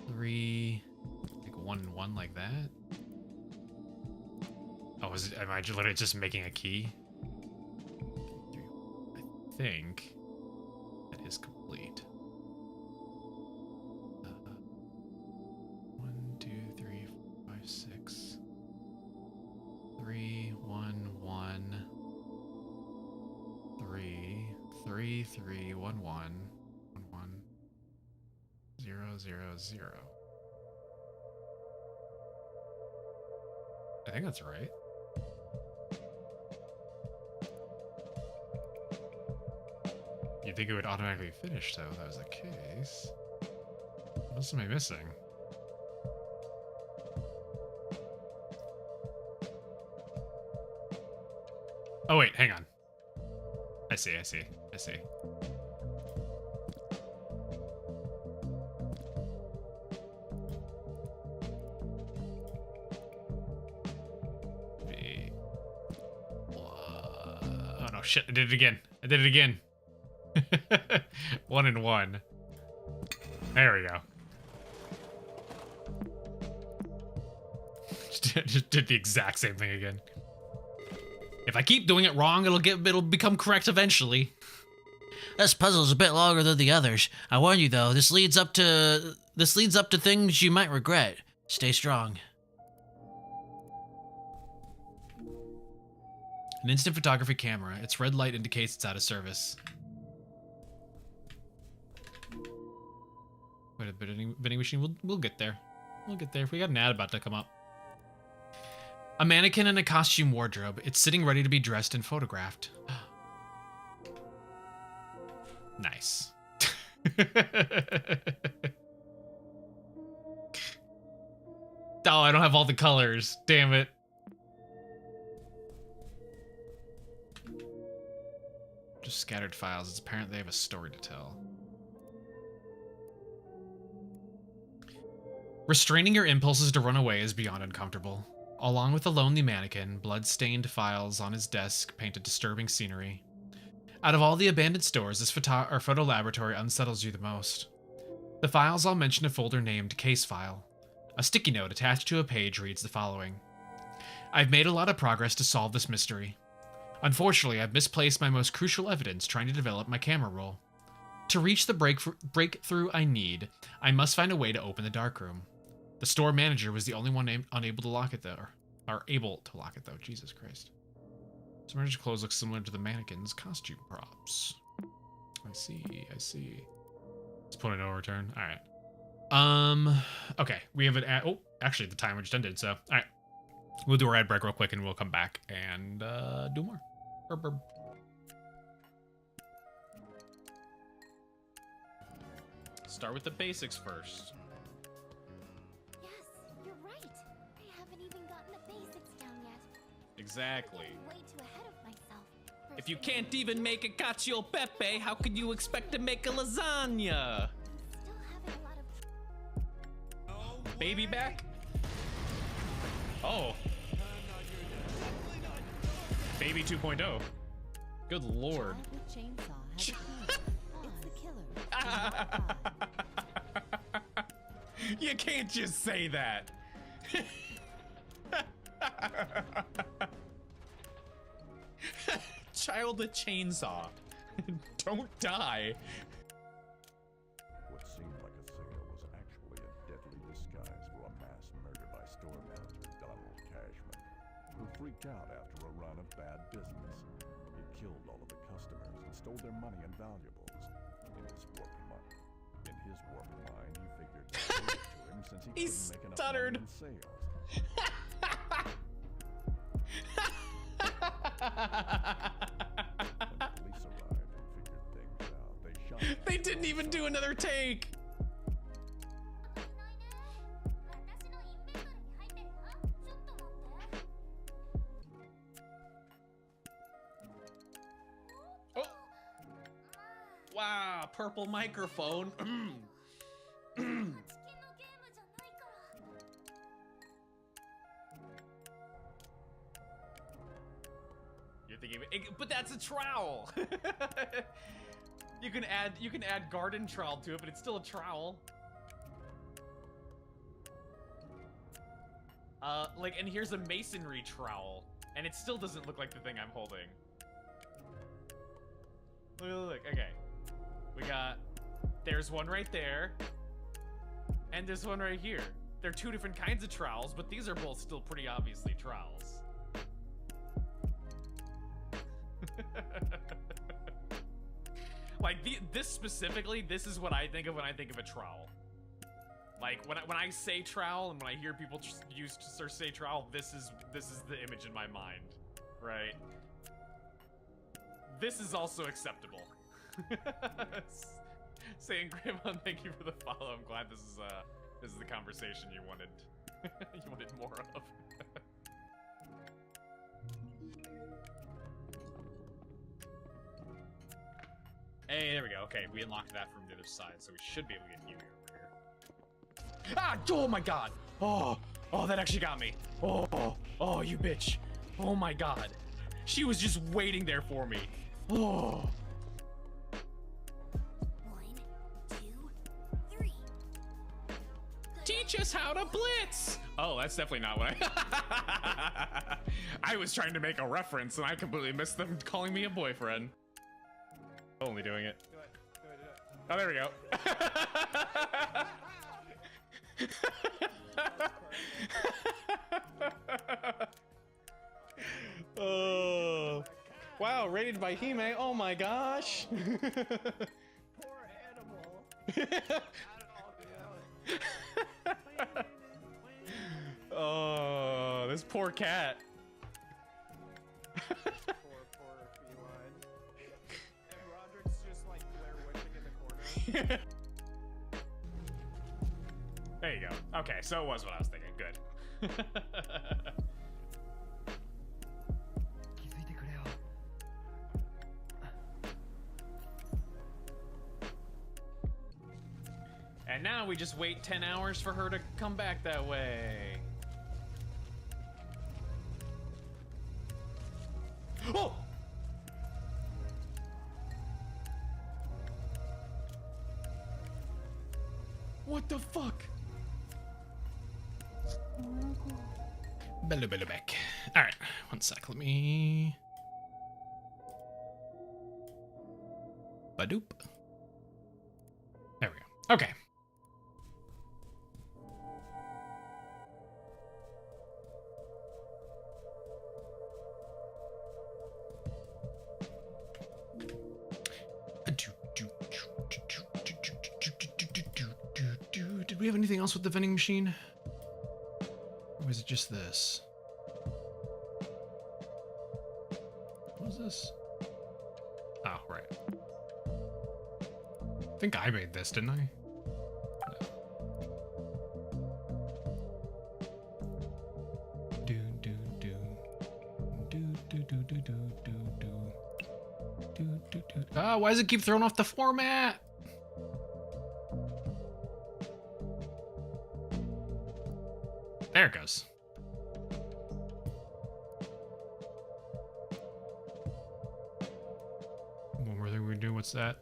3, like 1 and 1 like that. Oh, am I literally just making a key? I think that is complete. 1, 2, 3, 4, 5, 6. 3, 1, 1. 3, 3, 3, 1, 1. 1, 1. 0, 0, 0. I think that's right. You'd think it would automatically finish, though, if that was the case. What else am I missing? Oh, wait, hang on. I see. Oh, no, shit, I did it again. 1 and 1. There we go. Just did the exact same thing again. If I keep doing it wrong, it'll become correct eventually. This puzzle's a bit longer than the others. I warn you though, this leads up to things you might regret. Stay strong. An instant photography camera. Its red light indicates it's out of service. Wait a bit, vending machine. We'll get there. We'll get there. We got an ad about to come up. A mannequin in a costume wardrobe. It's sitting ready to be dressed and photographed. Nice. Oh, I don't have all the colors. Damn it. Just scattered files. It's apparent they have a story to tell. Restraining your impulses to run away is beyond uncomfortable. Along with the lonely mannequin, blood-stained files on his desk painted disturbing scenery. Out of all the abandoned stores, this photo laboratory unsettles you the most. The files I'll mention a folder named Case File. A sticky note attached to a page reads the following. I've made a lot of progress to solve this mystery. Unfortunately, I've misplaced my most crucial evidence trying to develop my camera roll. To reach the breakthrough I need, I must find a way to open the darkroom. The store manager was the only one unable to lock it though. Or able to lock it though, Jesus Christ. Some manager's clothes look similar to the mannequin's costume props. I see. Let's put a no return. Alright. Okay, we have an ad. Oh, actually the timer just ended, so alright. We'll do our ad break real quick and we'll come back and do more. Burp, burp. Start with the basics first. Yes, you're right. I haven't even gotten the basics down yet. Exactly. I'm way too ahead of myself. If you can't even make a cacio e pepe, how could you expect to make a lasagna? I'm still having a lot of Baby back? Oh. Baby 2.0. Good lord. Child with chainsaw has a key. It's the killer. You can't just say that. Child with chainsaw. Don't die. What seemed like a sale was actually a deadly disguise for a mass murder by store manager Donald Cashman, who freaked out after a run of bad business. He killed all of the customers and stole their money and valuables. In his warped mind, he figured they'd give it to him since he couldn't make enough money in sales. When the police arrived and figured things out, they shot him. They didn't even do another take. Oh. Wow, purple microphone. You're thinking, but that's a trowel. You can add garden trowel to it, but it's still a trowel. And here's a masonry trowel, and it still doesn't look like the thing I'm holding. Look, okay. There's one right there, and there's one right here. They're two different kinds of trowels, but these are both still pretty obviously trowels. Like this specifically, this is what I think of when I think of a trowel. Like when I say trowel and when I hear people just say trowel, this is the image in my mind, right? This is also acceptable. Saying Grandma, thank you for the follow. I'm glad this is the conversation you wanted. You wanted more of. Hey, there we go. Okay, we unlocked that from the other side, so we should be able to get Yui over here. Ah! Oh my god! Oh, that actually got me. Oh, you bitch. Oh my god. She was just waiting there for me. Oh. 1, 2, 3. Teach us how to blitz! Oh, that's definitely not what I... I was trying to make a reference, and I completely missed them calling me a boyfriend. Only doing it. Do it. Oh, there we go. Oh. Wow, rated by Hime. Oh my gosh. Poor animal. Oh, this poor cat. Poor feline. And Roderick's just like Blair Witching in the corner. There you go. Okay, so it was what I was thinking. Good. And now we just wait 10 hours for her to come back that way. Oh! What the fuck? Bello back. Alright, one sec. Let me. Badoop. There we go. Okay. Did we have anything else with the vending machine? Or was it just this? What was this? Oh, right. I think I made this, didn't I? Ah, why does it keep throwing off the format? There it goes. One more thing we do. What's that?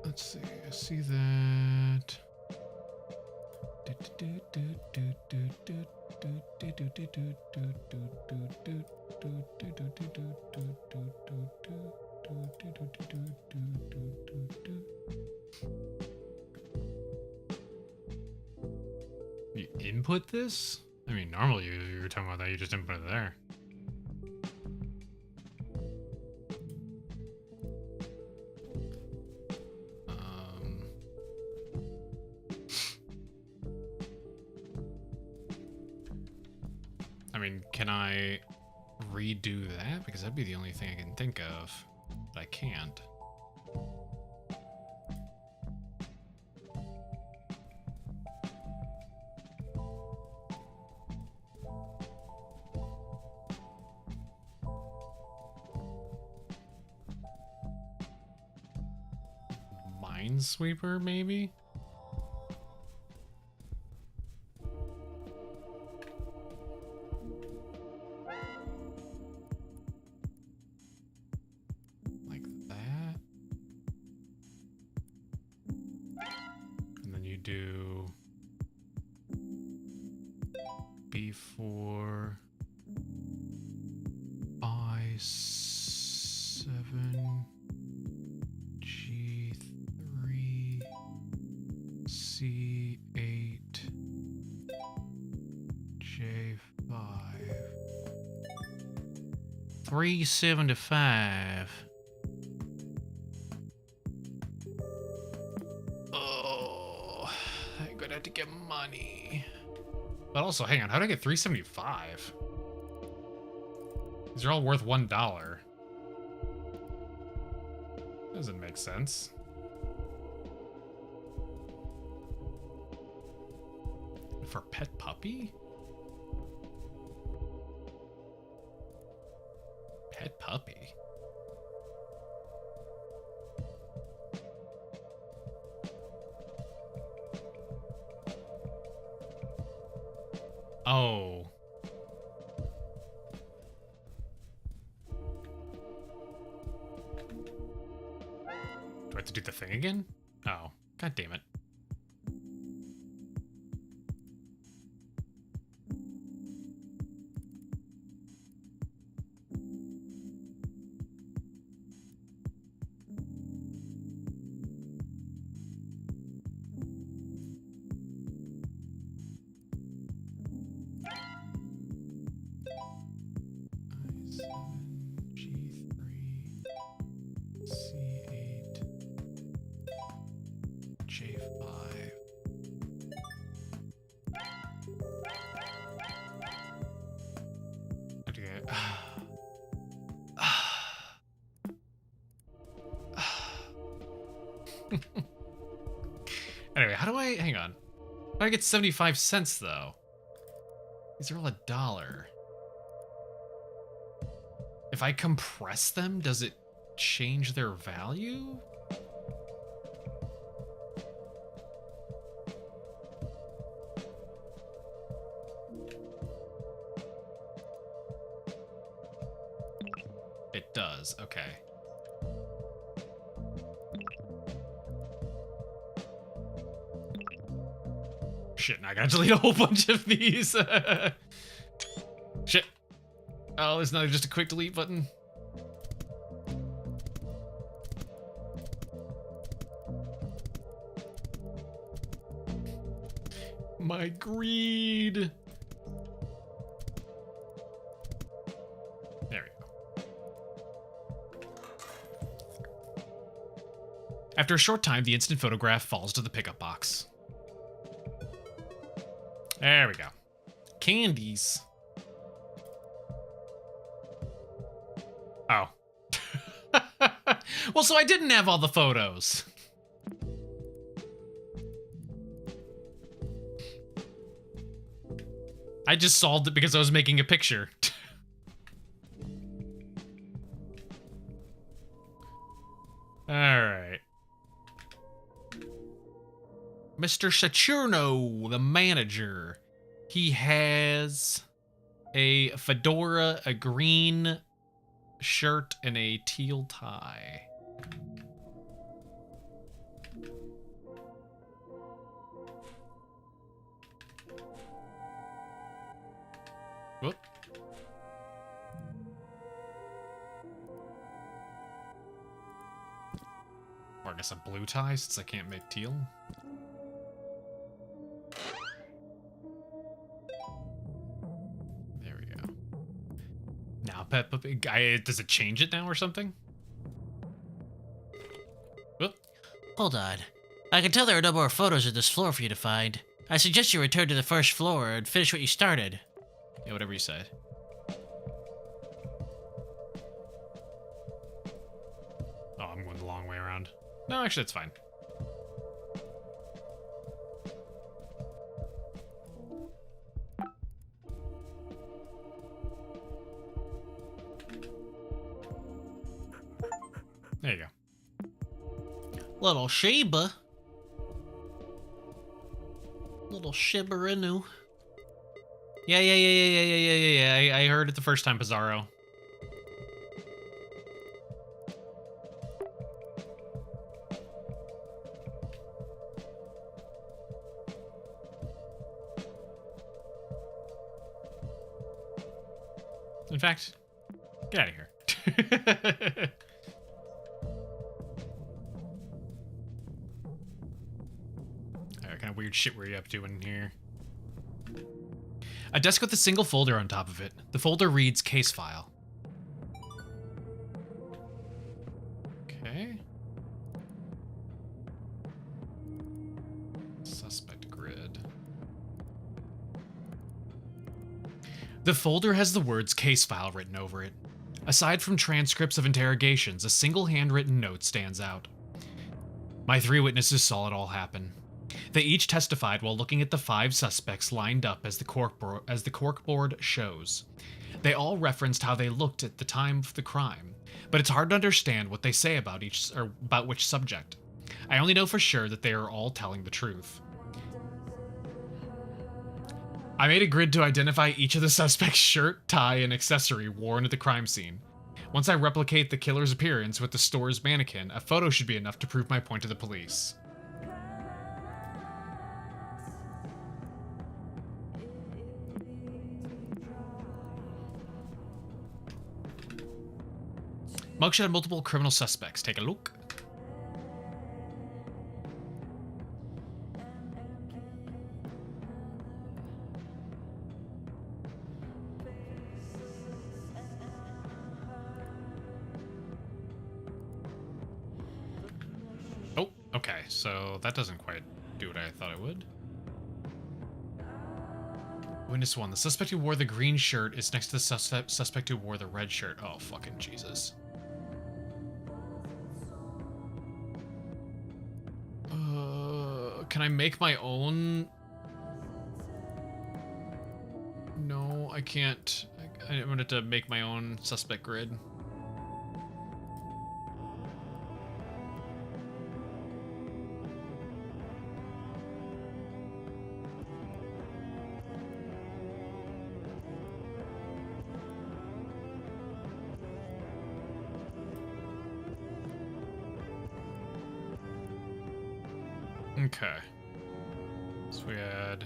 Let's see. I see that. You input this? I mean, normally you're talking about that, you just input it there. I mean, can I redo that? Because that'd be the only thing I can think of, but I can't. Minesweeper, maybe? Like that. And then you do B4 I7 G3 C8 J5 375. Oh, I'm gonna have to get money. But also, hang on, how did I get 375? These are all worth $1. Doesn't make sense. For pet puppy? Pet puppy? Oh. Do I have to do the thing again? Oh, god damn it. Anyway, how do I... Hang on. How do I get 75 cents, though? These are all $1. If I compress them, does it change their value? It does, okay. shit, now I gotta delete a whole bunch of these. Shit. Oh, there's not just a quick delete button. My greed. There we go. After a short time, the instant photograph falls to the pickup box. There we go. Candies. Oh. Well, so I didn't have all the photos. I just solved it because I was making a picture. Alright. Mr. Saturno, the manager. He has a fedora, a green shirt, and a teal tie. Whoop. Or I guess a blue tie since I can't make teal. There we go. Now, Peppa Pig, does it change it now or something? Whoop. Hold on. I can tell there are no more photos of this floor for you to find. I suggest you return to the first floor and finish what you started. Yeah, whatever you said. Oh, I'm going the long way around. No, actually, it's fine. There you go. Little Sheba. Little Shiba Inu. Yeah. I heard it the first time, Pizarro. In fact, get out of here. Alright, kind of weird shit were you up to in here? A desk with a single folder on top of it. The folder reads case file. Okay. Suspect grid. The folder has the words case file written over it. Aside from transcripts of interrogations, a single handwritten note stands out. My 3 witnesses saw it all happen. They each testified while looking at the 5 suspects lined up as the corkboard shows. They all referenced how they looked at the time of the crime, but it's hard to understand what they say about which subject. I only know for sure that they are all telling the truth. I made a grid to identify each of the suspects' shirt, tie, and accessory worn at the crime scene. Once I replicate the killer's appearance with the store's mannequin, a photo should be enough to prove my point to the police. Mugshot of multiple criminal suspects. Take a look. Oh, okay. So that doesn't quite do what I thought it would. Witness 1. The suspect who wore the green shirt is next to the suspect who wore the red shirt. Oh, fucking Jesus. Can I make my own? No, I can't. I'm gonna have to make my own suspect grid. Okay. So we had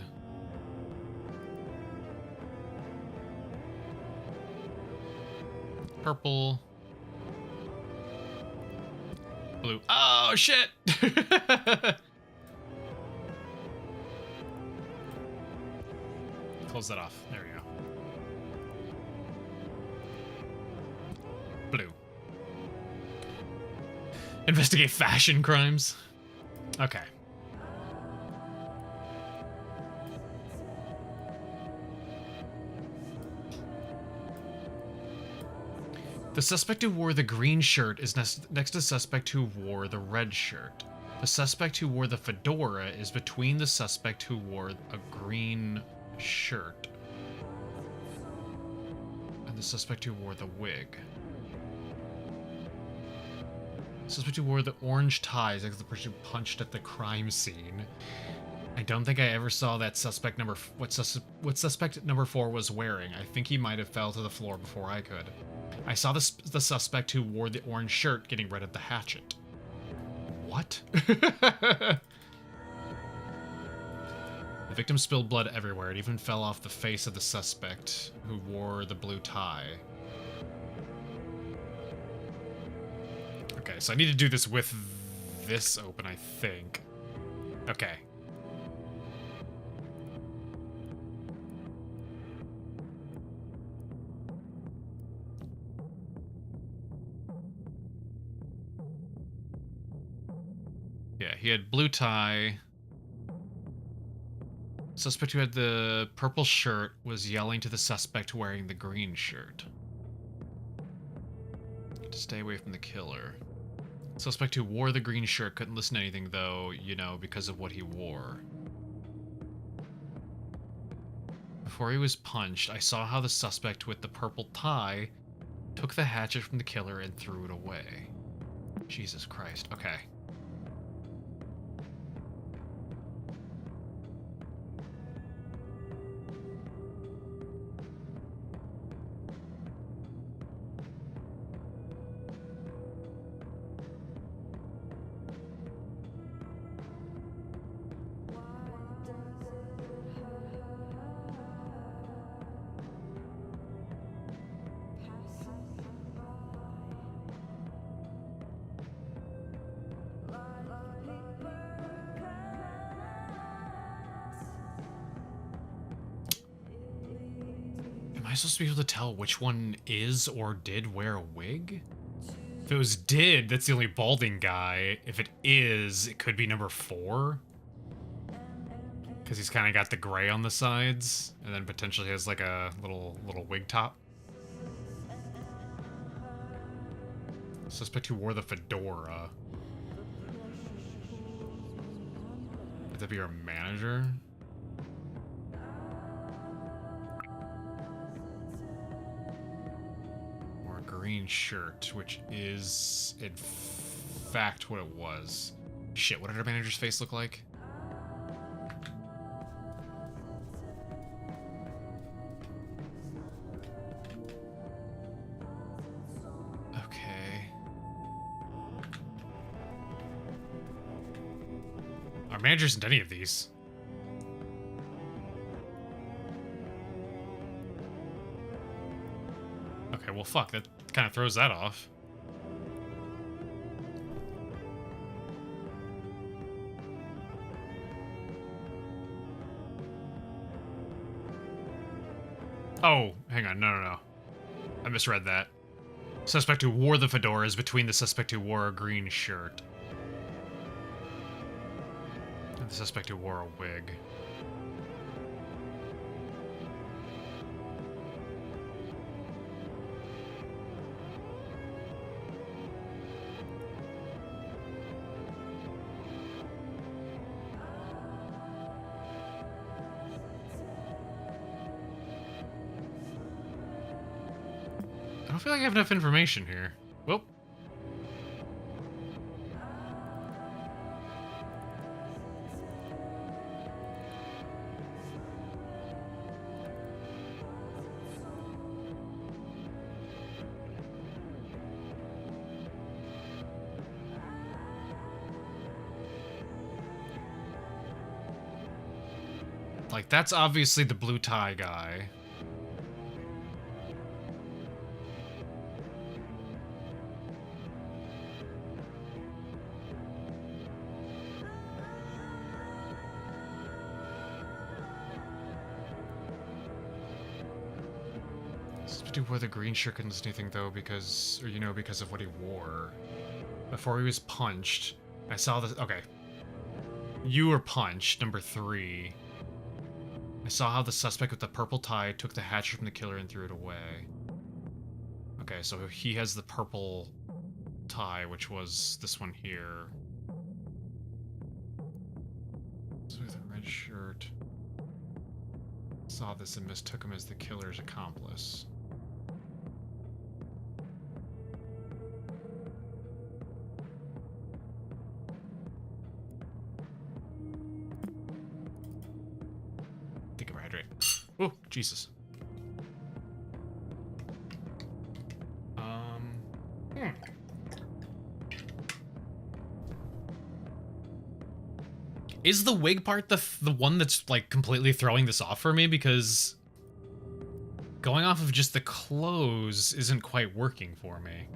purple, blue. Oh shit! Close that off. There we go. Blue. Investigate fashion crimes. Okay. The suspect who wore the green shirt is next to the suspect who wore the red shirt. The suspect who wore the fedora is between the suspect who wore a green shirt and the suspect who wore the wig. The suspect who wore the orange tie is the person who punched at the crime scene. I don't think I ever saw that suspect number what suspect number 4 was wearing. I think he might have fell to the floor before I could. I saw the suspect who wore the orange shirt getting rid of the hatchet. What? The victim spilled blood everywhere. It even fell off the face of the suspect who wore the blue tie. Okay, so I need to do this with this open, I think. Okay. Yeah, he had blue tie. Suspect who had the purple shirt was yelling to the suspect wearing the green shirt to stay away from the killer. Suspect who wore the green shirt couldn't listen to anything, though, you know, because of what he wore. Before he was punched, I saw how the suspect with the purple tie took the hatchet from the killer and threw it away. Jesus Christ. Okay. Am I supposed to be able to tell which one is or did wear a wig? If it was did, that's the only balding guy. If it is, it could be number 4. Because he's kind of got the gray on the sides, and then potentially has like a little wig top. Suspect who wore the fedora. Would that be our manager? Or a green shirt, which is in fact what it was. Shit, what did our manager's face look like? Our manager isn't any of these. Okay, well fuck, that kind of throws that off. Oh, hang on, no. I misread that. Suspect who wore the fedora is between the suspect who wore a green shirt. The suspect who wore a wig. I don't feel like I have enough information here. Well. Like, that's obviously the blue tie guy. To wear the green shirt couldn't do anything though because, or you know, because of what he wore. Before he was punched, I saw this. Okay, you were punched. Number 3. I saw how the suspect with the purple tie took the hatchet from the killer and threw it away. Okay, so he has the purple tie, which was this one here. So with a red shirt. Saw this and mistook him as the killer's accomplice. Think of hydrate. Oh, Jesus. Is the wig part the one that's like completely throwing this off for me? Because going off of just the clothes isn't quite working for me.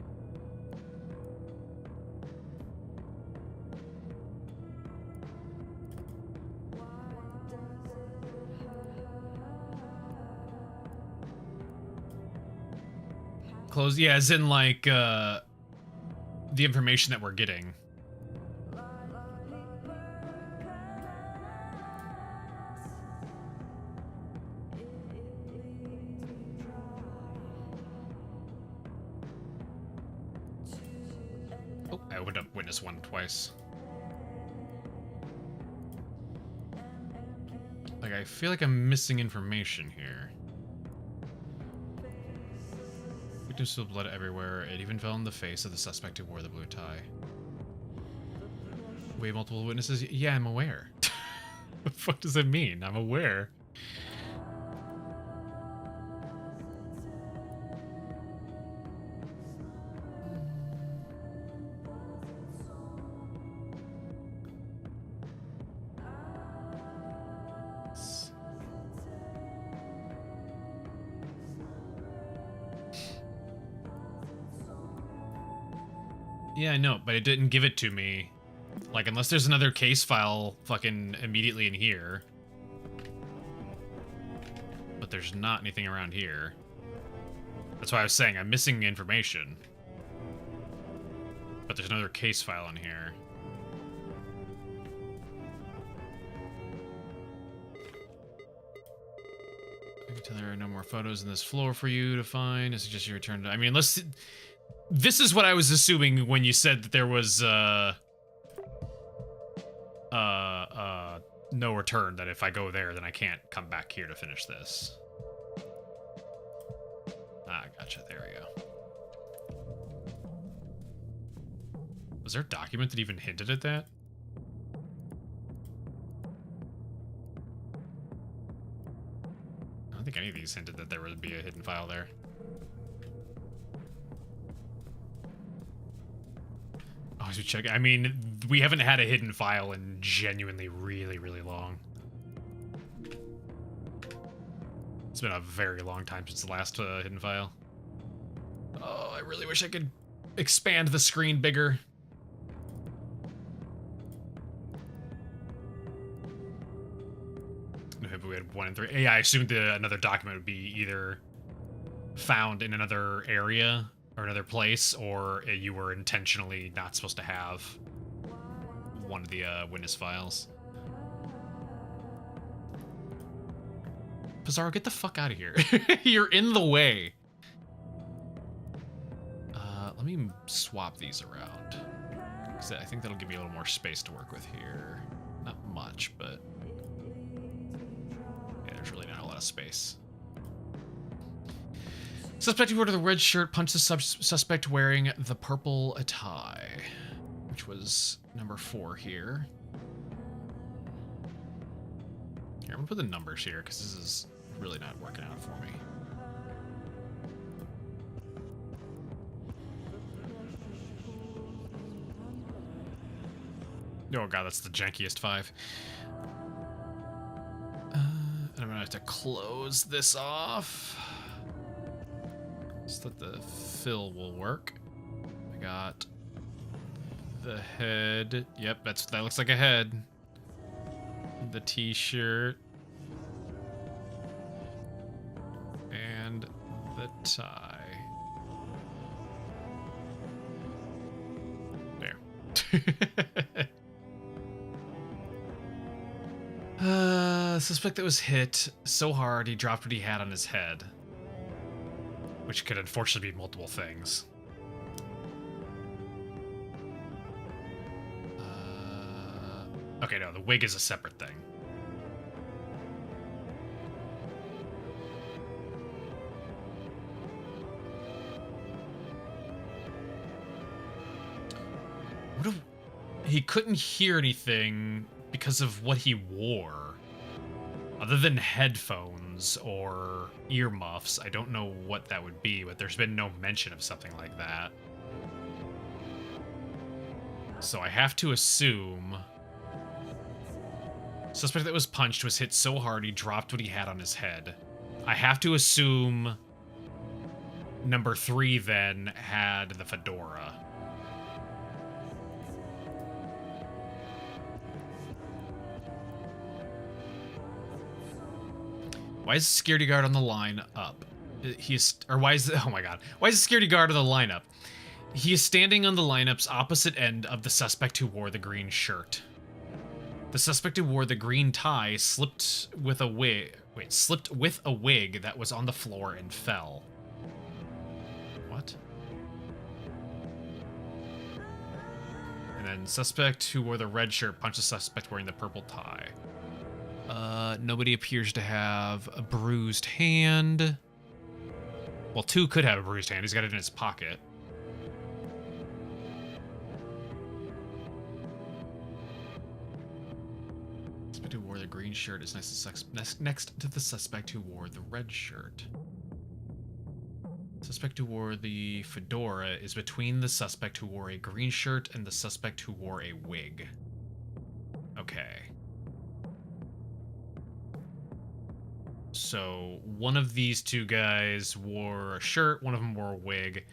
Clothes, yeah, as in like the information that we're getting. Oh, I opened up Witness 1 twice. Like, I feel like I'm missing information here. Victims of blood everywhere. It even fell on the face of the suspect who wore the blue tie. We have multiple witnesses? Yeah, I'm aware. What the fuck does that mean? I'm aware. Yeah, I know, but it didn't give it to me. Like, unless there's another case file fucking immediately in here. But there's not anything around here. That's why I was saying I'm missing information. But there's another case file in here. I can tell there are no more photos in this floor for you to find. I suggest you return to... I mean, let's... This is what I was assuming when you said that there was, no return, that if I go there, then I can't come back here to finish this. Ah, gotcha. There we go. Was there a document that even hinted at that? I don't think any of these hinted that there would be a hidden file there. Oh, I should check. I mean, we haven't had a hidden file in genuinely really, really long. It's been a very long time since the last hidden file. Oh, I really wish I could expand the screen bigger. Maybe we had 1 and 3. Yeah, I assumed another document would be either found in another area or another place, or you were intentionally not supposed to have one of the witness files. Pizarro, get the fuck out of here. You're in the way. Let me swap these around. 'Cause I think that'll give me a little more space to work with here. Not much, but... yeah, there's really not a lot of space. Suspect who wore the red shirt punched the suspect wearing the purple tie, which was number 4 here. Here, I'm gonna put the numbers here because this is really not working out for me. Oh god, that's the jankiest 5. have to close this off so that the fill will work. I got the head. Yep, that looks like a head. The t-shirt. And the tie. There. Suspect that was hit so hard he dropped what he had on his head. Which could unfortunately be multiple things. Okay, no, the wig is a separate thing. He couldn't hear anything because of what he wore. Other than headphones or earmuffs, I don't know what that would be, but there's been no mention of something like that. So I have to assume... Suspect that was punched was hit so hard he dropped what he had on his head. I have to assume number 3 then had the fedora. Why is the security guard on the line up? Why is the security guard on the lineup? He is standing on the lineup's opposite end of the suspect who wore the green shirt. The suspect who wore the green tie slipped with a wig that was on the floor and fell. What? And then suspect who wore the red shirt punched the suspect wearing the purple tie. Nobody appears to have a bruised hand. Well, 2 could have a bruised hand. He's got it in his pocket. Suspect who wore the green shirt is next to the suspect who wore the red shirt. Suspect who wore the fedora is between the suspect who wore a green shirt and the suspect who wore a wig. Okay. So, one of these 2 guys wore a shirt, one of them wore a wig.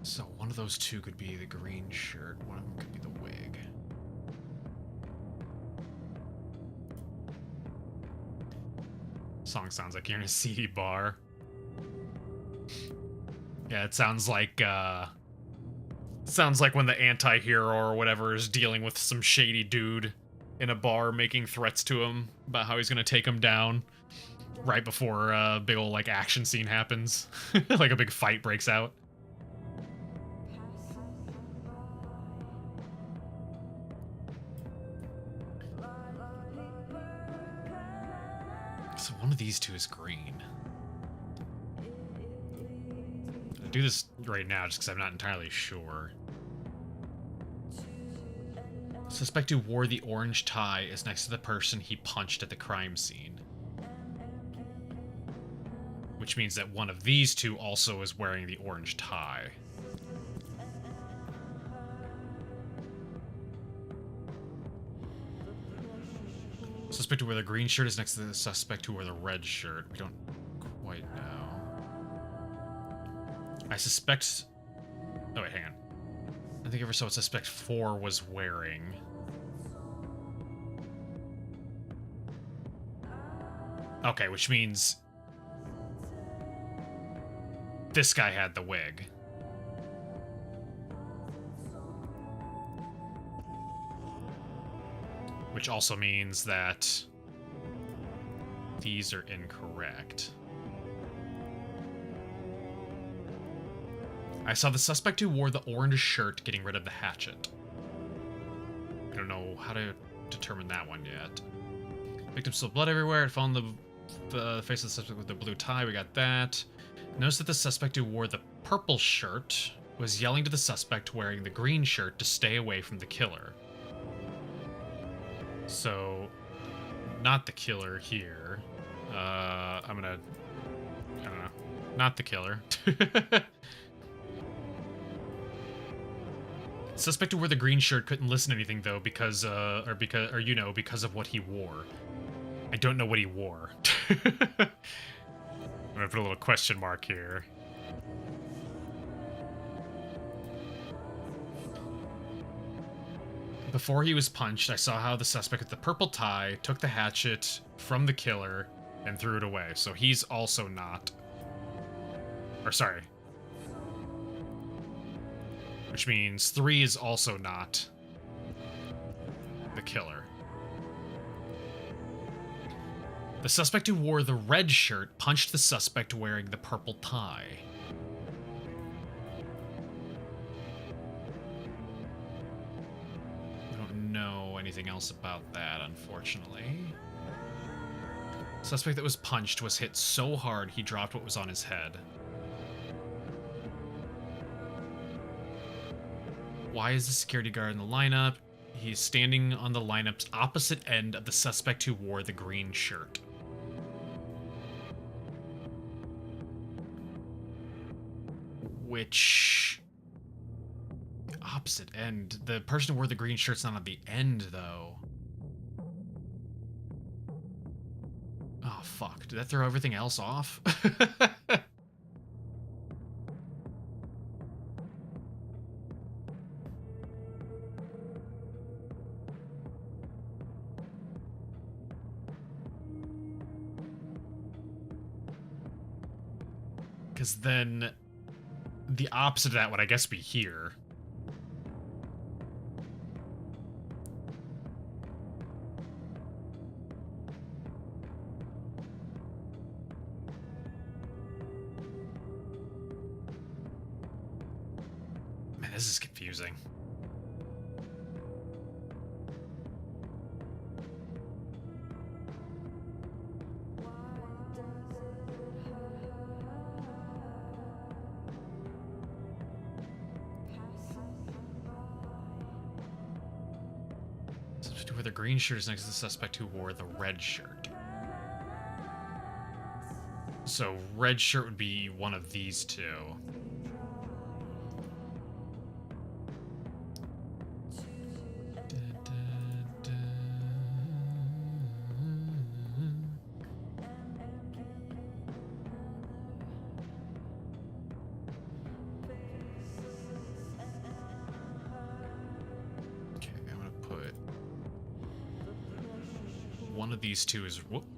So, one of those 2 could be the green shirt, one of them could be the wig. Song sounds like you're in a seedy bar. Yeah, it sounds like when the anti-hero or whatever is dealing with some shady dude in a bar making threats to him about how he's gonna take him down right before a big old like action scene happens. Like a big fight breaks out. So one of these 2 is green. I'll do this right now just because I'm not entirely sure. Suspect who wore the orange tie is next to the person he punched at the crime scene. Which means that one of these 2 also is wearing the orange tie. Suspect who wore the green shirt is next to the suspect who wore the red shirt. We don't quite know. I suspect... Oh, wait, hang on. I think I ever saw what suspect 4 was wearing. Okay, which means... this guy had the wig. Which also means that... these are incorrect. I saw the suspect who wore the orange shirt getting rid of the hatchet. I don't know how to determine that one yet. Victim spilled blood everywhere. It fell on the face of the suspect with the blue tie. We got that. Notice that the suspect who wore the purple shirt was yelling to the suspect wearing the green shirt to stay away from the killer. So, not the killer here. I don't know. Not the killer. Suspect who wore the green shirt couldn't listen to anything though because because of what he wore. I don't know what he wore. I'm gonna put a little question mark here. Before he was punched, I saw how the suspect with the purple tie took the hatchet from the killer and threw it away. So he's also not. Or sorry. Which means 3 is also not the killer. The suspect who wore the red shirt punched the suspect wearing the purple tie. I don't know anything else about that, unfortunately. The suspect that was punched was hit so hard he dropped what was on his head. Why is the security guard in the lineup? He's standing on the lineup's opposite end of the suspect who wore the green shirt. Which... opposite end? The person who wore the green shirt's not on the end, though. Oh, fuck. Did that throw everything else off? Because then the opposite of that would, I guess, be here. Man, this is confusing. Suspect who wore the green shirt is next to the suspect who wore the red shirt. So red shirt would be one of these two.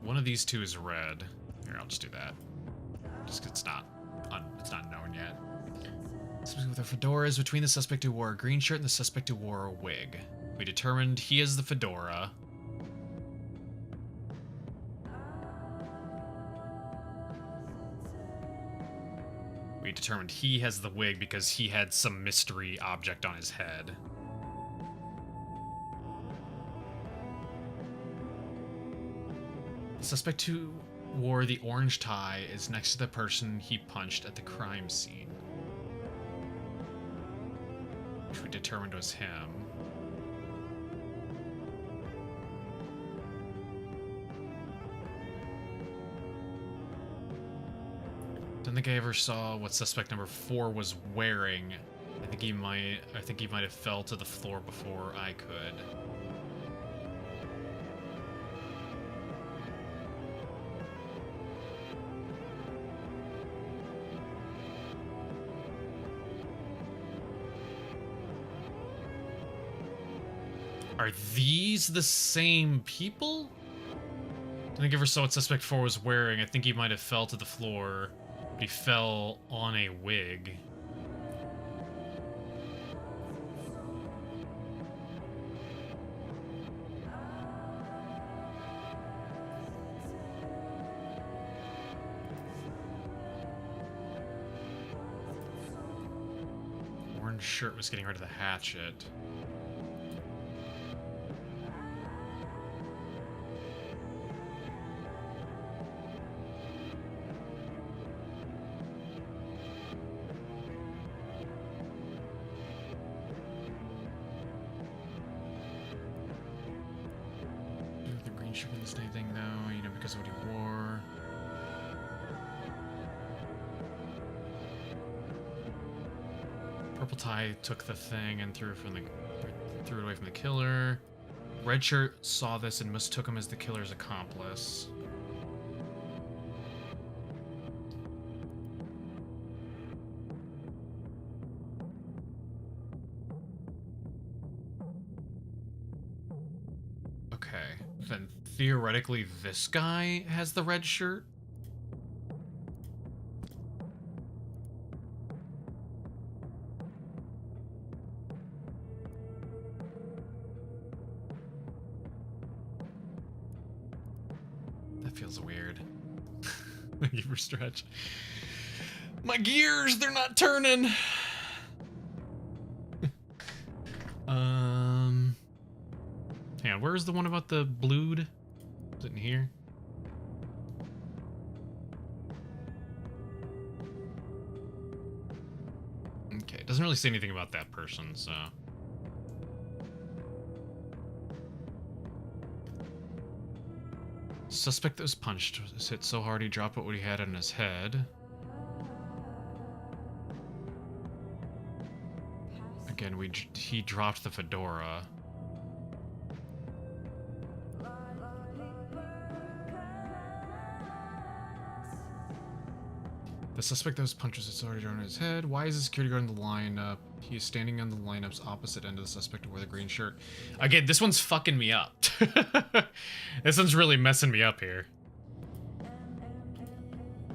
One of these two is red. Here, I'll just do that. Just 'cause it's not known yet. Suspect with a fedora is between the suspect who wore a green shirt and the suspect who wore a wig. We determined he is the fedora. We determined he has the wig because he had some mystery object on his head. The suspect who wore the orange tie is next to the person he punched at the crime scene, which we determined was him. Don't think I ever saw what suspect number 4 was wearing. I think he might have fell to the floor before I could. Are these the same people? I think I ever saw what suspect 4 was wearing. I think he might have fell to the floor, but he fell on a wig. Orange shirt was getting rid of the hatchet. Anything though, you know, because of what he wore. Purple tie took the thing and threw it away from the killer. Red shirt saw this and mistook him as the killer's accomplice. Okay, then theoretically this guy has the red shirt. That feels weird. Thank you for stretch. My gears, they're not turning. Hang on, where's the one about the blued? Is it in here? Okay, it doesn't really say anything about that person, so. Suspect that was punched was hit so hard he dropped what he had in his head. Again, he dropped the fedora. The suspect that was punched was hit so hard he dropped in his head. Why is the security guard in the lineup? He is standing on the lineup's opposite end of the suspect who wore the green shirt. Again, this one's fucking me up. This one's really messing me up here.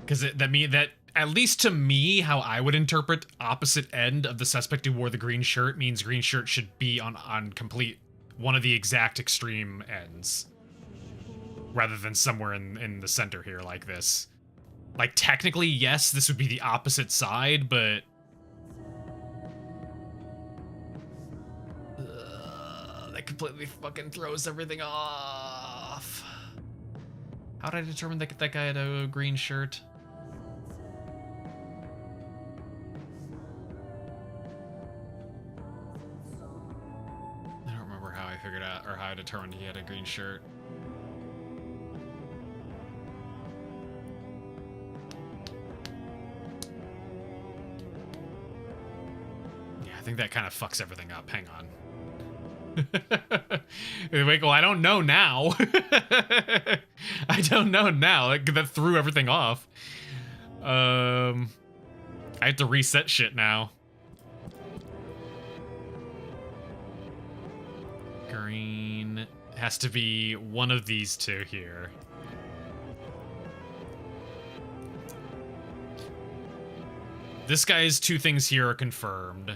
Because that at least to me, how I would interpret opposite end of the suspect who wore the green shirt means green shirt should be on complete one of the exact extreme ends, rather than somewhere in the center here like this. Like technically, yes, this would be the opposite side, but that completely fucking throws everything off. How did I determine that guy had a green shirt? I don't remember how I figured out, or how I determined he had a green shirt. Yeah, I think that kind of fucks everything up. Hang on. Wait, well, I don't know now. I don't know now. That threw everything off. I have to reset shit now. Green has to be one of these two here. This guy's two things here are confirmed.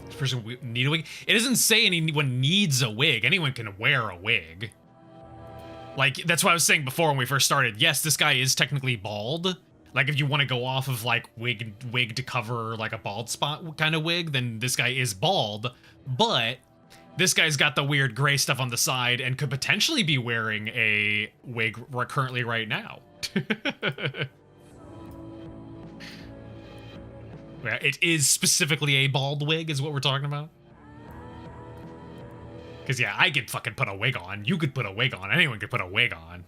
This person need a wig? It doesn't say anyone needs a wig. Anyone can wear a wig. Like, that's what I was saying before when we first started. Yes, this guy is technically bald. Like, if you want to go off of, like, wig to cover, like, a bald spot kind of wig, then this guy is bald. But this guy's got the weird gray stuff on the side and could potentially be wearing a wig currently right now. Yeah, it is specifically a bald wig is what we're talking about. Because, yeah, I could fucking put a wig on. You could put a wig on. Anyone could put a wig on.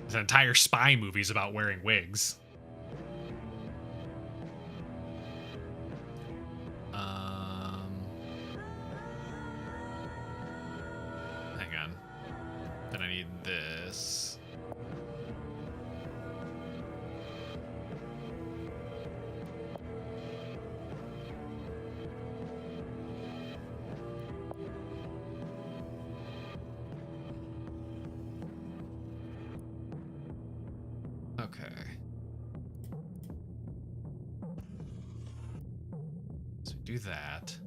There's an entire spy movies about wearing wigs. Hang on. Then I need this. Okay. So do that.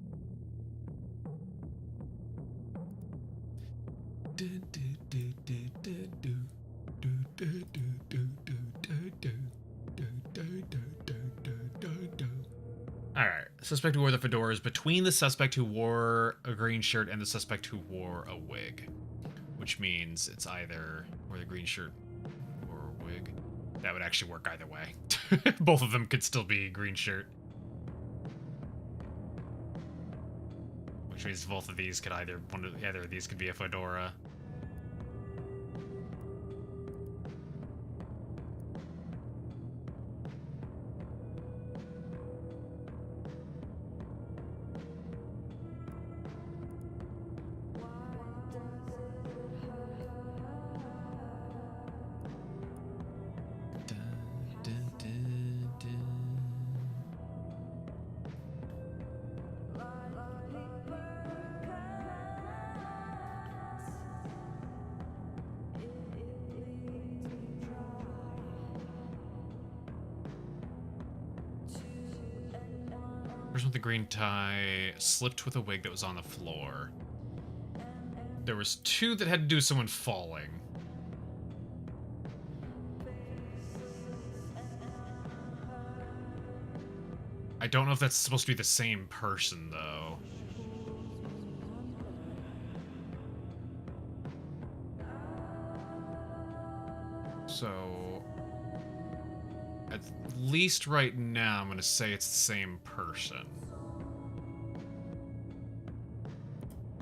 Alright, suspect who wore the fedora is between the suspect who wore a green shirt and the suspect who wore a wig. Which means it's either wore the green shirt or a wig. That would actually work either way. Both of them could still be green shirt. Which means both of these could either of these could be a fedora. with the green tie slipped with a wig that was on the floor. There was 2 that had to do with someone falling. I don't know if that's supposed to be the same person, though. So, at least right now, I'm going to say it's the same person.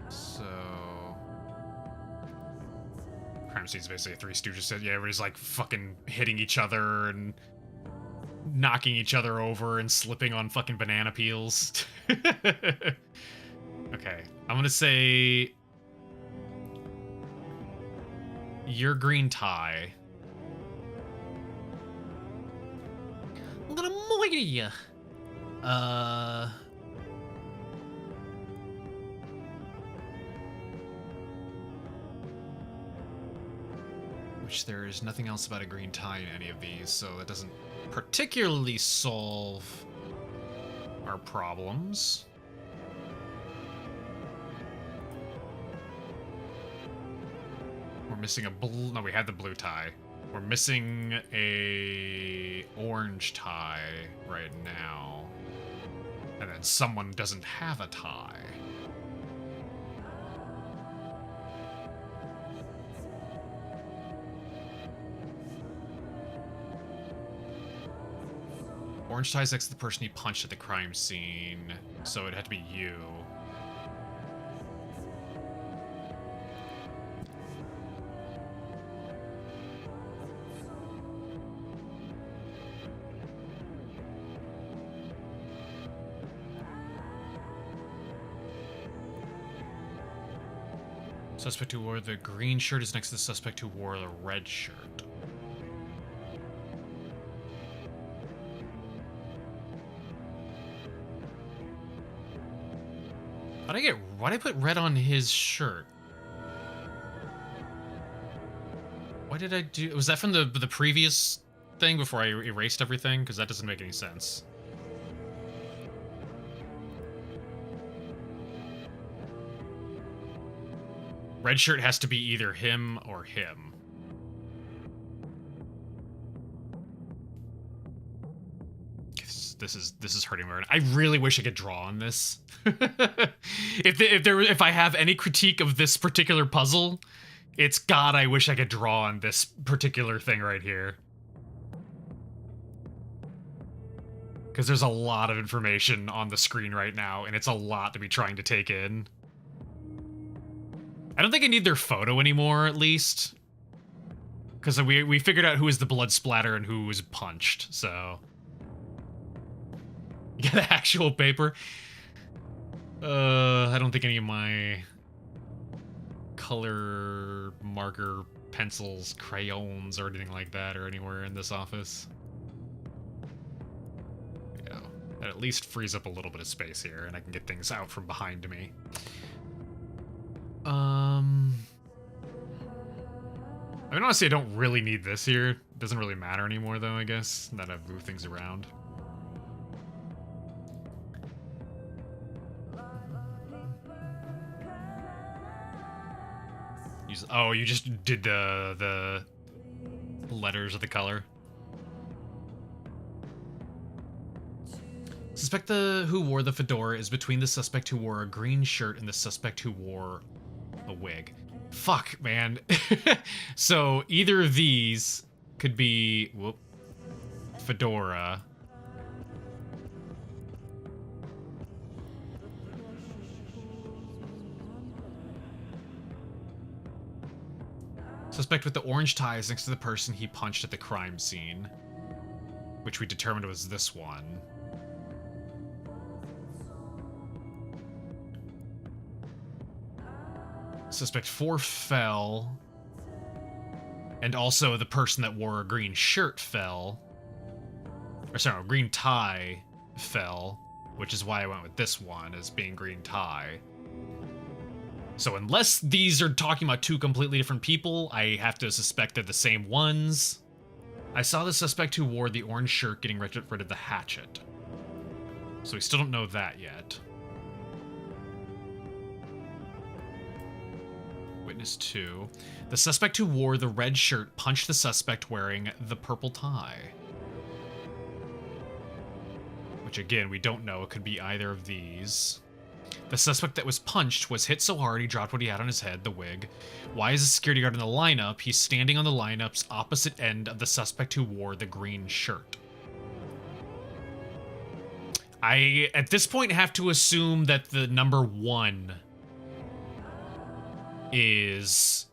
So, crime scene's basically a Three Stooges set. Yeah, everybody's like fucking hitting each other and knocking each other over and slipping on fucking banana peels. Okay, I'm gonna say your green tie. I'm gonna murder you. Which there is nothing else about a green tie in any of these, so that doesn't particularly solve our problems. We're missing a blue... No, we had the blue tie. We're missing a orange tie right now. And then someone doesn't have a tie. Orange tie's next to the person he punched at the crime scene, so it'd have to be you. Suspect who wore the green shirt is next to the suspect who wore the red shirt. Why'd I put red on his shirt? What did I do? Was that from the previous thing before I erased everything? Because that doesn't make any sense. Red shirt has to be either him or him. This is hurting me. I really wish I could draw on this. If I have any critique of this particular puzzle, it's God, I wish I could draw on this particular thing right here. Because there's a lot of information on the screen right now, and it's a lot to be trying to take in. I don't think I need their photo anymore, at least. Because we figured out who was the blood splatter and who was punched, so... You got the actual paper? I don't think any of my color marker pencils, crayons, or anything like that are anywhere in this office. Yeah, that at least frees up a little bit of space here, and I can get things out from behind me. I mean, honestly, I don't really need this here. It doesn't really matter anymore, though, I guess, that I've moved things around. Oh, you just did the letters of the color. Suspect who wore the fedora is between the suspect who wore a green shirt and the suspect who wore a wig. Fuck, man. So either of these could be fedora. Suspect with the orange tie is next to the person he punched at the crime scene, which we determined was this one. Suspect 4 fell, and also the person that wore a green shirt fell. Or sorry, a green tie fell, which is why I went with this one as being green tie. So unless these are talking about 2 completely different people, I have to suspect they're the same ones. I saw the suspect who wore the orange shirt getting rid of the hatchet. So we still don't know that yet. Witness 2. The suspect who wore the red shirt punched the suspect wearing the purple tie. Which again, we don't know. It could be either of these. The suspect that was punched was hit so hard he dropped what he had on his head, the wig. Why is the security guard in the lineup? He's standing on the lineup's opposite end of the suspect who wore the green shirt. I, at this point, have to assume that the number 1 is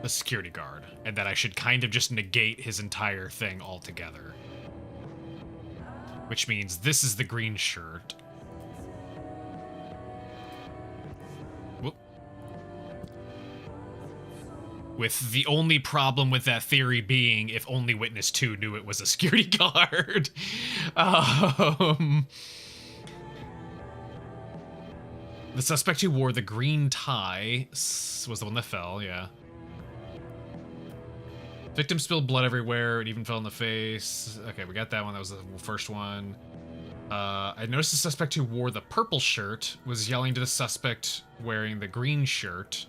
the security guard, and that I should kind of just negate his entire thing altogether. Which means this is the green shirt. Whoop. With the only problem with that theory being if only witness 2 knew it was a security guard. The suspect who wore the green tie was the one that fell, yeah. Victim spilled blood everywhere. It even fell in the face. Okay, we got that one. That was the first one. I noticed the suspect who wore the purple shirt was yelling to the suspect wearing the green shirt.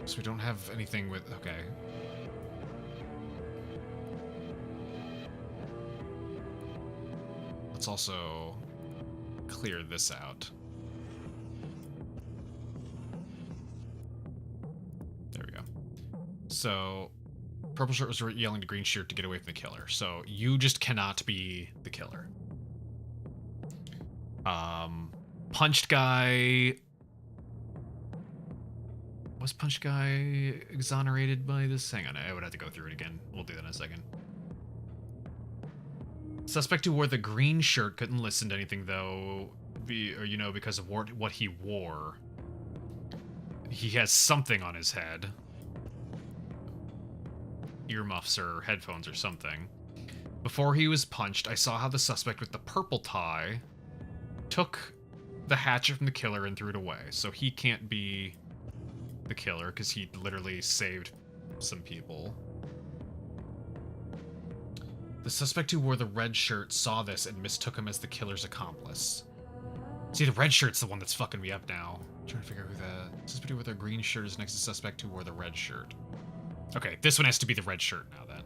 So we don't have anything with... Okay. Let's also clear this out. There we go. So, purple shirt was yelling to green shirt to get away from the killer. So, you just cannot be the killer. Punched guy... Was punched guy exonerated by this? Hang on, I would have to go through it again. We'll do that in a second. Suspect who wore the green shirt couldn't listen to anything, though, because of what he wore. He has something on his head. Earmuffs or headphones or something. Before he was punched, I saw how the suspect with the purple tie took the hatchet from the killer and threw it away. So he can't be the killer, because he literally saved some people. The suspect who wore the red shirt saw this and mistook him as the killer's accomplice. See, the red shirt's the one that's fucking me up now. I'm trying to figure out who the suspect who wore the green shirt is next to the suspect who wore the red shirt. Okay, this one has to be the red shirt now, then.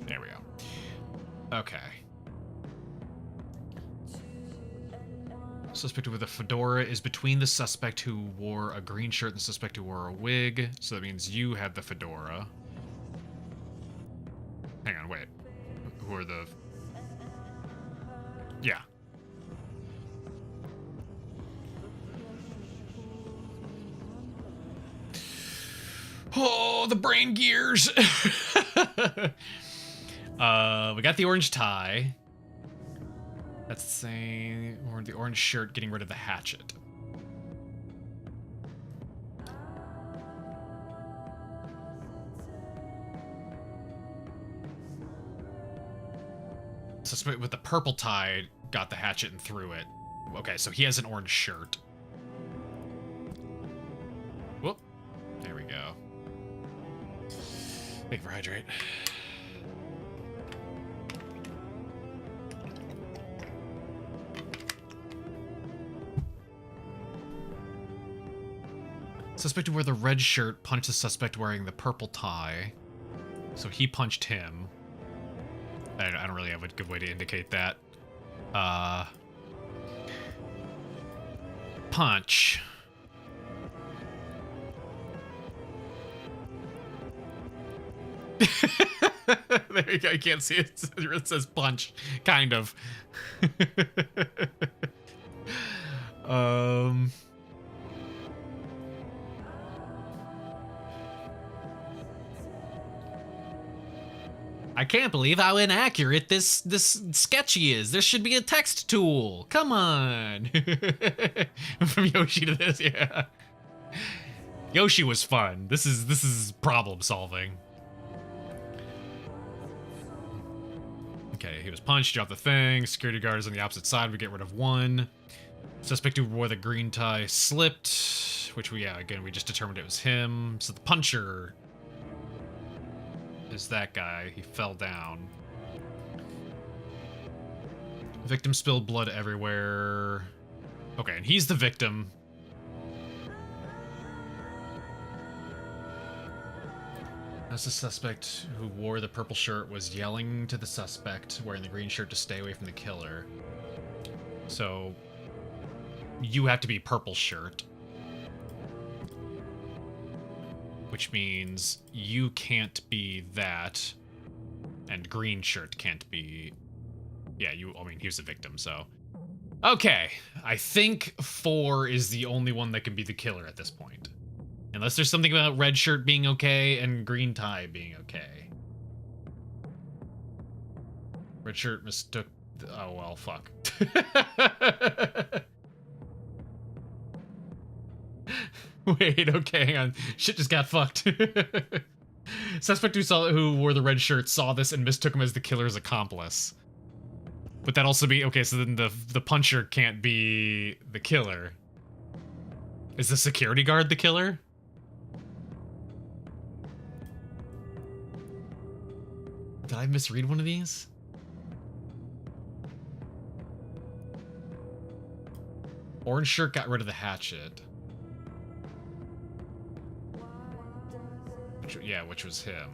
There we go. Okay. Suspect with a fedora is between the suspect who wore a green shirt and the suspect who wore a wig. So that means you had the fedora. Hang on, wait. Who are the... Yeah. Oh, the brain gears! We got the orange tie. That's the same. Or the orange shirt getting rid of the hatchet. Suspect with the purple tie got the hatchet and threw it. Okay, so he has an orange shirt. Whoop. There we go. Thank you for hydrate. Suspect who wore the red shirt punched the suspect wearing the purple tie. So he punched him. I don't really have a good way to indicate that. Punch. There you go. I can't see it. It says punch. Kind of. I can't believe how inaccurate this sketchy is. There should be a text tool. Come on. From Yoshi to this, yeah. Yoshi was fun. This is problem solving. Okay, he was punched, dropped the thing. Security guard is on the opposite side. We get rid of one. Suspect who wore the green tie slipped, which again, we just determined it was him. So the puncher is that guy. He fell down. Victim spilled blood everywhere. Okay, and he's the victim. As the suspect who wore the purple shirt was yelling to the suspect wearing the green shirt to stay away from the killer. So you have to be purple shirt. Which means you can't be that, and green shirt can't be... Yeah, I mean, he was the victim, so... Okay, I think 4 is the only one that can be the killer at this point. Unless there's something about red shirt being okay and green tie being okay. Red shirt mistook... Oh, well, fuck. Wait, okay, hang on. Shit just got fucked. Suspect who wore the red shirt saw this and mistook him as the killer's accomplice. Would that also be... Okay, so then the puncher can't be the killer. Is the security guard the killer? Did I misread one of these? Orange shirt got rid of the hatchet. Which was him.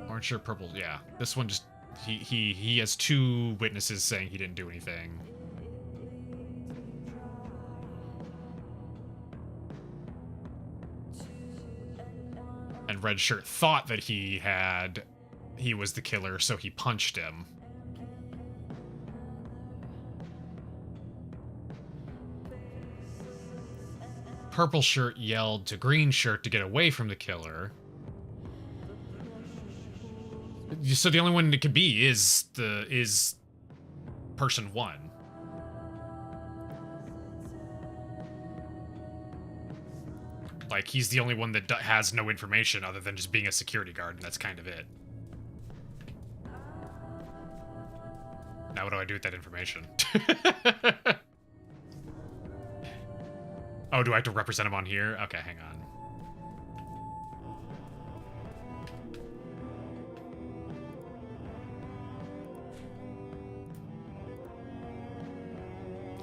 Orange shirt, purple, yeah. This one just... He has 2 witnesses saying he didn't do anything. And red shirt thought that he was the killer, so he punched him. Purple shirt yelled to green shirt to get away from the killer. So the only one it could be is person 1. Like, he's the only one that has no information other than just being a security guard, and that's kind of it. Now what do I do with that information? Oh, do I have to represent him on here? Okay, hang on.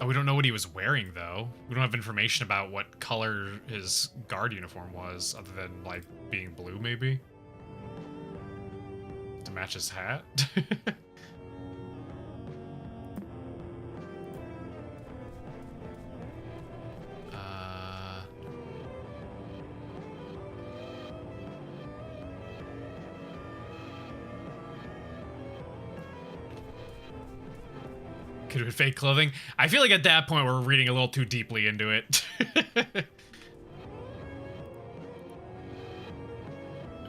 Oh, we don't know what he was wearing, though. We don't have information about what color his guard uniform was, other than, like, being blue, maybe? To match his hat? Could have been fake clothing. I feel like at that point we're reading a little too deeply into it. It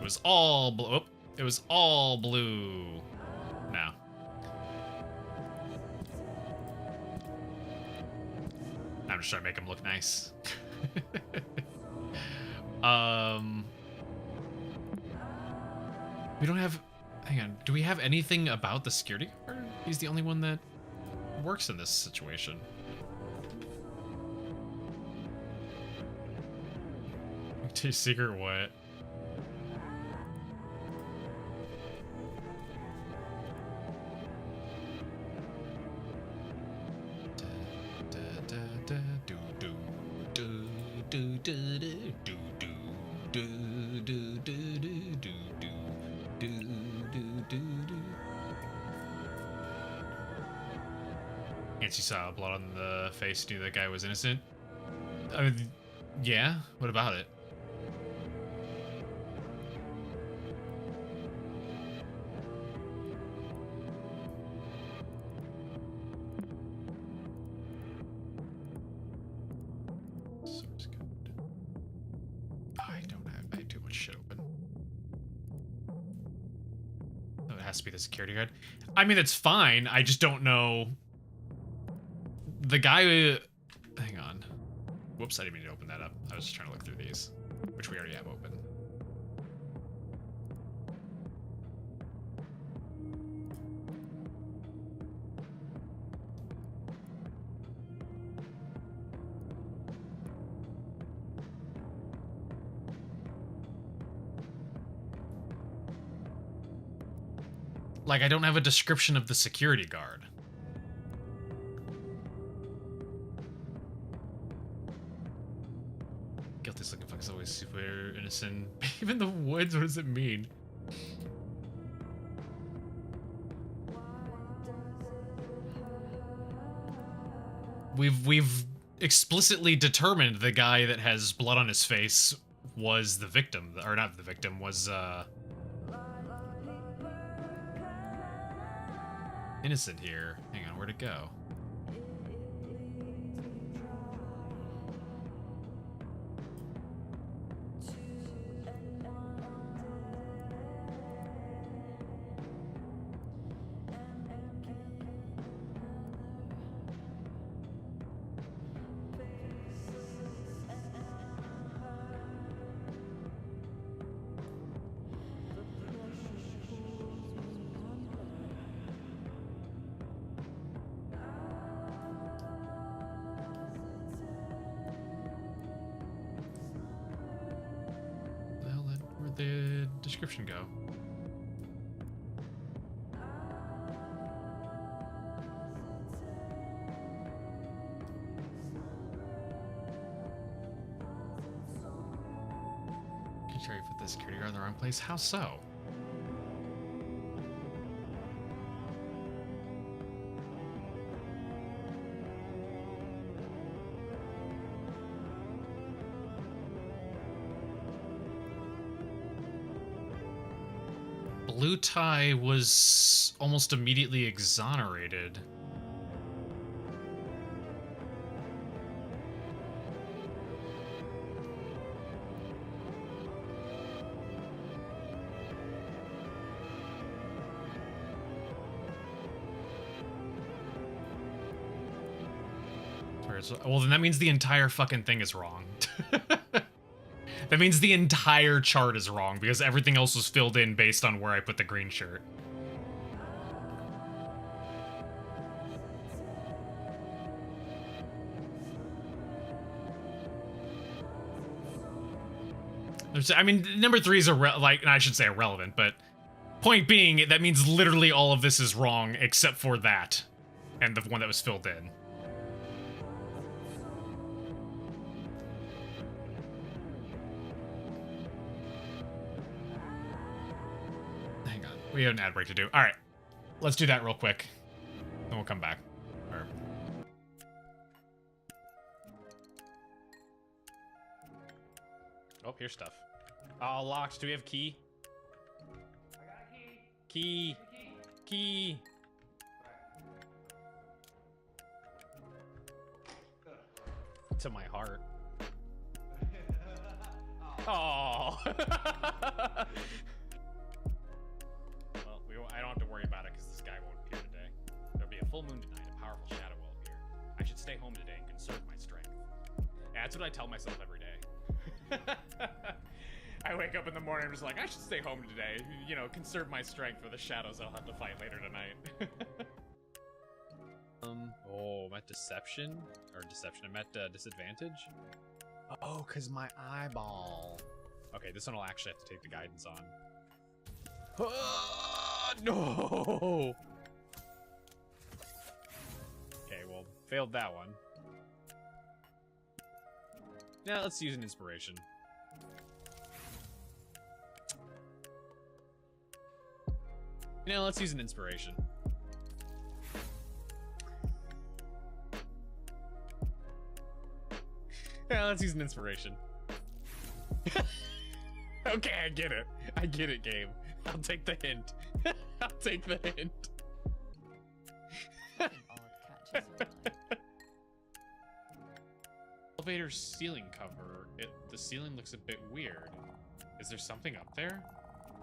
was all blue. Oh, it was all blue. No. I'm just trying to make him look nice. We don't have... Hang on. Do we have anything about the security guard? He's the only one that works in this situation. Secret what? Nancy saw blood on the face, knew that guy was innocent. I mean, yeah, what about it? Source code. I have too much shit open. Oh, it has to be the security guard. I mean, it's fine. I just don't know. The guy... Hang on. Whoops, I didn't mean to open that up. I was just trying to look through these, which we already have open. Like, I don't have a description of the security guard. Guilty's looking fuck is always super innocent. Even in the woods, what does it mean? We've explicitly determined the guy that has blood on his face was the victim, or not the victim, was innocent here. Hang on, where'd it go? Where'd the description go? Can you put the security guard in the wrong place? How so? Blue Tie was almost immediately exonerated. Well, then that means the entire fucking thing is wrong. That means the entire chart is wrong, because everything else was filled in based on where I put the green shirt. I mean, number 3 is I should say irrelevant, but point being, that means literally all of this is wrong except for that, and the one that was filled in. We have an ad break to do. All right, let's do that real quick. Then we'll come back. Oh, here's stuff. Oh, locked. Do we have key? I got a key. Key. To my heart. Oh. I don't have to worry about it because this guy won't appear today. There'll be a full moon tonight. A powerful shadow will appear. I should stay home today and conserve my strength. Yeah, that's what I tell myself every day. I wake up in the morning and I'm just like, I should stay home today. You know, conserve my strength for the shadows I'll have to fight later tonight. Oh, I'm at deception? Or deception, I'm at disadvantage? Oh, because my eyeball. Okay, this one I'll actually have to take the guidance on. No! Okay, well, failed that one. Now let's use an inspiration. Let's use an inspiration. Yeah, let's use an inspiration. Okay, I get it. I get it, game. I'll take the hint. I'll take the hint. Elevator ceiling cover. The ceiling looks a bit weird. Is there something up there?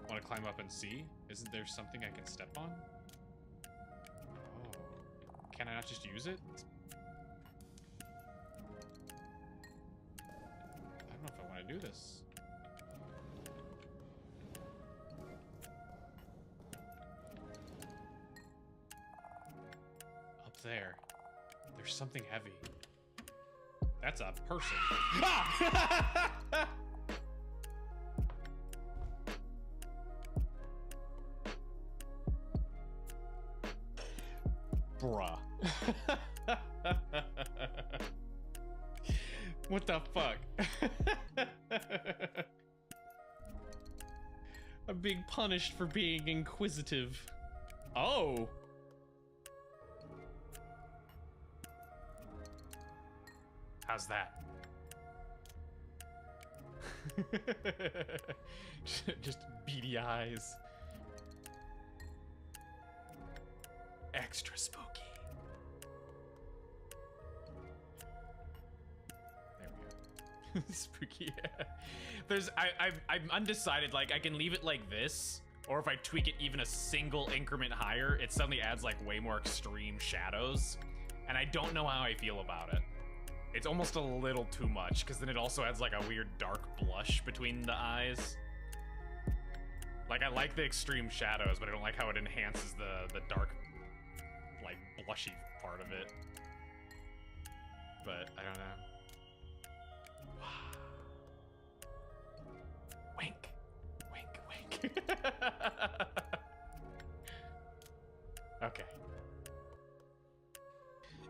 Want to climb up and see? Isn't there something I can step on? Oh. Can I not just use it? gonna do this. Up there. There's something heavy. That's a person. Ah! Bruh. What the fuck? I'm being punished for being inquisitive. Oh! How's that? Just beady eyes. Extra spooky. There we go. Spooky. I'm undecided. Like, I can leave it like this, or if I tweak it even a single increment higher, it suddenly adds like way more extreme shadows, and I don't know how I feel about it. It's almost a little too much, because then it also adds like a weird dark blush between the eyes. Like, I like the extreme shadows, but I don't like how it enhances the dark, like, blushy part of it. But, I don't know. Wink. Wink, wink. Okay.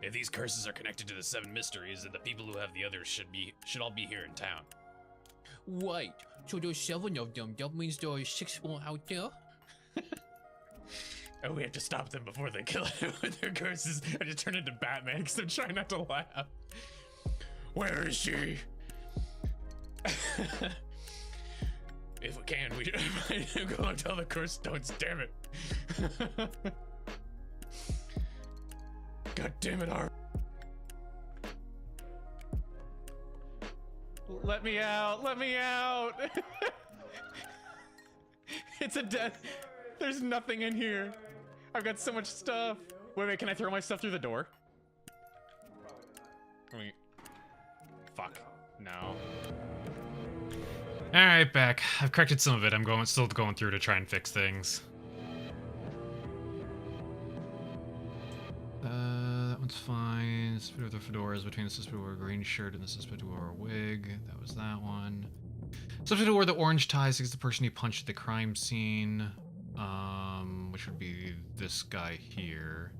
If these curses are connected to the 7 mysteries, then the people who have the others should all be here in town. Wait, so there's 7 of them. That means there are 6 more out there? Oh, we have to stop them before they kill him with their curses. I just turned into Batman because I'm trying not to laugh. Where is she? If we can, we should find him. Go and tell the curse stones, damn it. God damn it, Ar. Let me out! Let me out! It's a death. There's nothing in here. I've got so much stuff. Wait, can I throw my stuff through the door? Wait. Fuck. No. Alright, back. I've corrected some of it. I'm still going through to try and fix things. That one's fine. Suspect with the fedoras between the suspect who wore a green shirt and the suspect who wore a wig. That was that one. Suspect who wore the orange tie is the person who punched at the crime scene. Which would be this guy here.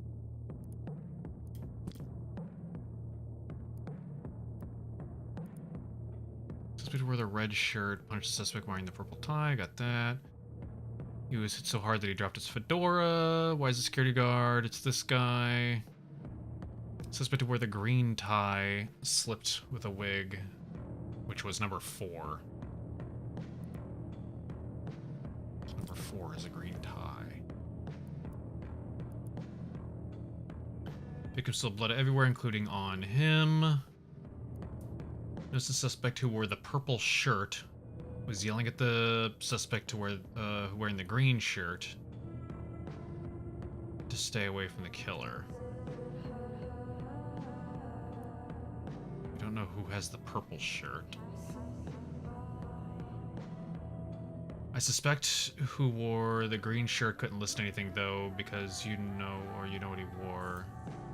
Suspect who wore the red shirt, punched the suspect wearing the purple tie. Got that. He was hit so hard that he dropped his fedora. Why is the security guard? It's this guy. Suspect who wore the green tie slipped with a wig, which was number 4. So number 4 is a green tie. Victim still blood everywhere, including on him. Notice the suspect who wore the purple shirt was yelling at the suspect to wearing the green shirt to stay away from the killer. We don't know who has the purple shirt. I suspect who wore the green shirt couldn't list anything though, because you know what he wore.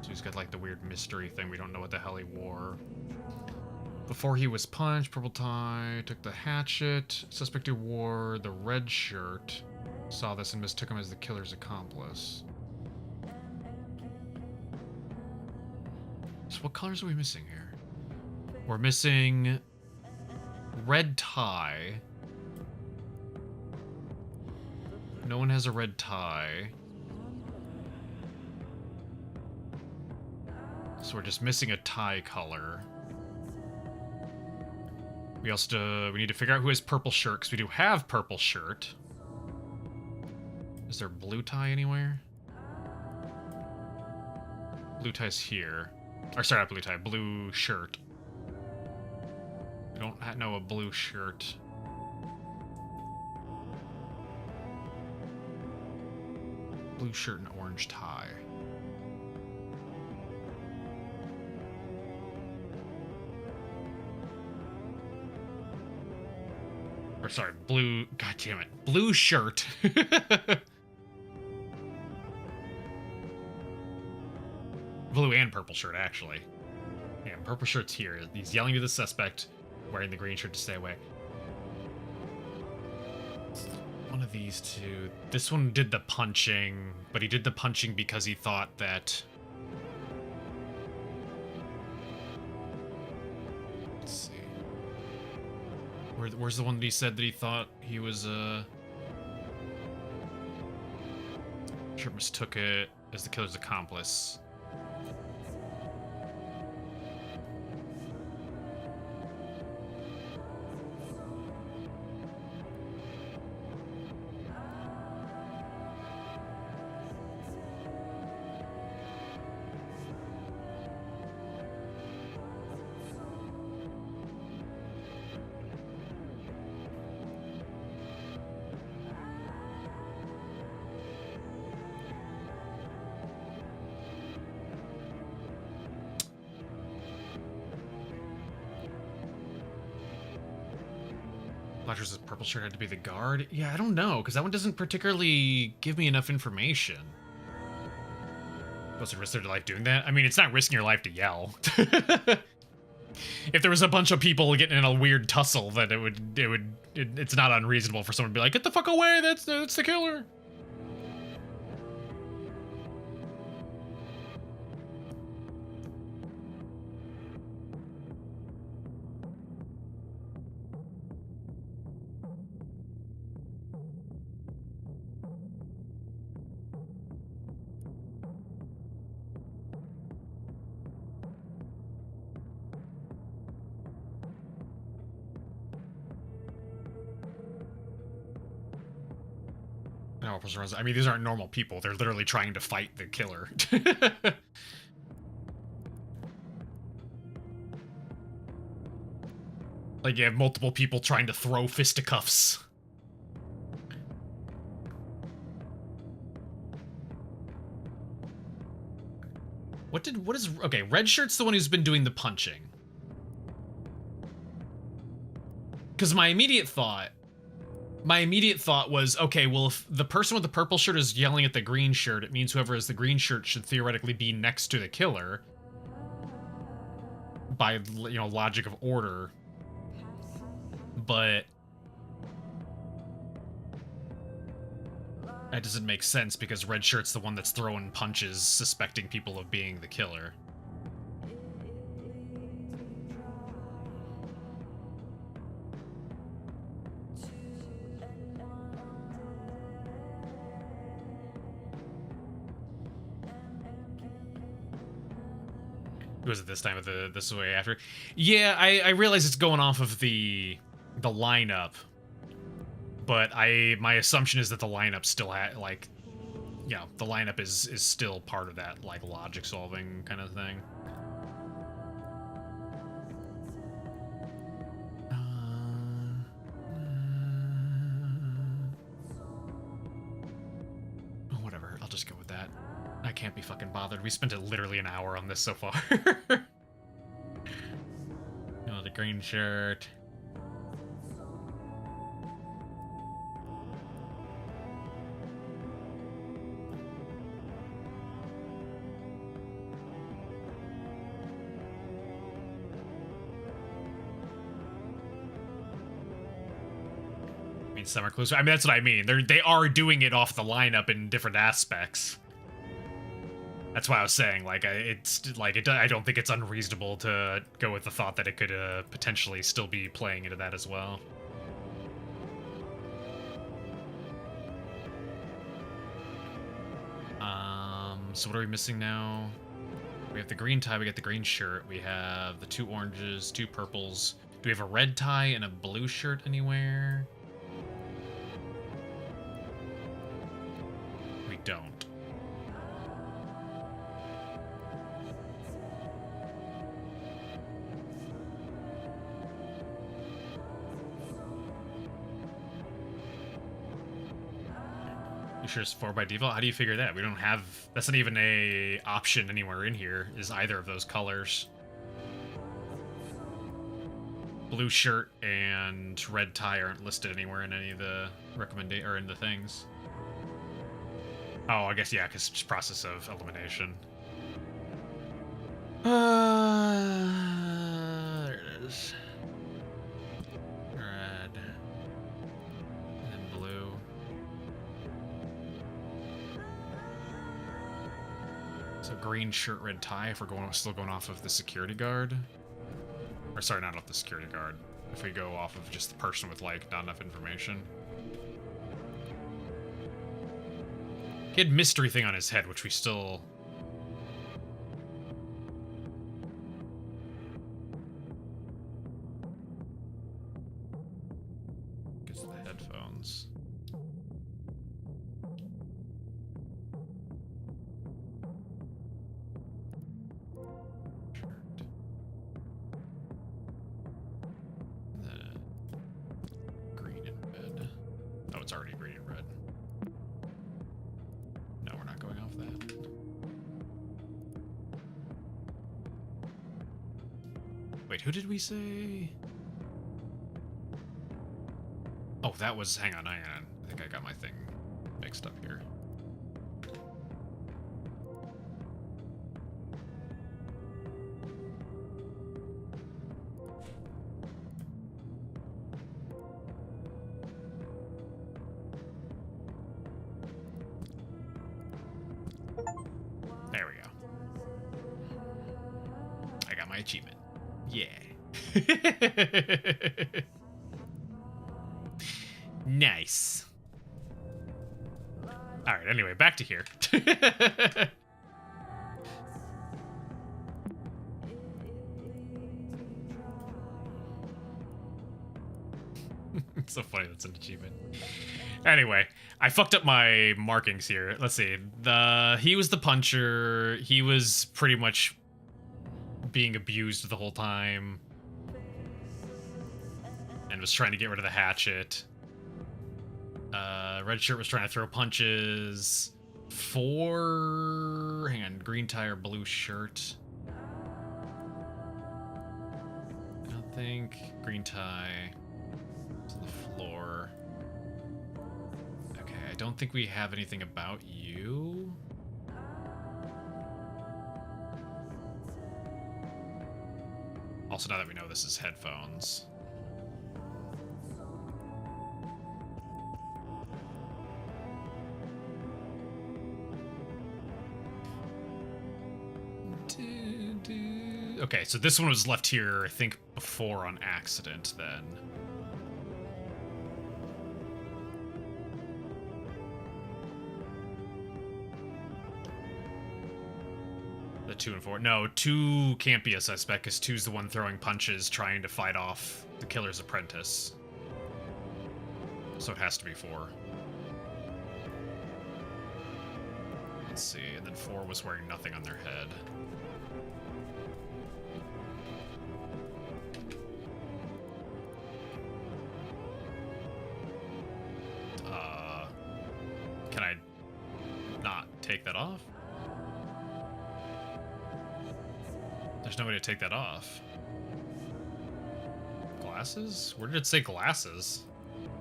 So he's got like the weird mystery thing. We don't know what the hell he wore. Before he was punched, purple tie, took the hatchet. Suspect who wore the red shirt saw this and mistook him as the killer's accomplice. So what colors are we missing here? We're missing red tie. No one has a red tie. So we're just missing a tie color. We need to figure out who has purple shirt, because we do have purple shirt. Is there blue tie anywhere? Blue tie's here. Or sorry, not blue tie, blue shirt. We don't know a blue shirt. Blue shirt and orange tie. Or sorry, blue, god damn it, blue shirt. Blue and purple shirt, actually. Yeah, purple shirt's here. He's yelling to the suspect, wearing the green shirt to stay away. One of these two. This one did the punching, but he did the punching because he thought that... Let's see. Where's the one that he said that he thought he was, Sure mistook it as the killer's accomplice. Says purple shirt had to be the guard. Yeah, I don't know, because that one doesn't particularly give me enough information. What's the risk their life doing that? I mean, it's not risking your life to yell. If there was a bunch of people getting in a weird tussle, then it's not unreasonable for someone to be like, "Get the fuck away! That's the killer." I mean, these aren't normal people. They're literally trying to fight the killer. Like, you have multiple people trying to throw fisticuffs. Okay, red shirt's the one who's been doing the punching. Because my immediate thought was, okay, well, if the person with the purple shirt is yelling at the green shirt, it means whoever has the green shirt should theoretically be next to the killer. By, you know, logic of order. But that doesn't make sense because red shirt's the one that's throwing punches, suspecting people of being the killer. Was it this time of this way after? Yeah, I realize it's going off of the lineup, but my assumption is that the lineup still like, you know, the lineup is still part of that like logic solving kind of thing. Whatever, I'll just go with that. I can't be fucking bothered. We spent literally an hour on this so far. Oh, the green shirt. I mean, summer clues. I mean, that's what I mean. They are doing it off the lineup in different aspects. That's why I was saying, like, I don't think it's unreasonable to go with the thought that it could potentially still be playing into that as well. So what are we missing now? We have the green tie, we got the green shirt, we have the 2 oranges, 2 purples. Do we have a red tie and a blue shirt anywhere? We don't. You sure it's 4 by default? How do you figure that? We don't have... That's not even a option anywhere in here, is either of those colors. blue shirt and red tie aren't listed anywhere in any of the or in the things. Oh, I guess, yeah, because it's just process of elimination. There it is. Red. And then blue. So green shirt, red tie if we're still going off of the security guard. Or sorry, not off the security guard. If we go off of just the person with, like, not enough information. He had mystery thing on his head, which we still... Gets the headphones. Green and red. Oh, it's already green and red. No, we're not going off that. Wait, who did we say? Oh, that was... Hang on. I think I got my thing mixed up here. There we go. I got my achievement. Yeah. Nice. All right, anyway, back to here. It's so funny that's an achievement. Anyway, I fucked up my markings here. Let's see. He was the puncher. He was pretty much being abused the whole time. And was trying to get rid of the hatchet. Red shirt was trying to throw punches. Hang on, green tie or blue shirt. I don't think green tie is on the floor. Okay, I don't think we have anything about you. Also, now that we know this is headphones. Okay, so this one was left here, I think, before on accident, then. The 2 and 4. No, 2 can't be a suspect, because 2's the one throwing punches, trying to fight off the killer's apprentice. So it has to be 4. Let's see, and then 4 was wearing nothing on their head. Can I not take that off? There's no way to take that off. Glasses? Where did it say glasses?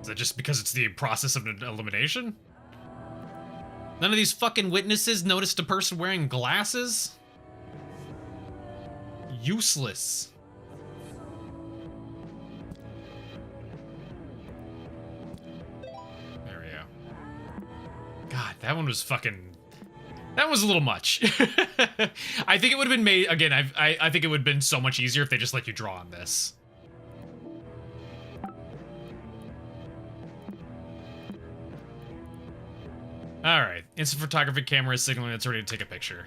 Is that just because it's the process of an elimination? None of these fucking witnesses noticed a person wearing glasses? Useless. There we go. God, that one was fucking... That was a little much. I think it would have been made... Again, I think it would have been so much easier if they just let you draw on this. Alright. Instant photography camera is signaling it's ready to take a picture.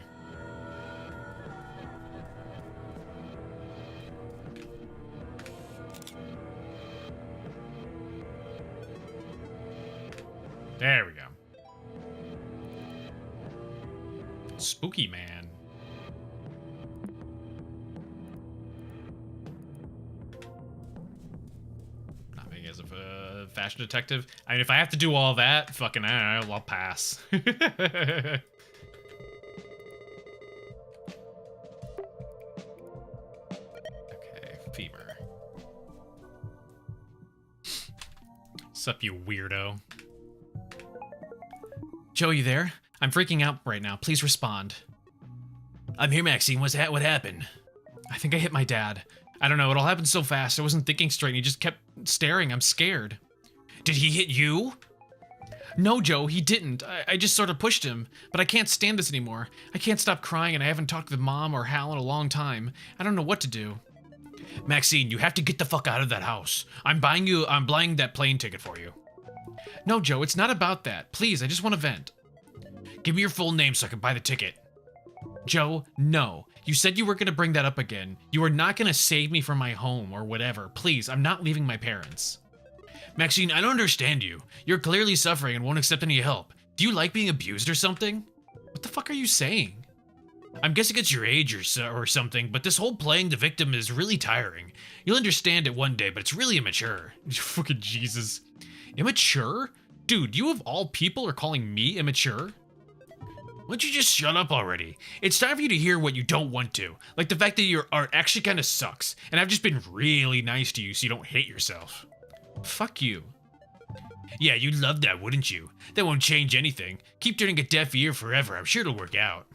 There we go. Spooky man. Not me as a fashion detective. I mean, if I have to do all that, fucking, I don't know, I'll pass. Okay, fever. Sup, you weirdo. Joe, you there? I'm freaking out right now. Please respond. I'm here, Maxine. What happened? I think I hit my dad. I don't know, it all happened so fast. I wasn't thinking straight and he just kept staring. I'm scared. Did he hit you? No, Joe, he didn't. I just sort of pushed him. But I can't stand this anymore. I can't stop crying and I haven't talked to Mom or Hal in a long time. I don't know what to do. Maxine, you have to get the fuck out of that house. I'm buying that plane ticket for you. No, Joe, it's not about that. Please, I just want to vent. Give me your full name so I can buy the ticket. Joe, no. You said you were going to bring that up again. You are not going to save me from my home or whatever. Please, I'm not leaving my parents. Maxine, I don't understand you. You're clearly suffering and won't accept any help. Do you like being abused or something? What the fuck are you saying? I'm guessing it's your age or something, but this whole playing the victim is really tiring. You'll understand it one day, but it's really immature. Fucking Jesus. Immature? Dude, you of all people are calling me immature? Why don't you just shut up already? It's time for you to hear what you don't want to. Like the fact that your art actually kind of sucks, and I've just been really nice to you so you don't hate yourself. Fuck you. Yeah, you'd love that, wouldn't you? That won't change anything. Keep turning a deaf ear forever. I'm sure it'll work out.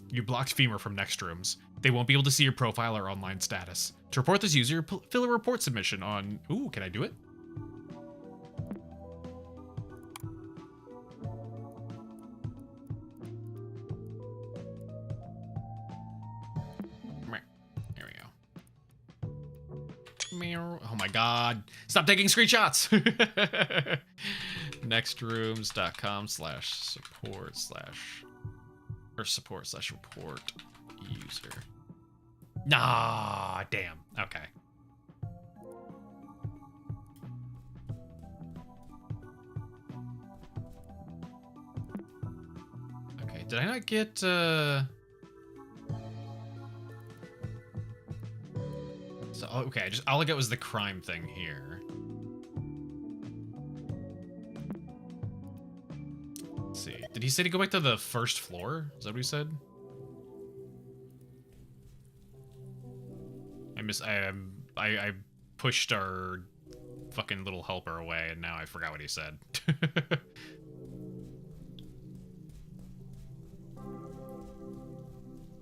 You blocked Femur from next rooms. They won't be able to see your profile or online status. To report this user, fill a report submission on... Ooh, can I do it? There we go. Oh my god. Stop taking screenshots! Nextrooms.com/support/report user. Nah, damn. Okay. Okay, did I not get, So, okay, all I got was the crime thing here. Let's see. Did he say to go back to the first floor? Is that what he said? I pushed our fucking little helper away, and now I forgot what he said.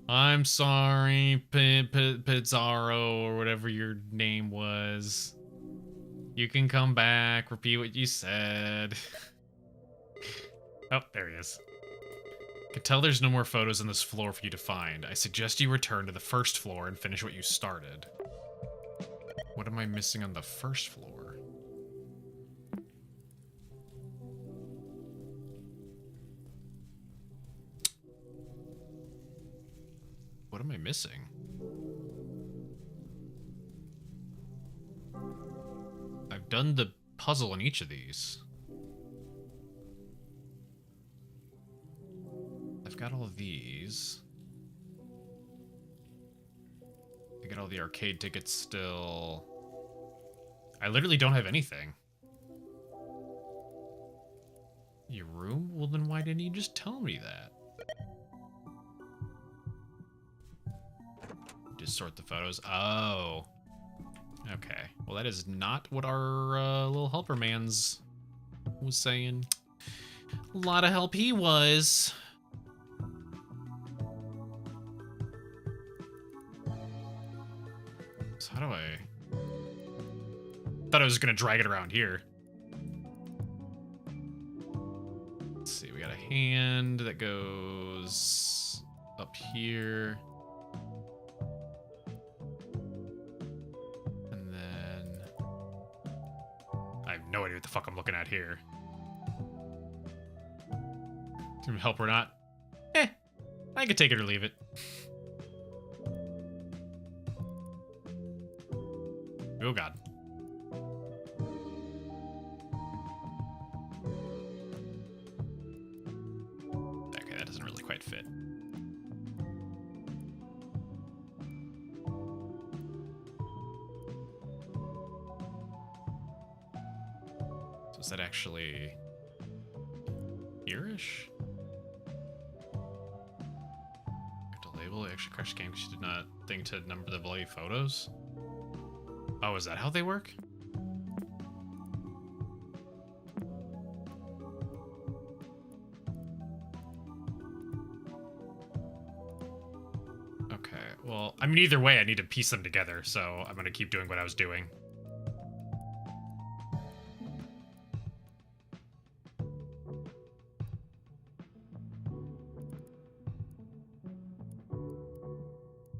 I'm sorry, Pizarro, or whatever your name was. You can come back, repeat what you said. Oh, there he is. I can tell there's no more photos on this floor for you to find. I suggest you return to the first floor and finish what you started. What am I missing on the first floor? What am I missing? I've done the puzzle in each of these. I've got all of these. I got all the arcade tickets still. I literally don't have anything. Your room? Well, then why didn't you just tell me that? Just sort the photos. Oh. Okay. Well, that is not what our little helper man's was saying. A lot of help he was. So how do I... Thought I was gonna drag it around here. Let's see, we got a hand that goes up here. And then... I have no idea what the fuck I'm looking at here. Help or not? I could take it or leave it. Oh god. Okay, that doesn't really quite fit. So is that actually here-ish? To label, it actually crashed the game because you did not think to number the bloody photos? Oh, is that how they work? well, I mean, either way, I need to piece them together, so I'm gonna keep doing what I was doing.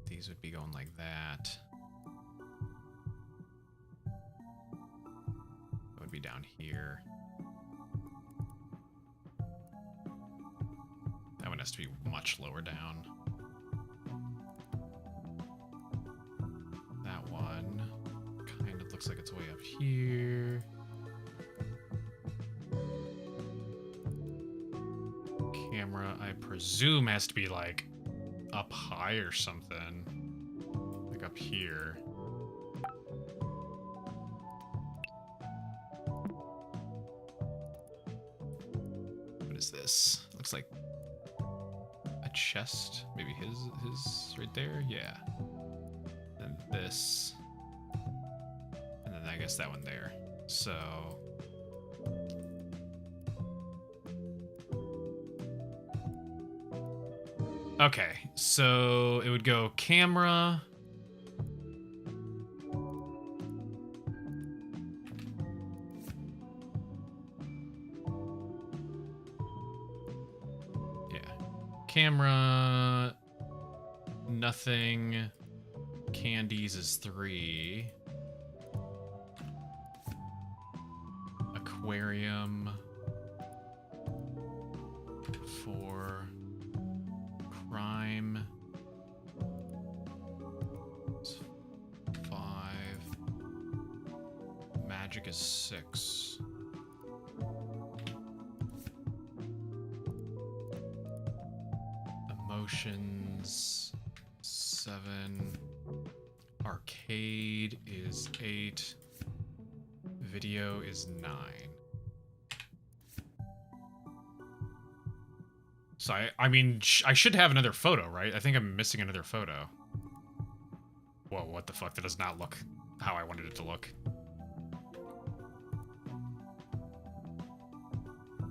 These would be going like that. That would be down here. That one has to be much lower down. That one kind of looks like it's way up here. Camera, I presume, has to be like up high or something. Like up here. What is this? Looks like a chest. Maybe his right there? Yeah. Then this. And then I guess that one there. So okay, so it would go camera. Yeah. Camera. Nothing. Candies is 3. Aquarium. 4. Crime. 5. Magic is 6. Emotions 7. Arcade is 8. Video is 9. So I mean, I should have another photo, right? I think I'm missing another photo. Whoa, what the fuck? That does not look how I wanted it to look.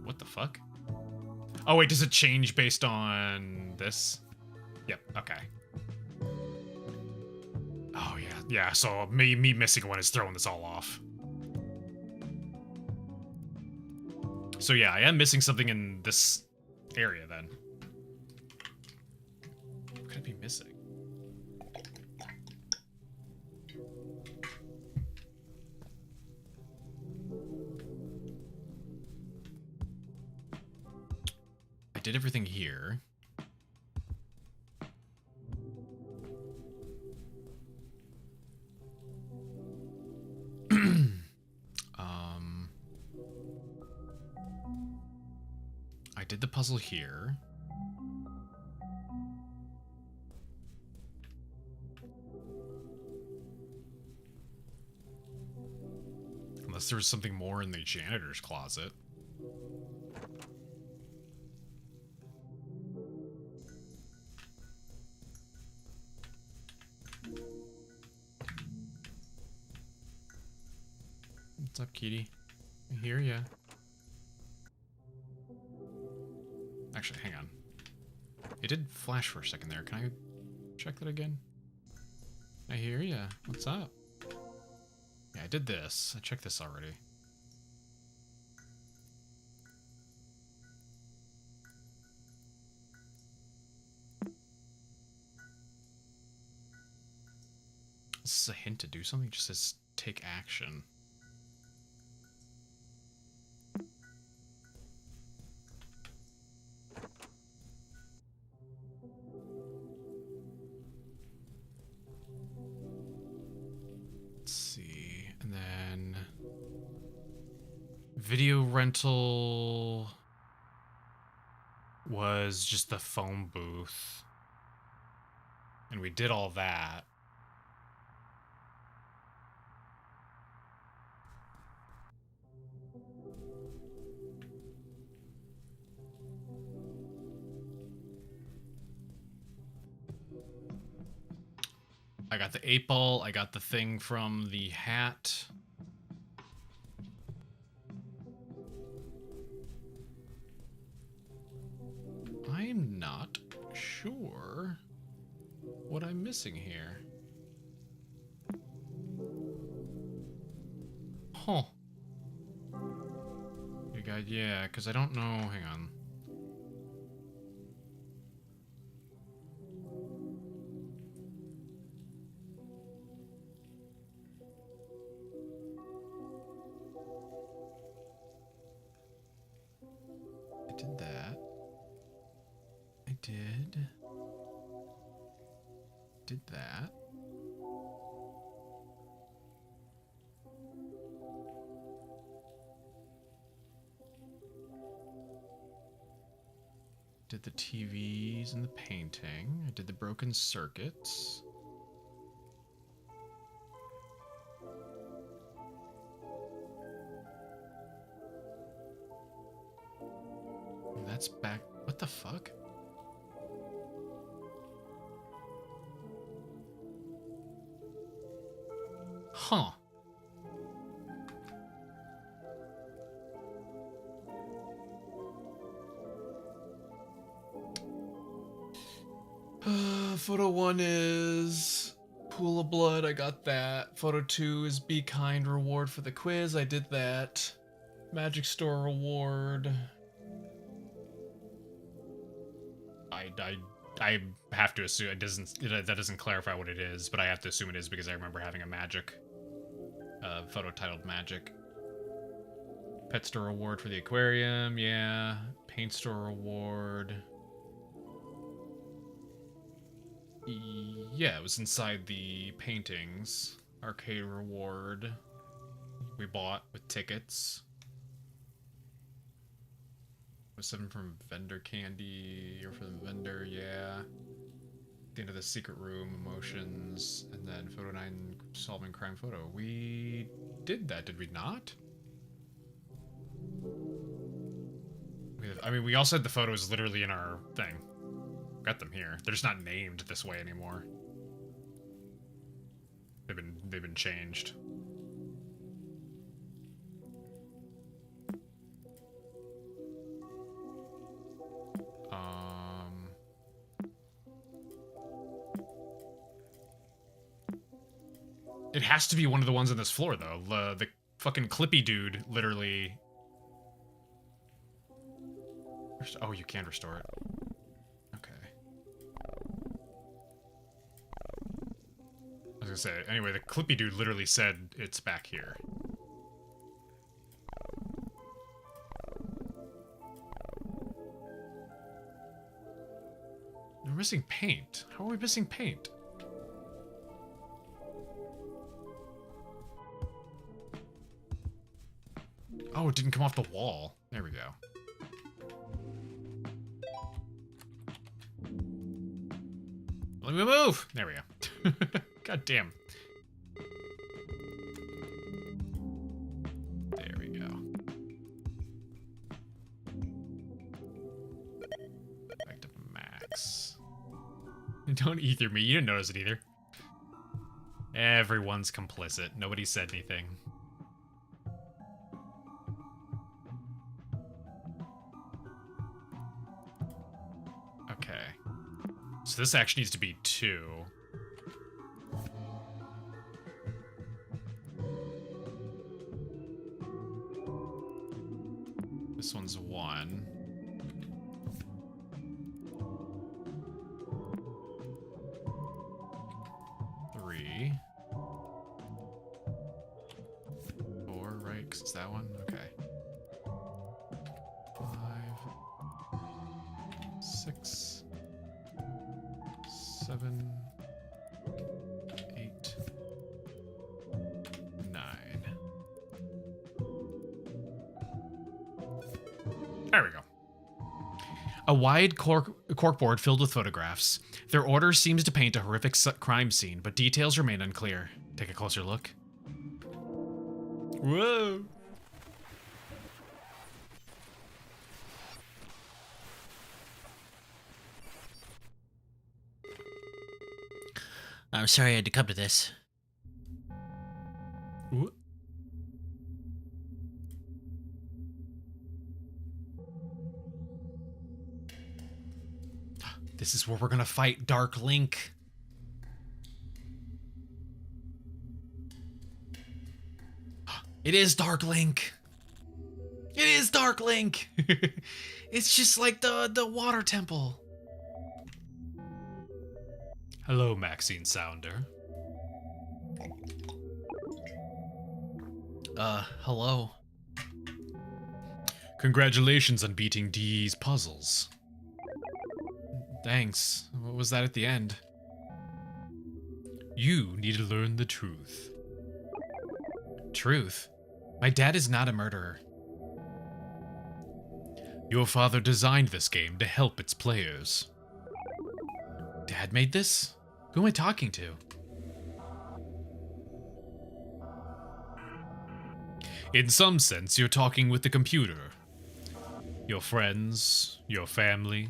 What the fuck? Oh wait, does it change based on this? Yep, okay. Oh yeah, yeah, so me missing one is throwing this all off. So yeah, I am missing something in this area then. What could I be missing? I did everything here. I did the puzzle here. Unless there was something more in the janitor's closet. What's up, kitty? I hear ya. Actually, hang on. It did flash for a second there. Can I check that again? I hear ya. What's up? Yeah, I did this. I checked this already. This is a hint to do something. It just says take action. Video rental was just the phone booth. And we did all that. I got the 8-ball, I got the thing from the hat. I'm not sure what I'm missing here. Huh. You got, yeah, because I don't know. Hang on. I did that. I did. Did that. Did the TVs and the painting. I did the broken circuits. And that's back. What the fuck? Huh. Photo 1 is Pool of Blood. I got that. Photo 2 is Be Kind reward for the quiz. I did that. Magic Store reward. I have to assume that doesn't clarify what it is, but I have to assume it is because I remember having a magic photo titled Magic. Pet Store reward for the aquarium, yeah. Paint Store reward. Yeah, it was inside the paintings. Arcade reward. We bought with tickets. Was 7 from vendor candy, or from the vendor, yeah. The end of the secret room, emotions, and then photo 9, solving crime photo. We did that, did we not? I mean, we also had the photos literally in our thing. Got them here. They're just not named this way anymore. They've been changed. It has to be one of the ones on this floor, though. The fucking Clippy dude literally... Oh, you can restore it. Okay. I was gonna say, anyway, the Clippy dude literally said it's back here. We're missing paint. How are we missing paint? Oh, it didn't come off the wall. There we go. Let me move! There we go. God damn. There we go. Back to max. Don't ether me. You didn't notice it either. Everyone's complicit. Nobody said anything. So this actually needs to be 2. This one's 1. Three. 4, right? Because it's that one? Okay. 5. 6. 7, 8, 9. There we go. A wide corkboard filled with photographs. Their order seems to paint a horrific crime scene, but details remain unclear. Take a closer look. Whoa! I'm sorry I had to come to this. Ooh. This is where we're gonna fight Dark Link. It is Dark Link. It is Dark Link. It's just like the water temple. Hello, Maxine Sounder. Hello. Congratulations on beating Dee's puzzles. Thanks. What was that at the end? You need to learn the truth. Truth? My dad is not a murderer. Your father designed this game to help its players. Dad made this? Who am I talking to? In some sense, you're talking with the computer. Your friends, your family,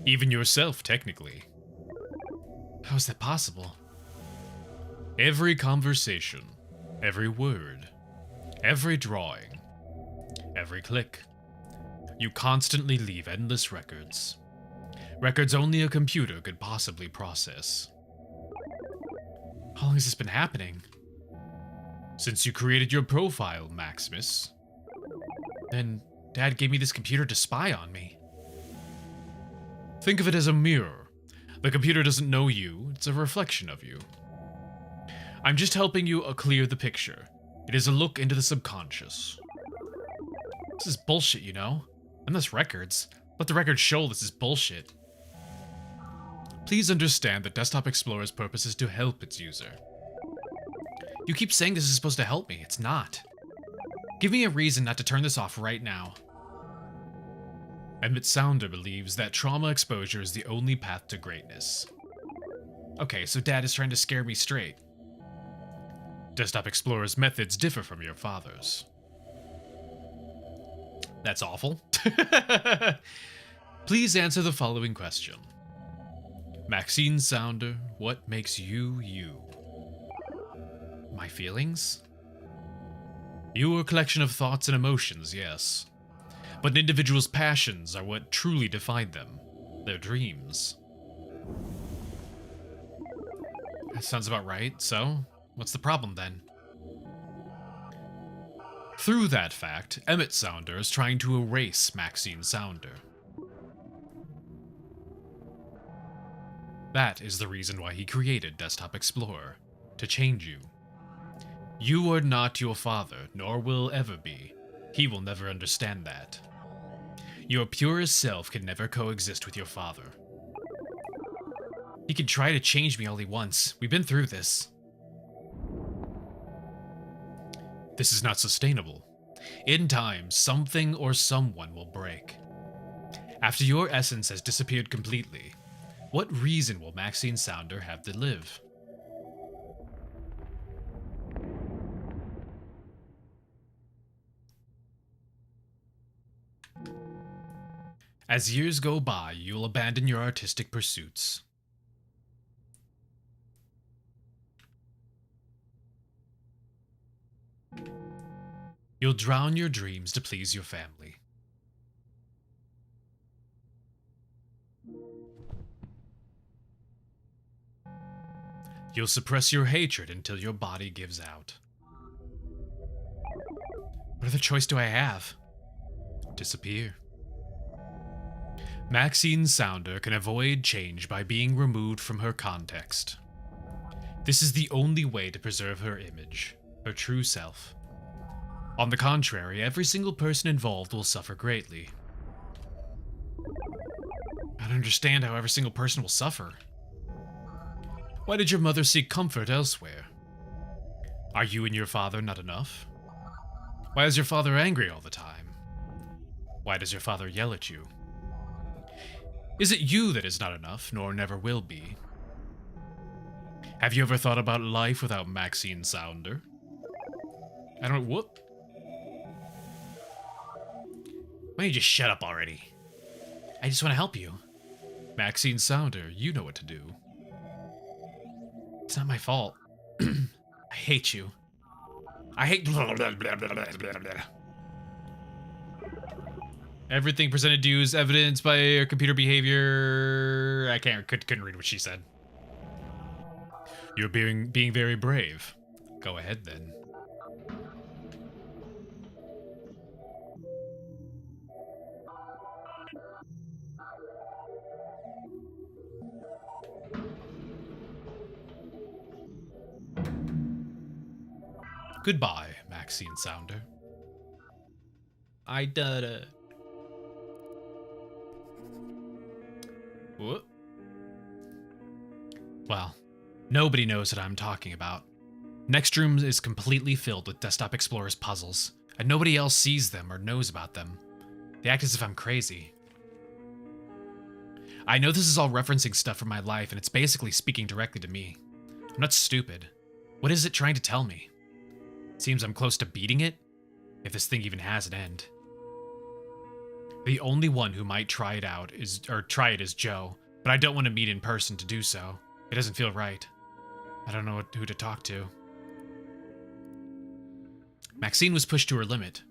even yourself, technically. How is that possible? Every conversation, every word, every drawing, every click. You constantly leave endless records. Records only a computer could possibly process. How long has this been happening? Since you created your profile, Maximus. Then Dad gave me this computer to spy on me. Think of it as a mirror. The computer doesn't know you, it's a reflection of you. I'm just helping you clear the picture. It is a look into the subconscious. This is bullshit, you know? Endless records. Let the records show this is bullshit. Please understand that Desktop Explorer's purpose is to help its user. You keep saying this is supposed to help me. It's not. Give me a reason not to turn this off right now. Emmett Sounder believes that trauma exposure is the only path to greatness. Okay, so Dad is trying to scare me straight. Desktop Explorer's methods differ from your father's. That's awful. Please answer the following question. Maxine Sounder, what makes you you? My feelings? You are a collection of thoughts and emotions, yes. But an individual's passions are what truly define them. Their dreams. That sounds about right, so what's the problem then? Through that fact, Emmett Sounder is trying to erase Maxine Sounder. That is the reason why he created Desktop Explorer, to change you. You are not your father, nor will ever be. He will never understand that. Your purest self can never coexist with your father. He can try to change me all he wants. We've been through this. This is not sustainable. In time, something or someone will break. After your essence has disappeared completely, what reason will Maxine Sounder have to live? As years go by, you'll abandon your artistic pursuits. You'll drown your dreams to please your family. You'll suppress your hatred until your body gives out. What other choice do I have? Disappear. Maxine Sounder can avoid change by being removed from her context. This is the only way to preserve her image, her true self. On the contrary, every single person involved will suffer greatly. I don't understand how every single person will suffer. Why did your mother seek comfort elsewhere? Are you and your father not enough? Why is your father angry all the time? Why does your father yell at you? Is it you that is not enough, nor never will be? Have you ever thought about life without Maxine Sounder? I don't... Whoop. Why don't you just shut up already? I just want to help you. Maxine Sounder, you know what to do. It's not my fault. I hate you. I hate... Everything presented to you is evidenced by your computer behavior. I couldn't read what she said. You're being very brave. Go ahead then. Goodbye, Maxine Sounder. I did it. What? Well, nobody knows what I'm talking about. Next room is completely filled with Desktop Explorer's puzzles, and nobody else sees them or knows about them. They act as if I'm crazy. I know this is all referencing stuff from my life, and it's basically speaking directly to me. I'm not stupid. What is it trying to tell me? Seems I'm close to beating it, if this thing even has an end. The only one who might try it is Joe, but I don't want to meet in person to do so. It doesn't feel right. I don't know who to talk to. Maxine was pushed to her limit.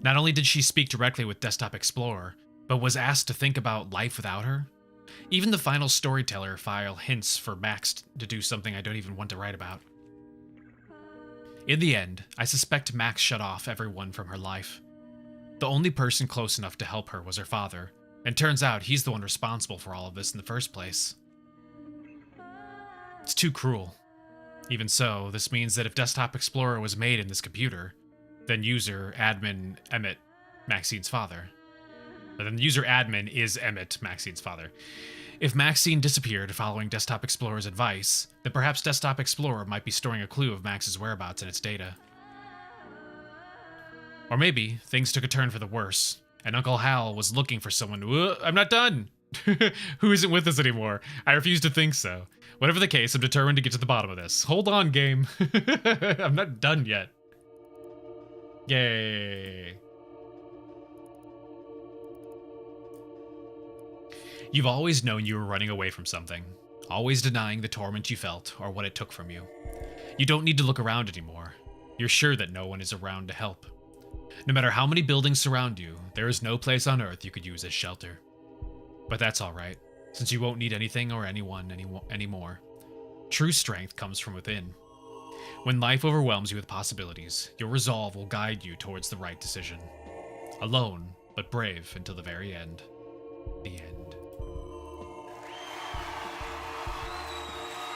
Not only did she speak directly with Desktop Explorer, but was asked to think about life without her. Even the final storyteller file hints for Max to do something I don't even want to write about. In the end, I suspect Max shut off everyone from her life. The only person close enough to help her was her father, and turns out he's the one responsible for all of this in the first place. It's too cruel. Even so, this means that if Desktop Explorer was made in this computer, then user admin Emmett, Maxine's father. But then user admin is Emmett, Maxine's father. If Maxine disappeared following Desktop Explorer's advice, then perhaps Desktop Explorer might be storing a clue of Max's whereabouts in its data. Or maybe things took a turn for the worse, and Uncle Hal was looking for someone to— I'm not done! Who isn't with us anymore. I refuse to think so. Whatever the case, I'm determined to get to the bottom of this. Hold on, game. I'm not done yet. Yay. You've always known you were running away from something, always denying the torment you felt or what it took from you. You don't need to look around anymore. You're sure that no one is around to help. No matter how many buildings surround you, there is no place on Earth you could use as shelter. But that's alright, since you won't need anything or anyone anymore. True strength comes from within. When life overwhelms you with possibilities, your resolve will guide you towards the right decision. Alone, but brave until the very end. The end.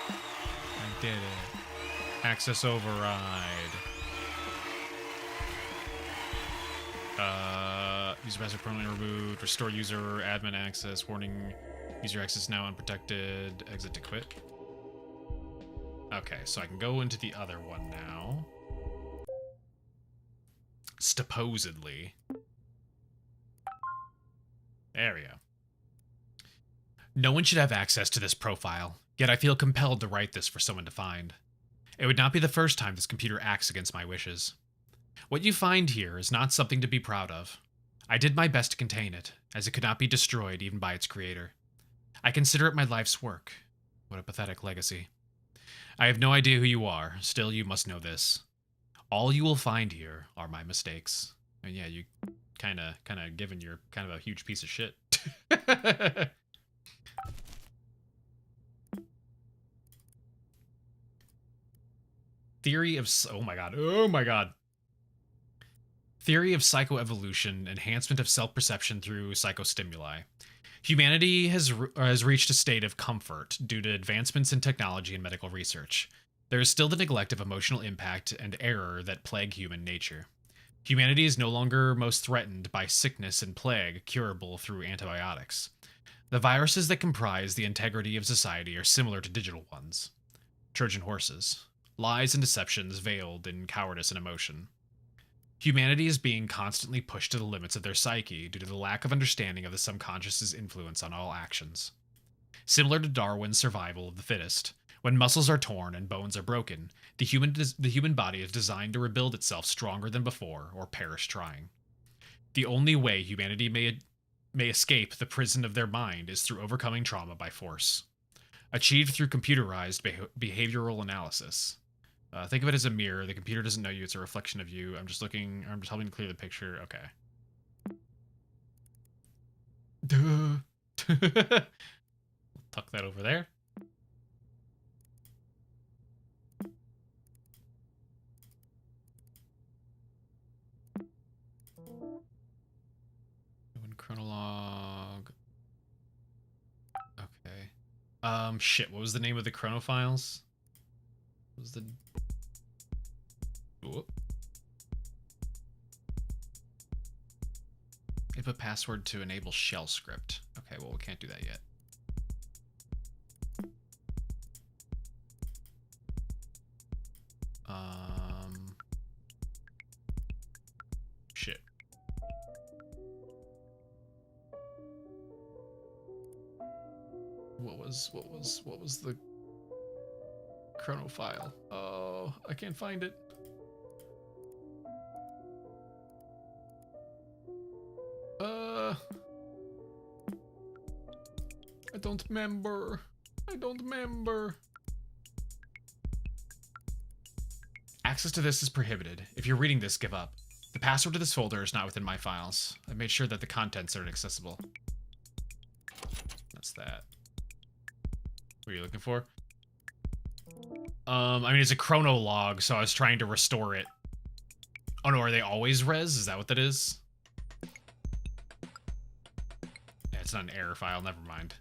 I did it. Access override. User password permanently removed. Restore user admin access. Warning. User access now unprotected. Exit to quit. Okay, so I can go into the other one now. Supposedly. There we go. No one should have access to this profile, yet I feel compelled to write this for someone to find. It would not be the first time this computer acts against my wishes. What you find here is not something to be proud of. I did my best to contain it, as it could not be destroyed even by its creator. I consider it my life's work. What a pathetic legacy. I have no idea who you are, still you must know this. All you will find here are my mistakes. And yeah, you kinda given you're kind of a huge piece of shit. Theory of— oh my god. Theory of psychoevolution, enhancement of self-perception through psychostimuli. Humanity has reached a state of comfort due to advancements in technology and medical research. There is still the neglect of emotional impact and error that plague human nature. Humanity is no longer most threatened by sickness and plague curable through antibiotics. The viruses that comprise the integrity of society are similar to digital ones. Trojan horses. Lies and deceptions veiled in cowardice and emotion. Humanity is being constantly pushed to the limits of their psyche due to the lack of understanding of the subconscious's influence on all actions. Similar to Darwin's survival of the fittest, when muscles are torn and bones are broken, the human body is designed to rebuild itself stronger than before or perish trying. The only way humanity may escape the prison of their mind is through overcoming trauma by force. Achieved through computerized behavioral analysis. Think of it as a mirror. The computer doesn't know you. It's a reflection of you. I'm just helping to clear the picture. Okay. Duh. Tuck that over there. Chronolog. Okay. Shit. What was the name of the chronofiles? What was the Whoop. Input password to enable shell script. Okay, well, we can't do that yet. Shit. What was the chrono file? Oh, I can't find it. I don't remember. I don't remember. Access to this is prohibited. If you're reading this, give up. The password to this folder is not within my files. I made sure that the contents are inaccessible. That's that. What are you looking for? I mean, it's a chrono log, so I was trying to restore it. Oh no, are they always res? Is that what that is? Yeah, it's not an error file, never mind.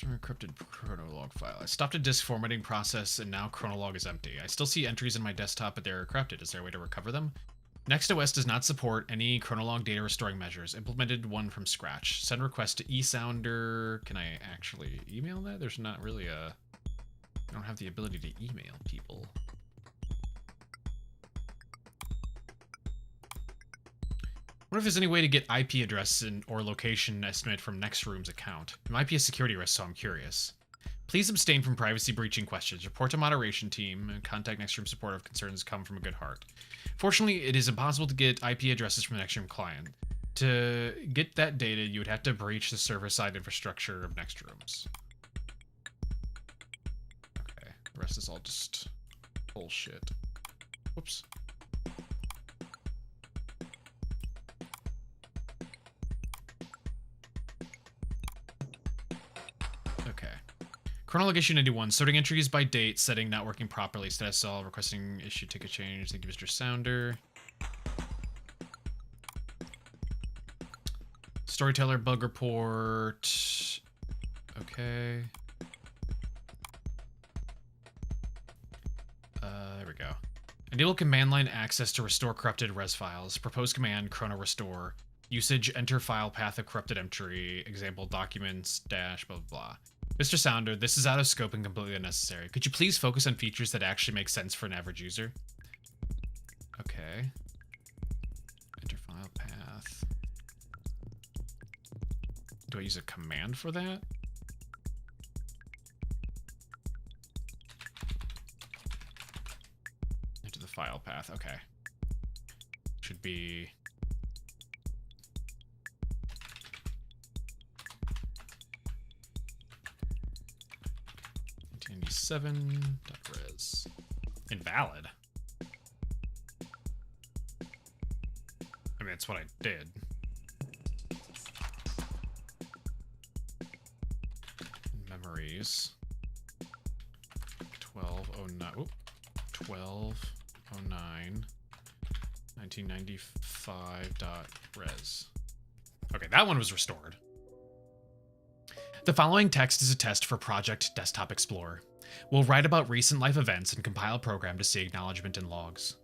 Encrypted chronolog file. I stopped a disk formatting process and now chronolog is empty. I still see entries in my desktop, but they're corrupted. Is there a way to recover them? NextOS does not support any chronolog data restoring measures. Implemented one from scratch. Send request to eSounder. Can I actually email that? There's not really a... I don't have the ability to email people. I wonder if there's any way to get IP address or location estimate from Nextroom's account. It might be a security risk, so I'm curious. Please abstain from privacy breaching questions. Report to moderation team and contact Nextroom support if concerns come from a good heart. Fortunately, it is impossible to get IP addresses from the Nextroom client. To get that data, you would have to breach the server-side infrastructure of Nextroom's. Okay, the rest is all just bullshit. Whoops. Chronolog issue 91. Sorting entries by date. Setting not working properly. Status all. Requesting issue ticket change. Thank you, Mr. Sounder. Storyteller bug report. Okay. There we go. Enable command line access to restore corrupted res files. Propose command chrono restore. Usage enter file path of corrupted entry. Example documents dash blah blah blah. Mr. Sounder, this is out of scope and completely unnecessary. Could you please focus on features that actually make sense for an average user? Okay. Enter file path. Do I use a command for that? Enter the file path. Okay. Should be... 7.res. Invalid. I mean, that's what I did. Memories. 1209. Oop. 1209. 1995.res. Okay, that one was restored. The following text is a test for Project Desktop Explorer. We'll write about recent life events and compile a program to see acknowledgement in logs.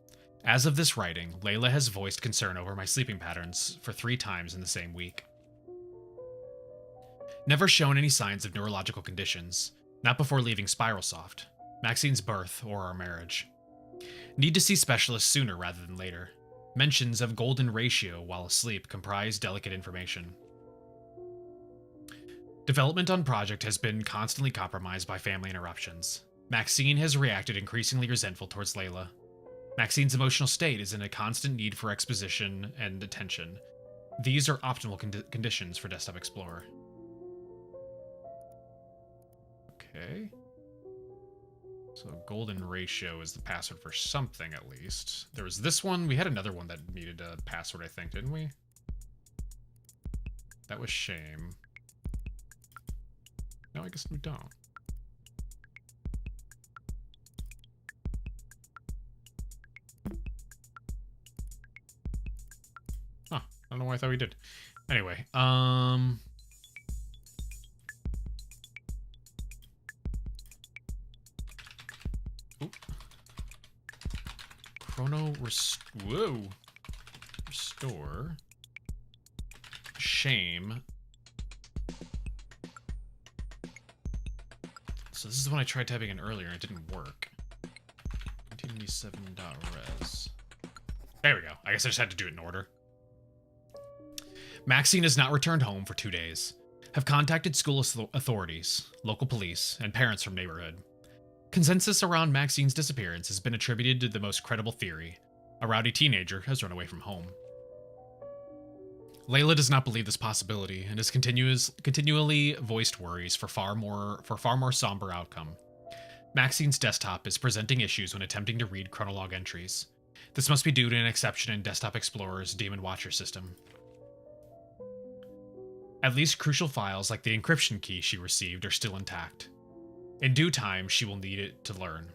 As of this writing, Layla has voiced concern over my sleeping patterns for 3 times in the same week. Never shown any signs of neurological conditions, not before leaving Spiralsoft, Maxine's birth, or our marriage. Need to see specialists sooner rather than later. Mentions of golden ratio while asleep comprise delicate information. Development on project has been constantly compromised by family interruptions. Maxine has reacted increasingly resentful towards Layla. Maxine's emotional state is in a constant need for exposition and attention. These are optimal conditions for Desktop Explorer. Okay. So golden ratio is the password for something, at least. There was this one. We had another one that needed a password, I think, didn't we? That was shame. No, I guess we don't. don't know why I thought we did. Anyway, Whoa. Restore. Shame. So this is the one I tried typing in earlier and it didn't work. 1987.res. There we go. I guess I just had to do it in order. Maxine has not returned home for 2 days. Have contacted school authorities, local police, and parents from neighborhood. Consensus around Maxine's disappearance has been attributed to the most credible theory. A rowdy teenager has run away from home. Layla does not believe this possibility and has continually voiced worries for far more somber outcome. Maxine's desktop is presenting issues when attempting to read chronolog entries. This must be due to an exception in Desktop Explorer's Daemon Watcher system. At least crucial files like the encryption key she received are still intact. In due time, she will need it to learn.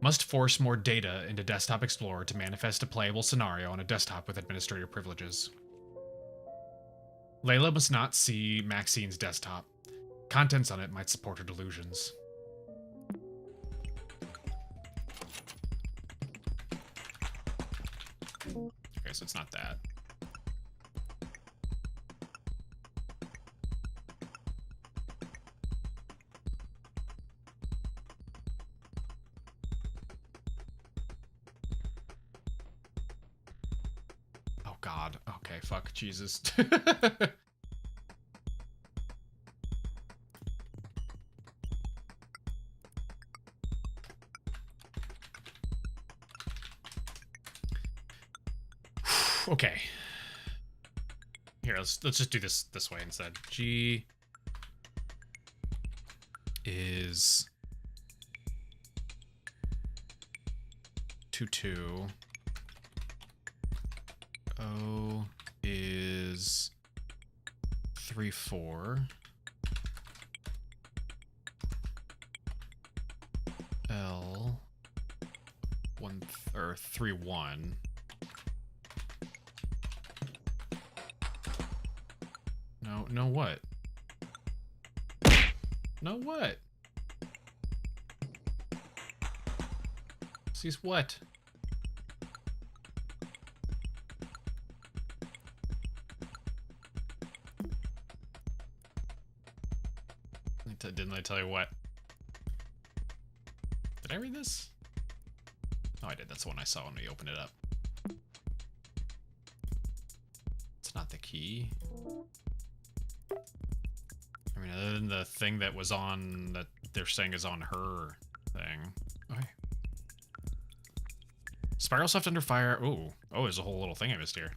Must force more data into Desktop Explorer to manifest a playable scenario on a desktop with administrator privileges. Layla must not see Maxine's desktop. Contents on it might support her delusions. Okay, so it's not that. Oh God. Okay, fuck, Jesus. Okay. Here, let's just do this way instead. G is 22. O is 34. L 31. No what? No what? Sees what? Didn't I tell you what? Did I read this? Oh, I did. That's the one I saw when we opened it up. It's not the key. I mean, other than the thing that was on, that they're saying is on her thing. Okay. Spiralsoft under fire. Oh, there's a whole little thing I missed here.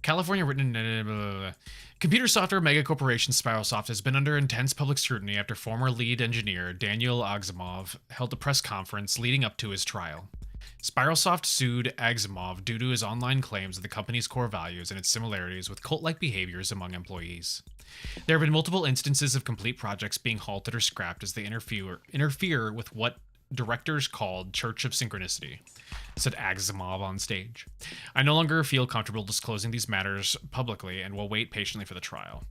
California written in computer software mega corporation Spiralsoft has been under intense public scrutiny after former lead engineer Daniel Agzimov held a press conference leading up to his trial. Spiralsoft sued Agzimov due to his online claims of the company's core values and its similarities with cult-like behaviors among employees. There have been multiple instances of complete projects being halted or scrapped as they interfere with what directors called Church of Synchronicity, said Agzimov on stage. I no longer feel comfortable disclosing these matters publicly and will wait patiently for the trial.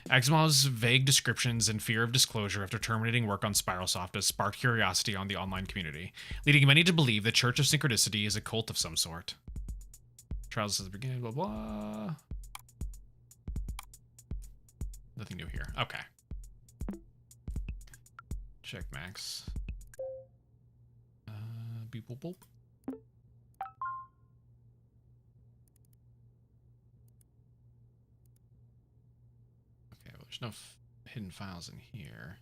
Aximov's vague descriptions and fear of disclosure after terminating work on Spiralsoft has sparked curiosity on the online community, leading many to believe the Church of Synchronicity is a cult of some sort. Trials at the beginning, blah blah. Nothing new here. Okay. Check Max. Beep boop boop. Okay, well, there's no hidden files in here.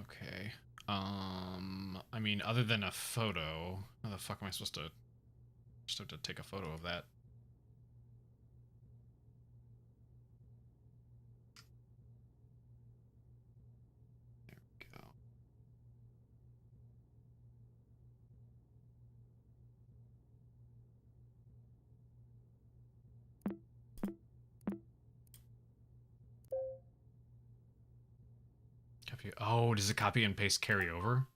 Okay. I mean, other than a photo, how the fuck am I supposed to just have to take a photo of that? Copy. Oh, does it copy and paste carry over?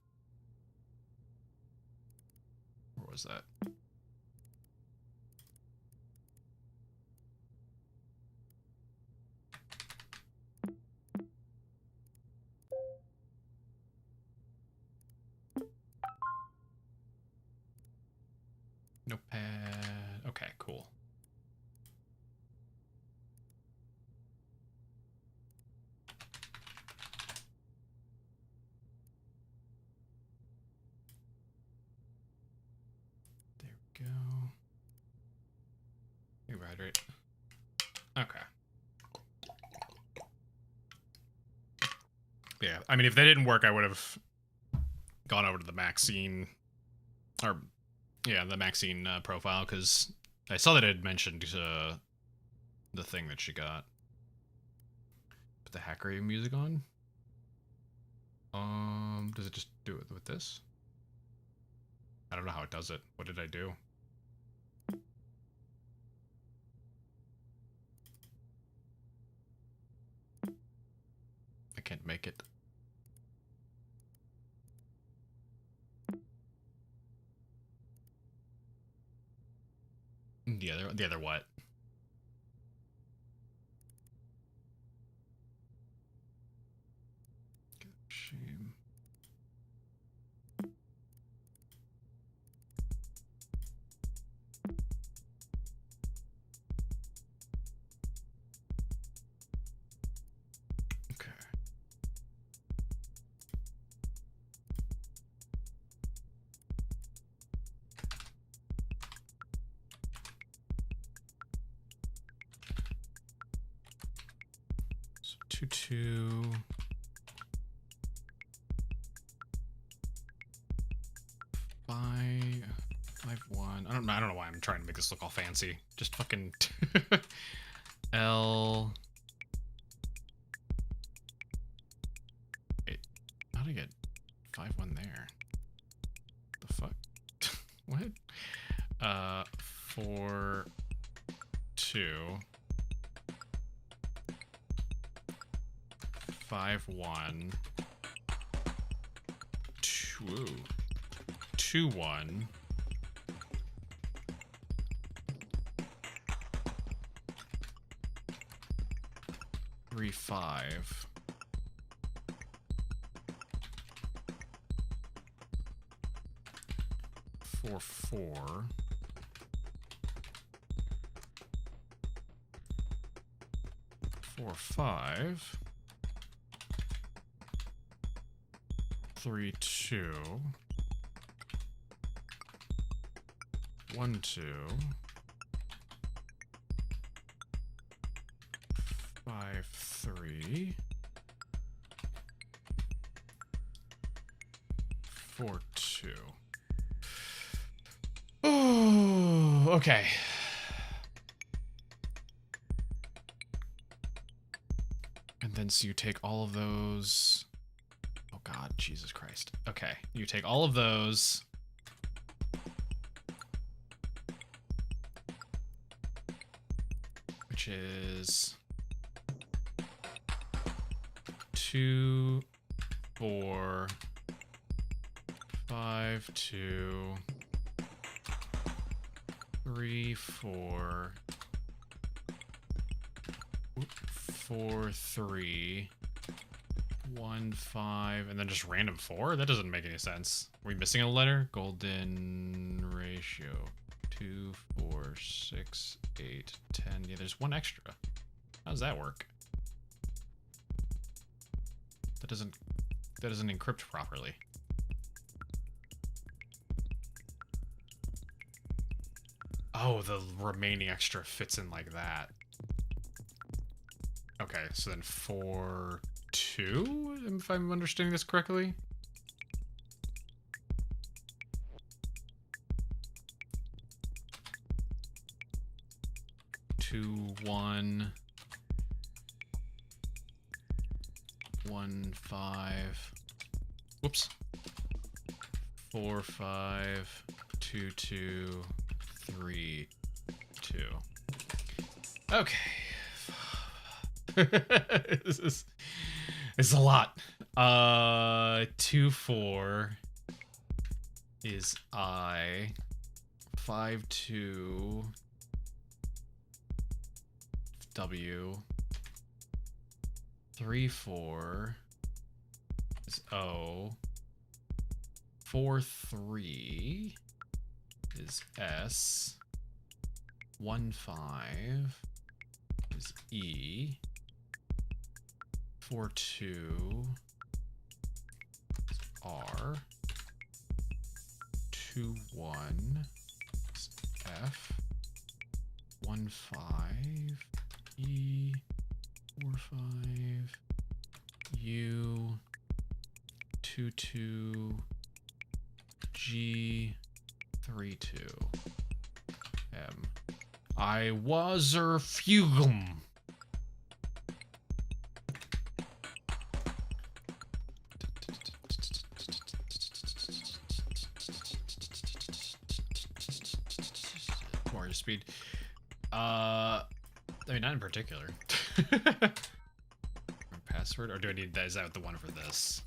Where was that? Notepad. Okay, cool. There we go. You right. Okay. Yeah, I mean, if they didn't work, I would have gone over to the Maxine, or yeah, the Maxine profile, because I saw that it had mentioned the thing that she got. Put the hacker music on. Does it just do it with this? I don't know how it does it. What did I do? I can't make it. The other what? Shame. Okay. So 2 5 1. I don't know why I'm trying to make this look all fancy. Just fucking L. Wait, how did I get 5 1 there? The fuck? What? 4 2 5 1 2 2 1 3 5 4 4 4 5 3 2 1 2 5 3 4 2. Oh, okay. And then so you take all of those. Oh God, Jesus Christ. Okay, you take all of those. Which is 2 4 5 2 3 4 4 3 1 5 and then just random 4? That doesn't make any sense. Are we missing a letter? Golden ratio 2 4 6 8 10. Yeah, there's one extra. How does that work? That doesn't encrypt properly. Oh, the remaining extra fits in like that. Okay, so then 4 2, if I'm understanding this correctly. Two 1 1 5. Whoops. 4 5 2 2 3 2. Okay. This is a lot. 24 is I. 52 W. 34 is O. 43 is S. 15 is E. 42 is R. 21 is F. 15 E. 45 U. 22 G. 32 M. I was er fugum. More speed. I mean, not in particular. Password, or do I need that? Is that the one for this?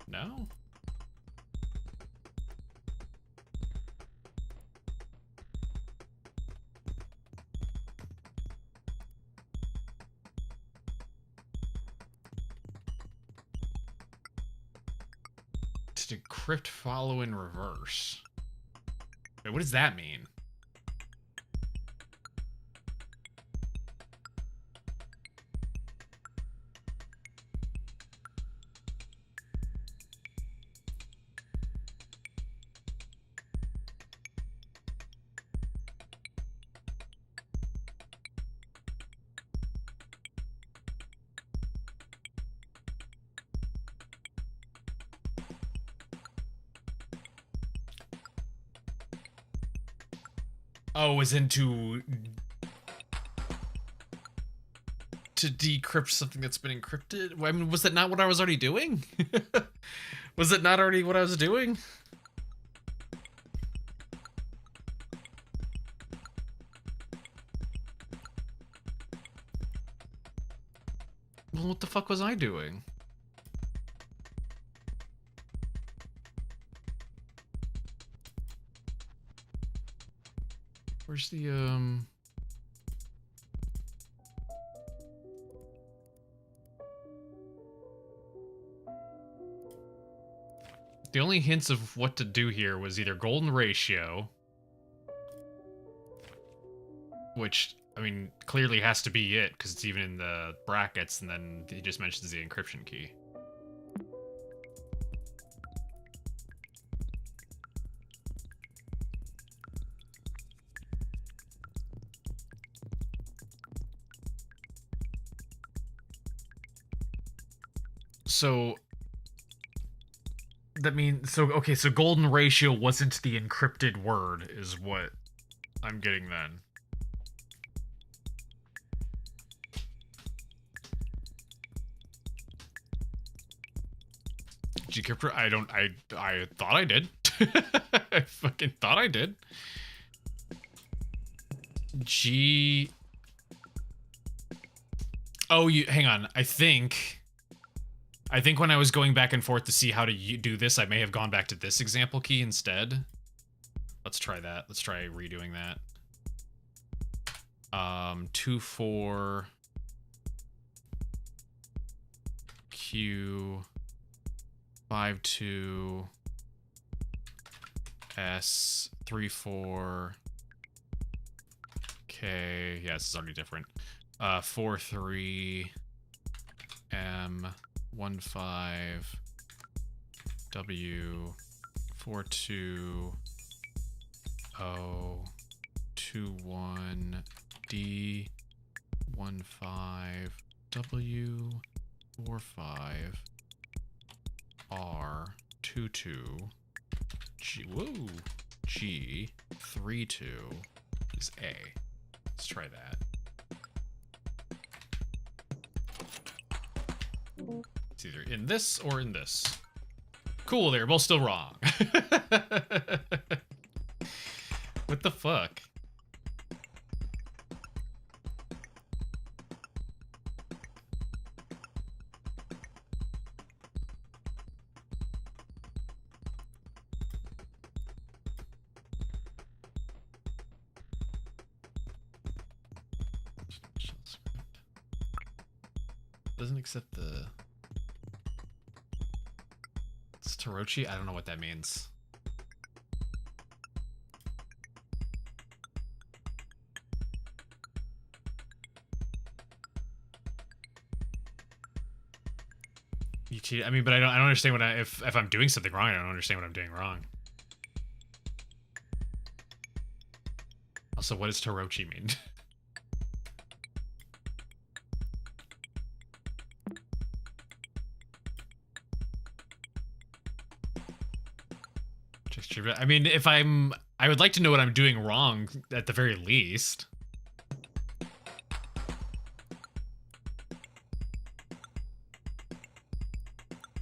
No? To decrypt, follow in reverse. Wait, what does that mean? Oh, is into to decrypt something that's been encrypted? I mean, was that not what I was already doing? Was it not already what I was doing? Well, what the fuck was I doing? Where's the, the only hints of what to do here was either golden ratio, which, I mean, clearly has to be it, because it's even in the brackets, and then he just mentions the encryption key. So that means, so okay, so golden ratio wasn't the encrypted word is what I'm getting then. Gcryptor, I thought I did. I fucking thought I did. G. Oh, hang on. I think when I was going back and forth to see how to do this, I may have gone back to this example key instead. Let's try that. Let's try redoing that. 24 Q 52 S 34 K. Yeah, this is already different. 43 M 15 W 42 O 21 D 15 W 45 R 22 G. Whoa, G 32 is A. Let's try that. It's either in this or in this. Cool, they're both still wrong. What the fuck? Doesn't accept the... It's Tarochi? I don't know what that means. You cheat. I mean, but I don't understand what if I'm doing something wrong, I don't understand what I'm doing wrong. Also, what does Tarochi mean? I mean, I would like to know what I'm doing wrong at the very least.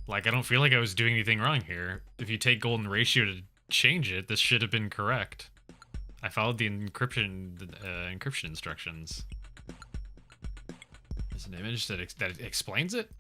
Like, I don't feel like I was doing anything wrong here. If you take golden ratio to change it, this should have been correct. I followed the encryption instructions. There's an image that explains it?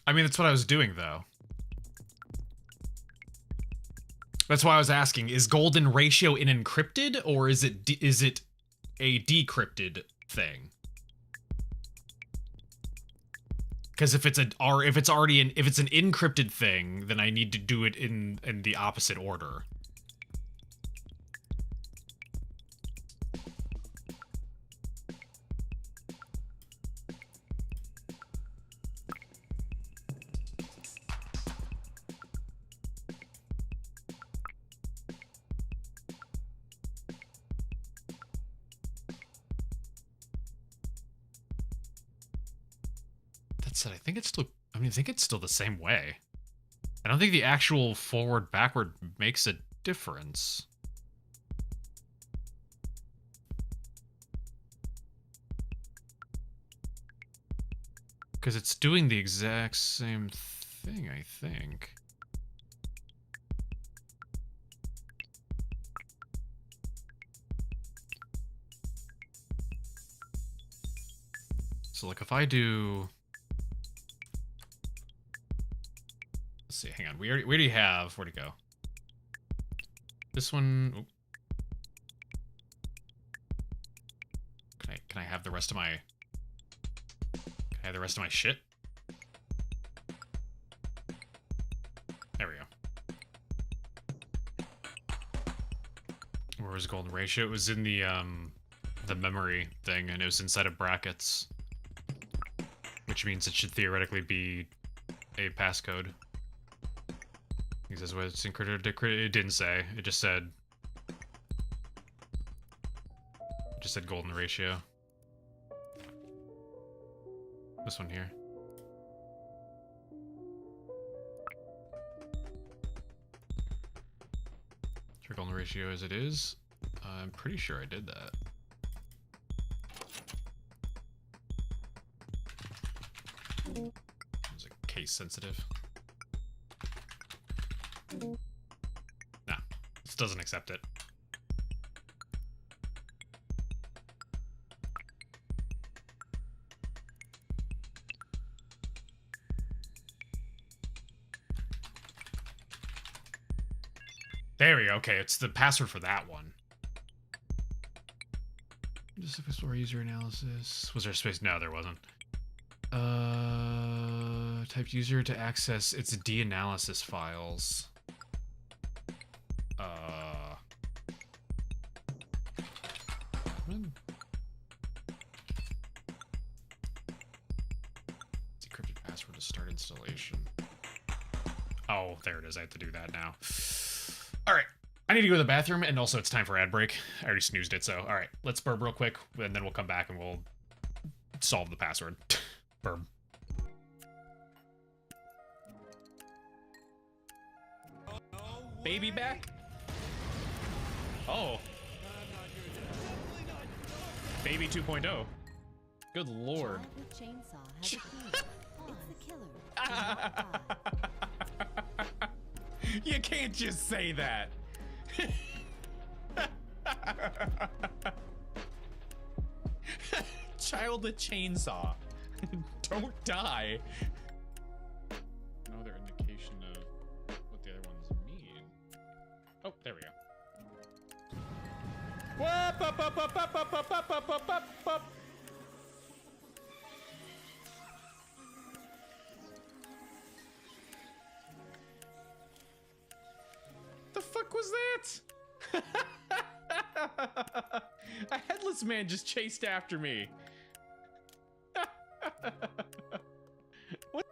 I mean, that's what I was doing, though. That's why I was asking, is golden ratio an encrypted, or is it a decrypted thing? Because if it's an encrypted thing, then I need to do it in the opposite order. Said, I think it's still the same way. I don't think the actual forward-backward makes a difference. Because it's doing the exact same thing, I think. So, like, if I do... Let's see, hang on. We already have... Where'd it go? This one... Oop. Can I have the rest of my... Can I have the rest of my shit? There we go. Where was golden ratio? It was in the memory thing, and it was inside of brackets. Which means it should theoretically be a passcode. He says, well, it's encrypted. It didn't say. It just said golden ratio. This one here. Sure, golden ratio as it is. I'm pretty sure I did that. It's a case sensitive. Nah, this doesn't accept it. There we go. Okay, it's the password for that one. Just Explorer user analysis. Was there a space? No, there wasn't. Type user to access its D-analysis files. Decrypted password to start installation. Oh, there it is. I have to do that now. All right. I need to go to the bathroom, and also it's time for ad break. I already snoozed it, so all right. Let's burp real quick, and then we'll come back and we'll solve the password. Burp. Baby back? Oh. Baby 2.0. Good lord. Child with chainsaw has a key. It's the killer. You can't just say that. Child a chainsaw. Don't die. No other indication of what the other ones mean. Oh, there we go. Whoop, up, up, up, up, up, up, up, up, up, up, up. The fuck was that? A headless man just chased after me. What?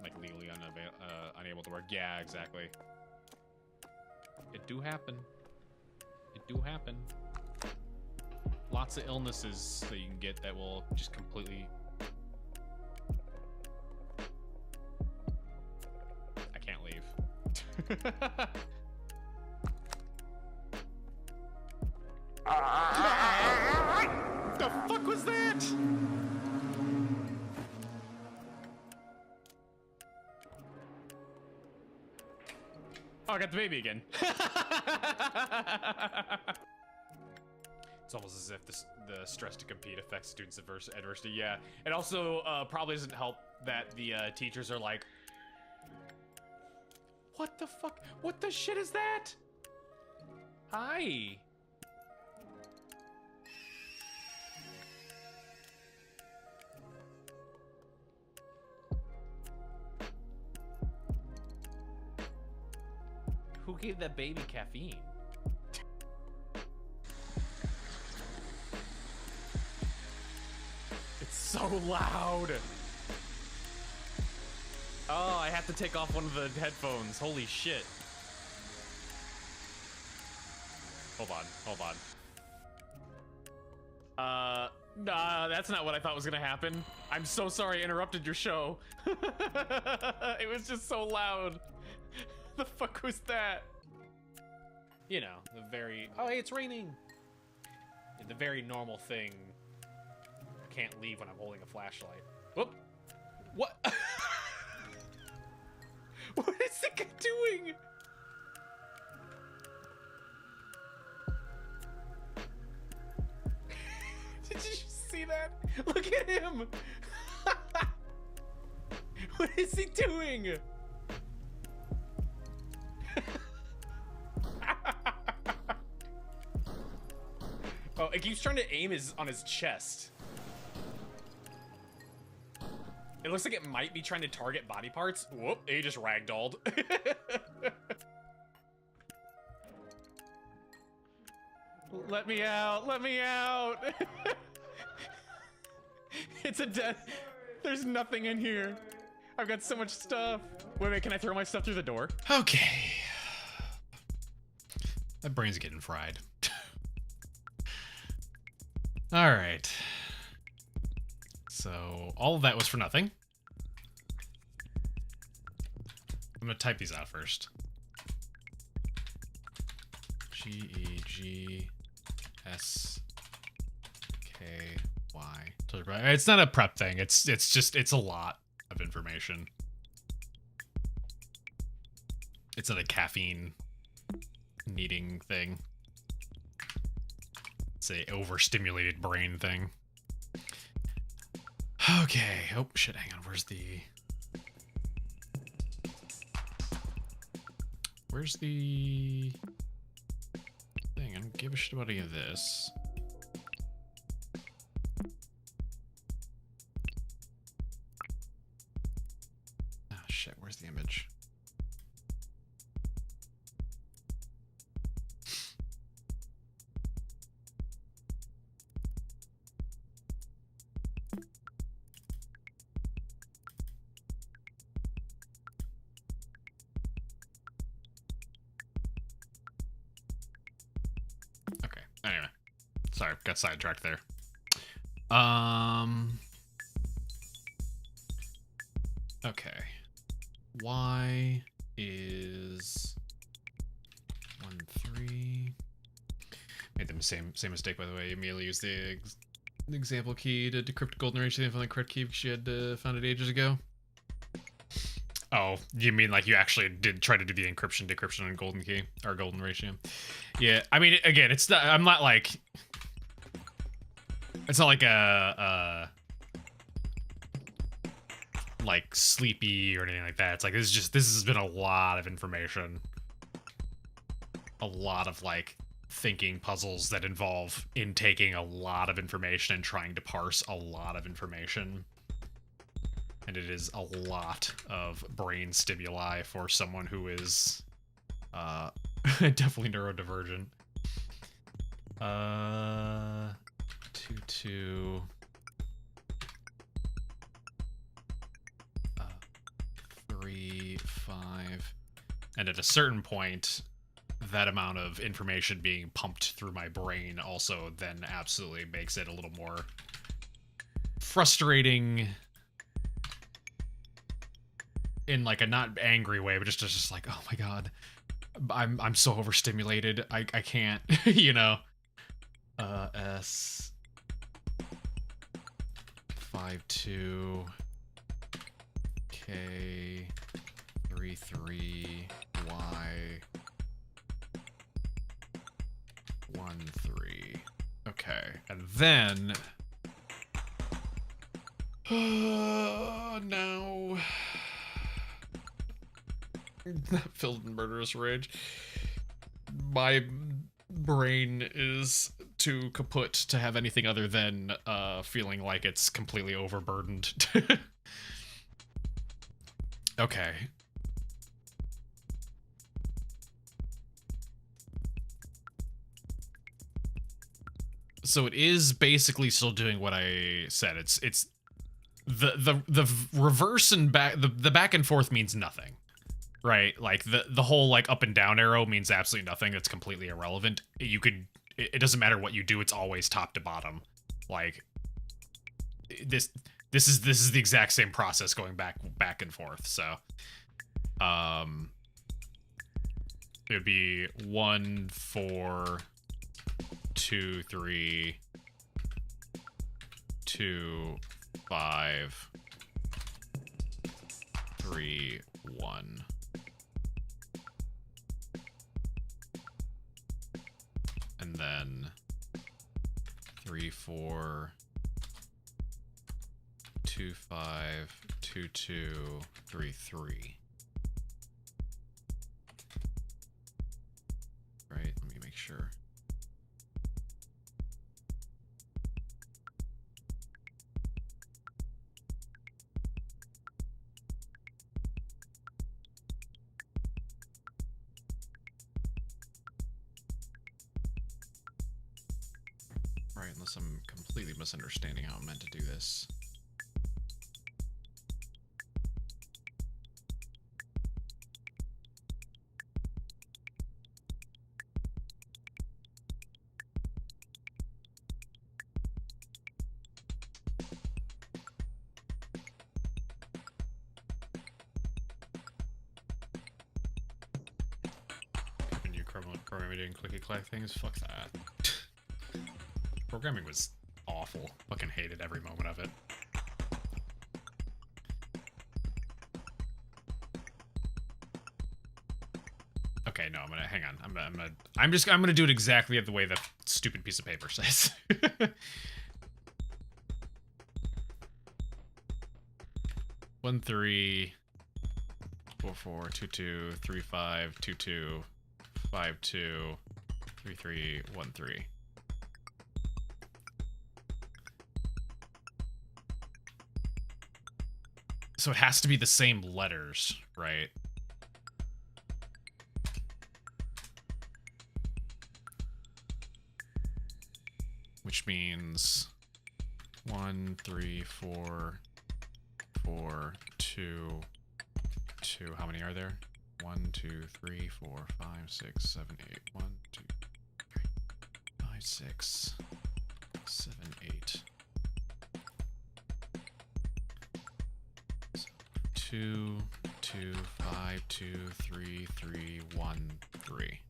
Like legally unable to work. Yeah, exactly. It do happen. It do happen. Lots of illnesses that you can get that will just completely... I can't leave. The fuck was that? Oh, I got the baby again. It's almost as if the stress to compete affects students' adversity. Yeah, it also probably doesn't help that the teachers are like, what the fuck? What the shit is that? Hi. Who gave that baby caffeine? It's so loud. Oh, I have to take off one of the headphones. Holy shit. Hold on, hold on. Nah, that's not what I thought was gonna happen. I'm so sorry I interrupted your show. It was just so loud. The fuck was that? You know, the very... Oh, hey, it's raining! The very normal thing. I can't leave when I'm holding a flashlight. Whoop! What? What is it doing? Did you see that? Look at him! What is he doing? Oh, it keeps trying to aim on his chest. It looks like it might be trying to target body parts. Whoop, he just ragdolled. Let me out, let me out. It's a death. There's nothing in here. I've got so much stuff. Wait, can I throw my stuff through the door? Okay. My brain's getting fried. All right. So all of that was for nothing. I'm gonna type these out first. GEGSKY. It's not a prep thing. It's just it's a lot of information. It's not a caffeine needing thing. It's a overstimulated brain thing. Okay. Oh shit, hang on. Where's the thing? I don't give a shit about any of this. Oh shit, where's the image? Okay, anyway. Sorry, got sidetracked there. Okay. Y is 1-3. Made the same mistake, by the way. Immediately used the example key to decrypt golden ratio from the correct key she had found it ages ago. Oh, you mean like you actually did try to do the encryption, decryption, and golden key or golden ratio? Yeah, I mean, again, it's not. I'm not like. It's not like a like sleepy or anything like that. It's like this has been a lot of information, a lot of like thinking puzzles that involve intaking a lot of information and trying to parse a lot of information. And it is a lot of brain stimuli for someone who is definitely neurodivergent. 2 3 5, and at a certain point that amount of information being pumped through my brain also then absolutely makes it a little more frustrating in like a not angry way, but just like, oh my god, I'm so overstimulated. I can't, you know. S 52 K 33 Y 13. Okay, and then now filled in murderous rage. My brain is too kaput to have anything other than feeling like it's completely overburdened. Okay. So it is basically still doing what I said. It's the reverse and back the back and forth means nothing. Right? Like the whole like up and down arrow means absolutely nothing. It's completely irrelevant. It doesn't matter what you do, it's always top to bottom. Like this is the exact same process going back and forth. So it would be 1 4 2 3 2 5 3 1. And then 3 4 2 5 2 2 3 3. Right, let me make sure. Right, unless I'm completely misunderstanding how I'm meant to do this. Can you programming doing clicky clack things? Fuck that. Programming was awful. Fucking hated every moment of it. Okay, no, hang on. I'm gonna do it exactly the way the stupid piece of paper says. 1 3 4 4 2 2 3 5 2 2 5 2 3 3 1 3. So it has to be the same letters, right? Which means 1 3 4 4 2 2. How many are there? 1 2 3 4 5 6 7 8. 1 2 3 5 6 7 8. 2 2 5 2 3 3 1 3.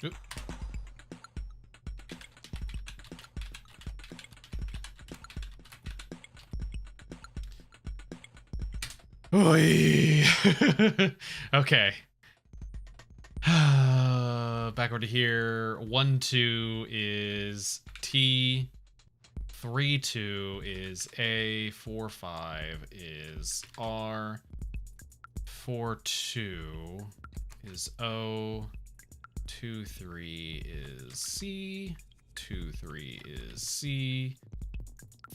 Oop. Oy. Okay. Backward to here. 1, 2 is T. 3, 2 is A. 4, 5 is R. 4, 2 is O. 2, 3 is C. 2, 3 is C.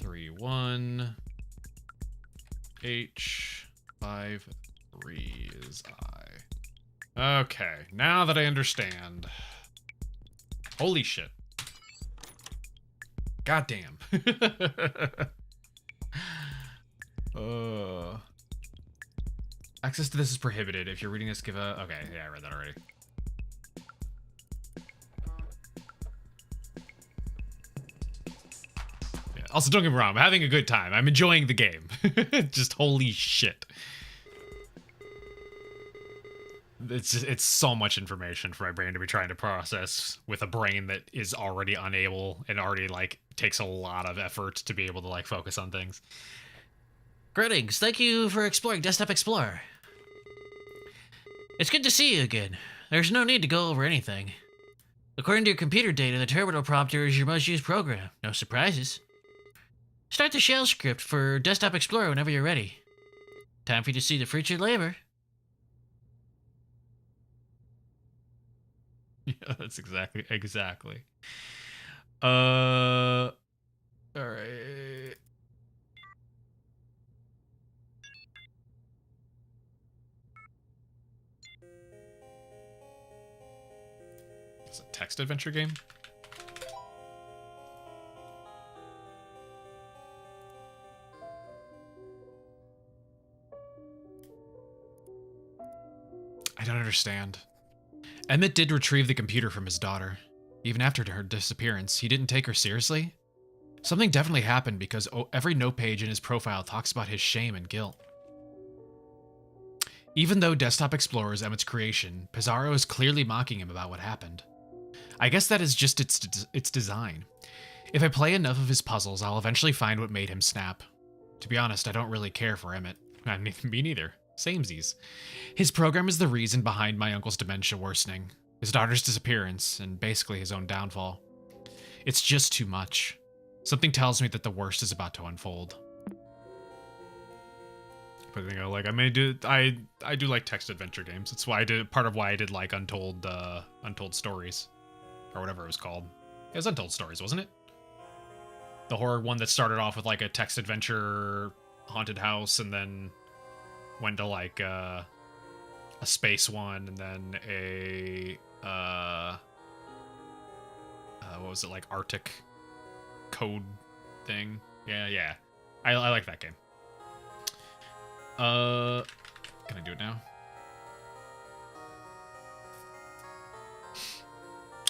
3, 1. H. 5, 3 is I. Okay, now that I understand. Holy shit. Goddamn. Access to this is prohibited. If you're reading this, give a... Okay, yeah, I read that already. Yeah. Also, don't get me wrong. I'm having a good time. I'm enjoying the game. Just holy shit. It's so much information for my brain to be trying to process with a brain that is already unable and already, like, takes a lot of effort to be able to, like, focus on things. Greetings. Thank you for exploring Desktop Explorer. It's good to see you again. There's no need to go over anything. According to your computer data, the terminal prompter is your most used program. No surprises. Start the shell script for Desktop Explorer whenever you're ready. Time for you to see the fruits of your labor. Yeah, that's exactly. All right. It's a text adventure game. I don't understand. Emmett did retrieve the computer from his daughter. Even after her disappearance, he didn't take her seriously? Something definitely happened because every note page in his profile talks about his shame and guilt. Even though Desktop Explorer is Emmett's creation, Pizarro is clearly mocking him about what happened. I guess that is just its design. If I play enough of his puzzles, I'll eventually find what made him snap. To be honest, I don't really care for Emmett. Me neither. Samesies. His program is the reason behind my uncle's dementia worsening, his daughter's disappearance, and basically his own downfall. It's just too much. Something tells me that the worst is about to unfold. But you know, like I do like text adventure games. It's why part of why I did like Untold Stories, or whatever it was called. It was Untold Stories, wasn't it? The horror one that started off with like a text adventure haunted house, and then went to like a space one, and then a what was it, like Arctic code thing? Yeah. I like that game. Can I do it now?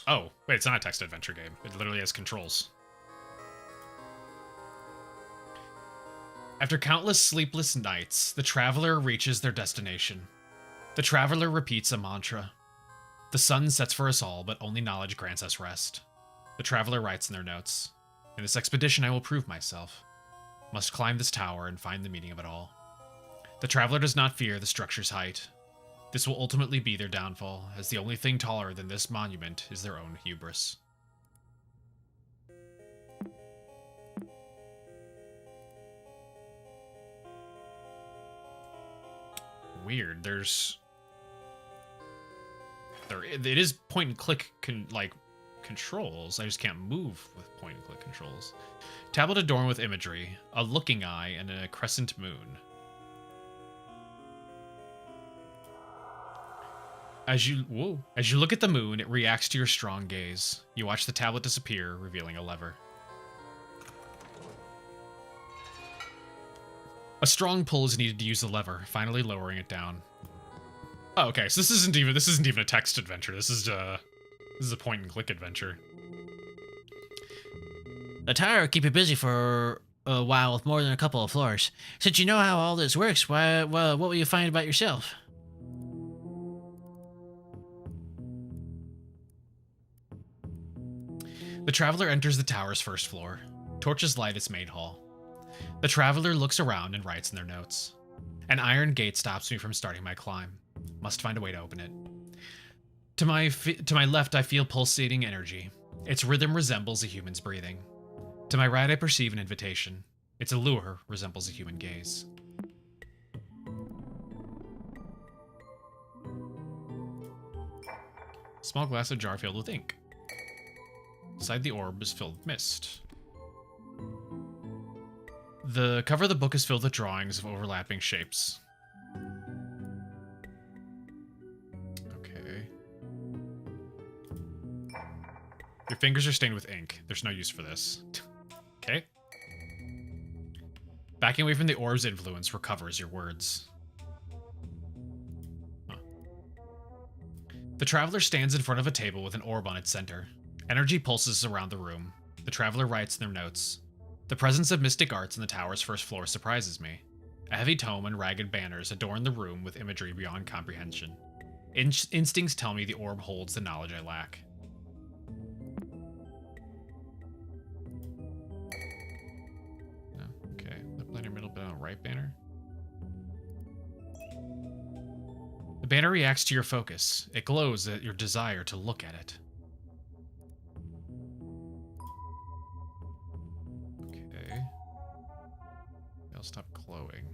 Oh, wait, it's not a text adventure game. It literally has controls. After countless sleepless nights, the traveler reaches their destination. The traveler repeats a mantra. The sun sets for us all, but only knowledge grants us rest. The traveler writes in their notes, in this expedition I will prove myself. Must climb this tower and find the meaning of it all. The traveler does not fear the structure's height. This will ultimately be their downfall, as the only thing taller than this monument is their own hubris. Weird. It is point and click controls. I just can't move with point and click controls. Tablet adorned with imagery, a looking eye, and a crescent moon. As you look at the moon, it reacts to your strong gaze. You watch the tablet disappear, revealing a lever. A strong pull is needed to use the lever, finally lowering it down. Oh, okay, so this isn't even a text adventure. This is a point and click adventure. The tower will keep you busy for a while with more than a couple of floors. Since you know how all this works, what will you find about yourself? The traveler enters the tower's first floor. Torches light its main hall. The traveler looks around and writes in their notes. An iron gate stops me from starting my climb. Must find a way to open it. To my left, I feel pulsating energy. Its rhythm resembles a human's breathing. To my right, I perceive an invitation. Its allure resembles a human gaze. Small glass of jar filled with ink. Inside the orb is filled with mist. The cover of the book is filled with drawings of overlapping shapes. Okay. Your fingers are stained with ink. There's no use for this. Okay. Backing away from the orb's influence recovers your words. Huh. The traveler stands in front of a table with an orb on its center. Energy pulses around the room. The traveler writes in their notes. The presence of mystic arts in the tower's first floor surprises me. A heavy tome and ragged banners adorn the room with imagery beyond comprehension. Instincts tell me the orb holds the knowledge I lack. Okay, left banner, middle banner, right banner. The banner reacts to your focus. It glows at your desire to look at it. Okay. I'll stop glowing.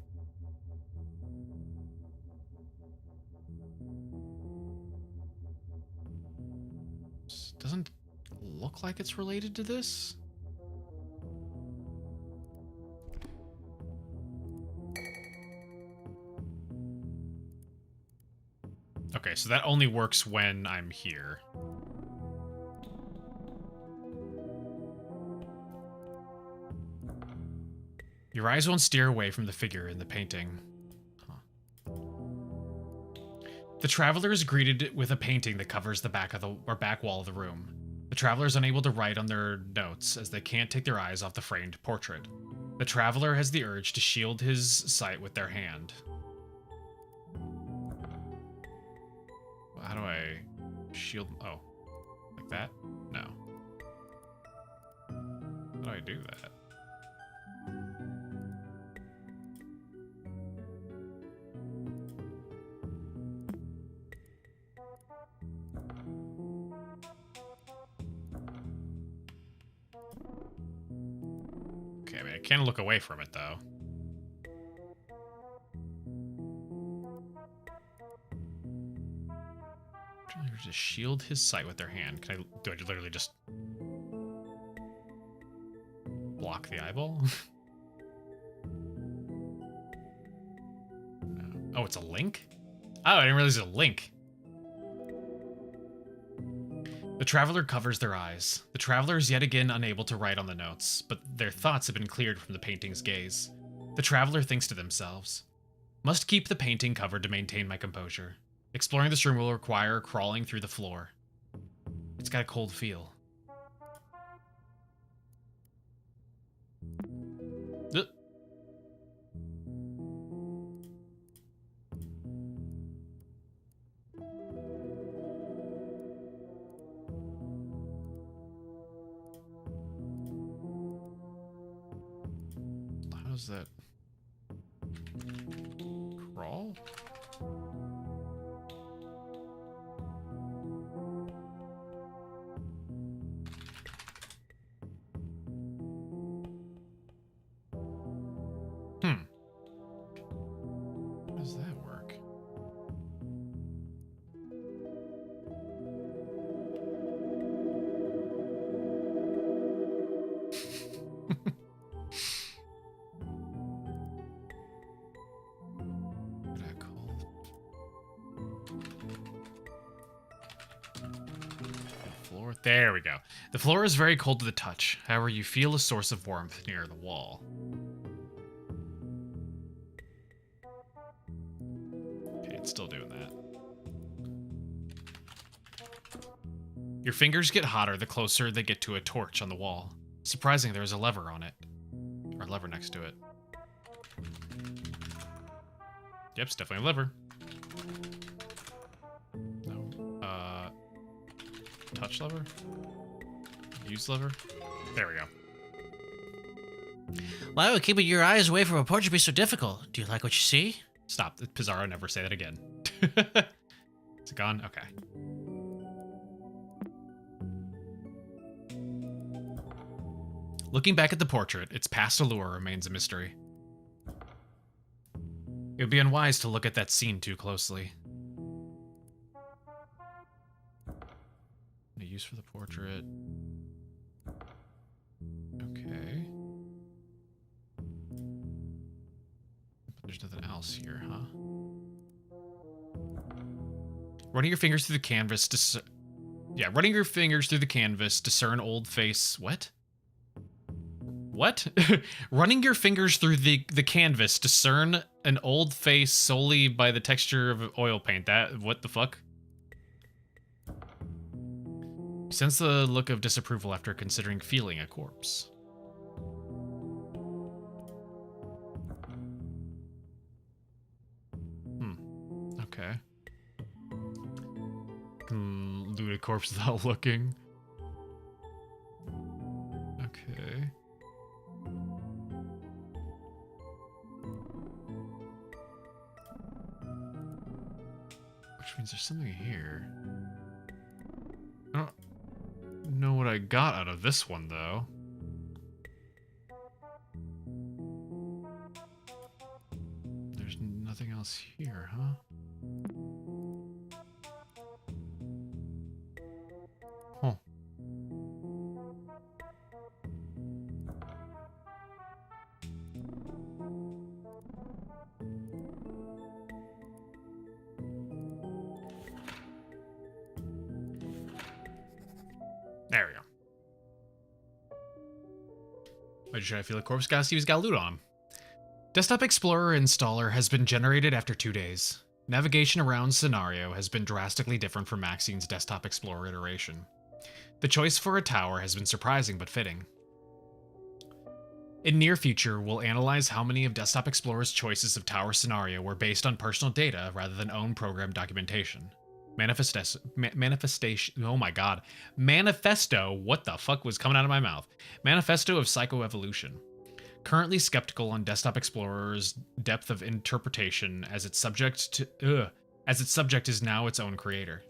Doesn't look like it's related to this. Okay, so that only works when I'm here. Your eyes won't steer away from the figure in the painting. Huh. The traveler is greeted with a painting that covers the back wall of the room. The traveler is unable to write on their notes as they can't take their eyes off the framed portrait. The traveler has the urge to shield his sight with their hand. How do I shield? Oh, like that? No. How do I do that? Okay, I mean, I can look away from it, though. To shield his sight with their hand. Do I literally just block the eyeball? No. Oh, it's a link? Oh, I didn't realize it was a link. The traveler covers their eyes. The traveler is yet again unable to write on the notes, but their thoughts have been cleared from the painting's gaze. The traveler thinks to themselves, "Must keep the painting covered to maintain my composure. Exploring this room will require crawling through the floor. It's got a cold feel." How's that? Crawl? How does that work? There we go. The floor is very cold to the touch. However, you feel a source of warmth near the wall. Okay, it's still doing that. Your fingers get hotter the closer they get to a torch on the wall. Surprising, there's a lever on it. Or a lever next to it. Yep, it's definitely a lever. Touch lever? Use lever? There we go. Why would keeping your eyes away from a portrait be so difficult? Do you like what you see? Stop. Pizarro, never say that again. Is it gone? Okay. Looking back at the portrait, its past allure remains a mystery. It would be unwise to look at that scene too closely. No use for the portrait. Okay. There's nothing else here, huh? Running your fingers through the canvas to... Yeah, running your fingers through the canvas, discern old face... What? What? Running your fingers through the canvas, discern an old face solely by the texture of oil paint. That... What the fuck? Sense the look of disapproval after considering feeling a corpse. Okay. Loot a corpse without looking. Okay. Which means there's something here. I don't know what I got out of this one, though. There's nothing else here, huh? Huh. There we go. Why should I feel a corpse? Gotta see who's got loot on him. Desktop Explorer installer has been generated after 2 days. Navigation around scenario has been drastically different from Maxine's Desktop Explorer iteration. The choice for a tower has been surprising but fitting. In near future, we'll analyze how many of Desktop Explorer's choices of tower scenario were based on personal data rather than own program documentation. Manifestation. Oh my god. Manifesto. What the fuck was coming out of my mouth? Manifesto of Psychoevolution. Currently skeptical on Desktop Explorer's depth of interpretation as its subject is now its own creator.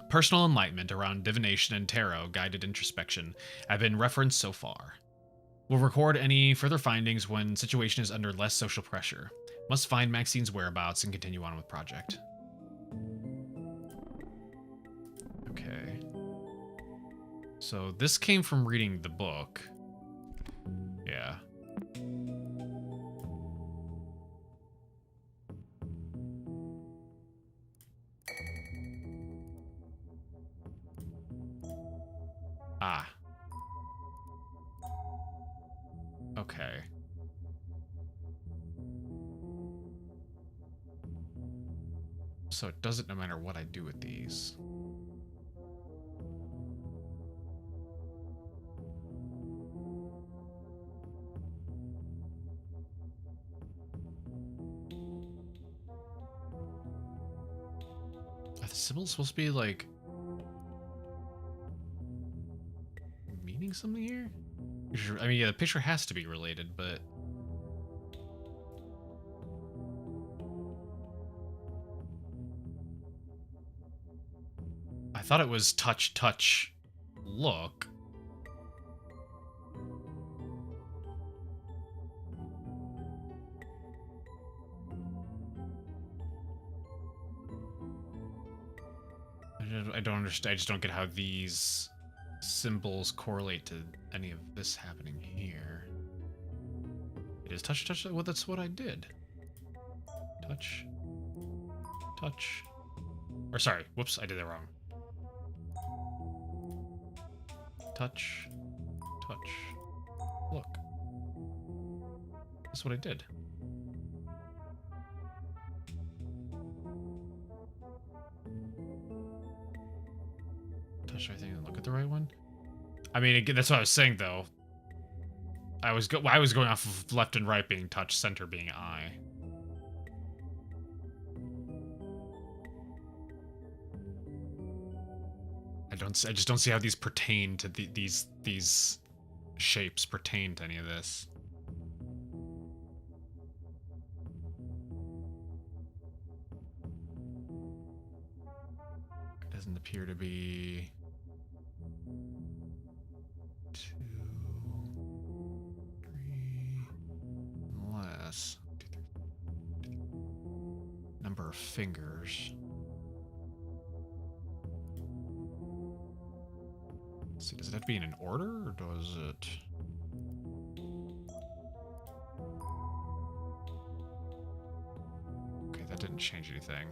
Personal enlightenment around divination and tarot guided introspection have been referenced so far. We'll record any further findings when situation is under less social pressure. Must find Maxine's whereabouts and continue on with project. Okay. So this came from reading the book. Yeah. Ah. Okay. So it doesn't no matter what I do with these. Are the symbols supposed to be like meaning something here? I mean, yeah, the picture has to be related, but I thought it was touch, touch, look. I don't understand. I just don't get how these symbols correlate to any of this happening here. It is touch, touch. Well, that's what I did. Touch, touch. Or sorry, whoops, I did that wrong. Touch, touch, look. That's what I did. Touch everything and look at the right one. I mean, again, that's what I was saying though. I was going off of left and right being touch, center being eye. I just don't see how these pertain to these shapes pertain to any of this. doesn't appear to be 2, 3, unless number of fingers. Let's see, does it have to be in an order, or does it? Okay, that didn't change anything.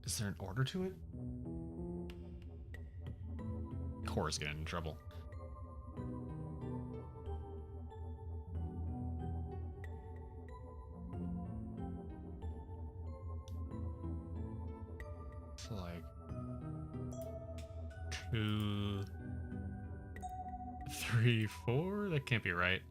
Is there an order to it? Core's getting in trouble. It's like 2, 3, 4? That can't be right.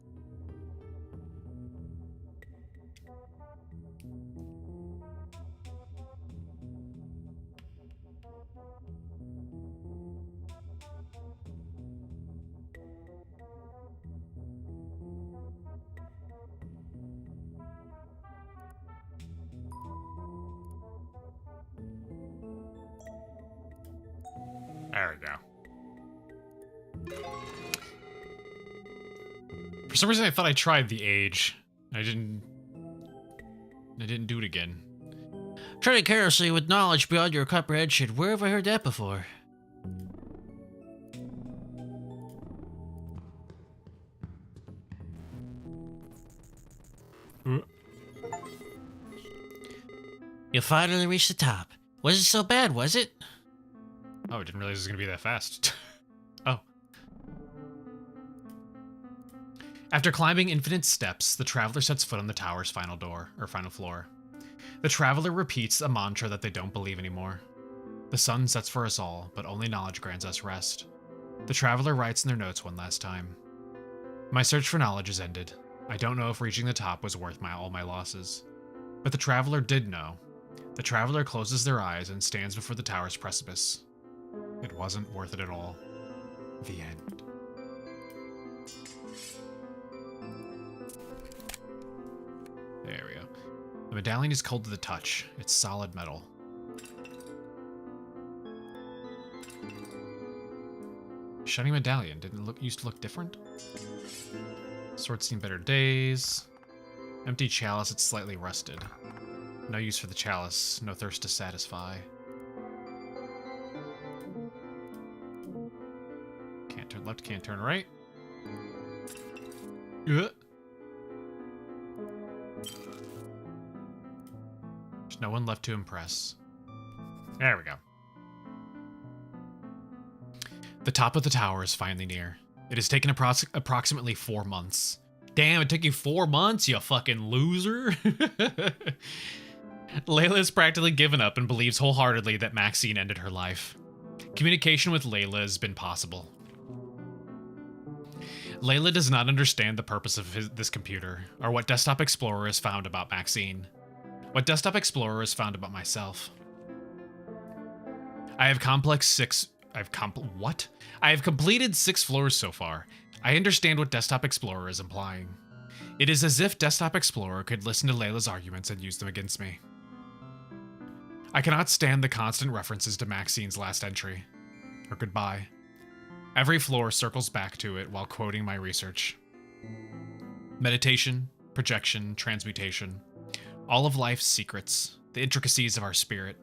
There we go. For some reason, I thought I tried the age. I didn't do it again. Treading carelessly with knowledge beyond your comprehension. Where have I heard that before? You finally reached the top. Wasn't so bad, was it? Oh, I didn't realize it was going to be that fast. Oh. After climbing infinite steps, the traveler sets foot on the tower's final floor. The traveler repeats a mantra that they don't believe anymore. The sun sets for us all, but only knowledge grants us rest. The traveler writes in their notes one last time. My search for knowledge is ended. I don't know if reaching the top was worth all my losses. But the traveler did know. The traveler closes their eyes and stands before the tower's precipice. It wasn't worth it at all. The end. There we go. The medallion is cold to the touch. It's solid metal. Shiny medallion. Didn't it used to look different? Sword's seen better days. Empty chalice, it's slightly rusted. No use for the chalice. No thirst to satisfy. Can't turn left, can't turn right. There's no one left to impress. There we go. The top of the tower is finally near. It has taken approximately 4 months. Damn, it took you 4 months, you fucking loser. Layla has practically given up and believes wholeheartedly that Maxine ended her life. Communication with Layla has been possible. Layla does not understand the purpose of this computer, or what Desktop Explorer has found about Maxine. What Desktop Explorer has found about myself. I have completed 6 floors so far. I understand what Desktop Explorer is implying. It is as if Desktop Explorer could listen to Layla's arguments and use them against me. I cannot stand the constant references to Maxine's last entry, or goodbye. Every floor circles back to it while quoting my research. Meditation, projection, transmutation. All of life's secrets, the intricacies of our spirit,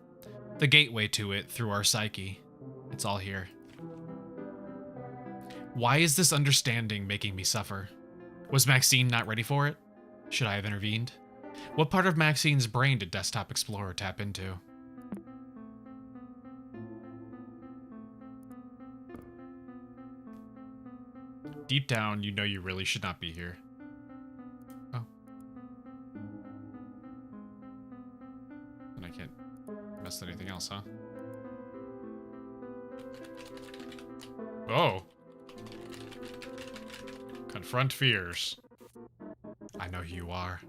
the gateway to it through our psyche. It's all here. Why is this understanding making me suffer? Was Maxine not ready for it? Should I have intervened? What part of Maxine's brain did Desktop Explorer tap into? Deep down, you know you really should not be here. Oh. And I can't mess with anything else, huh? Oh. Confront fears. I know who you are.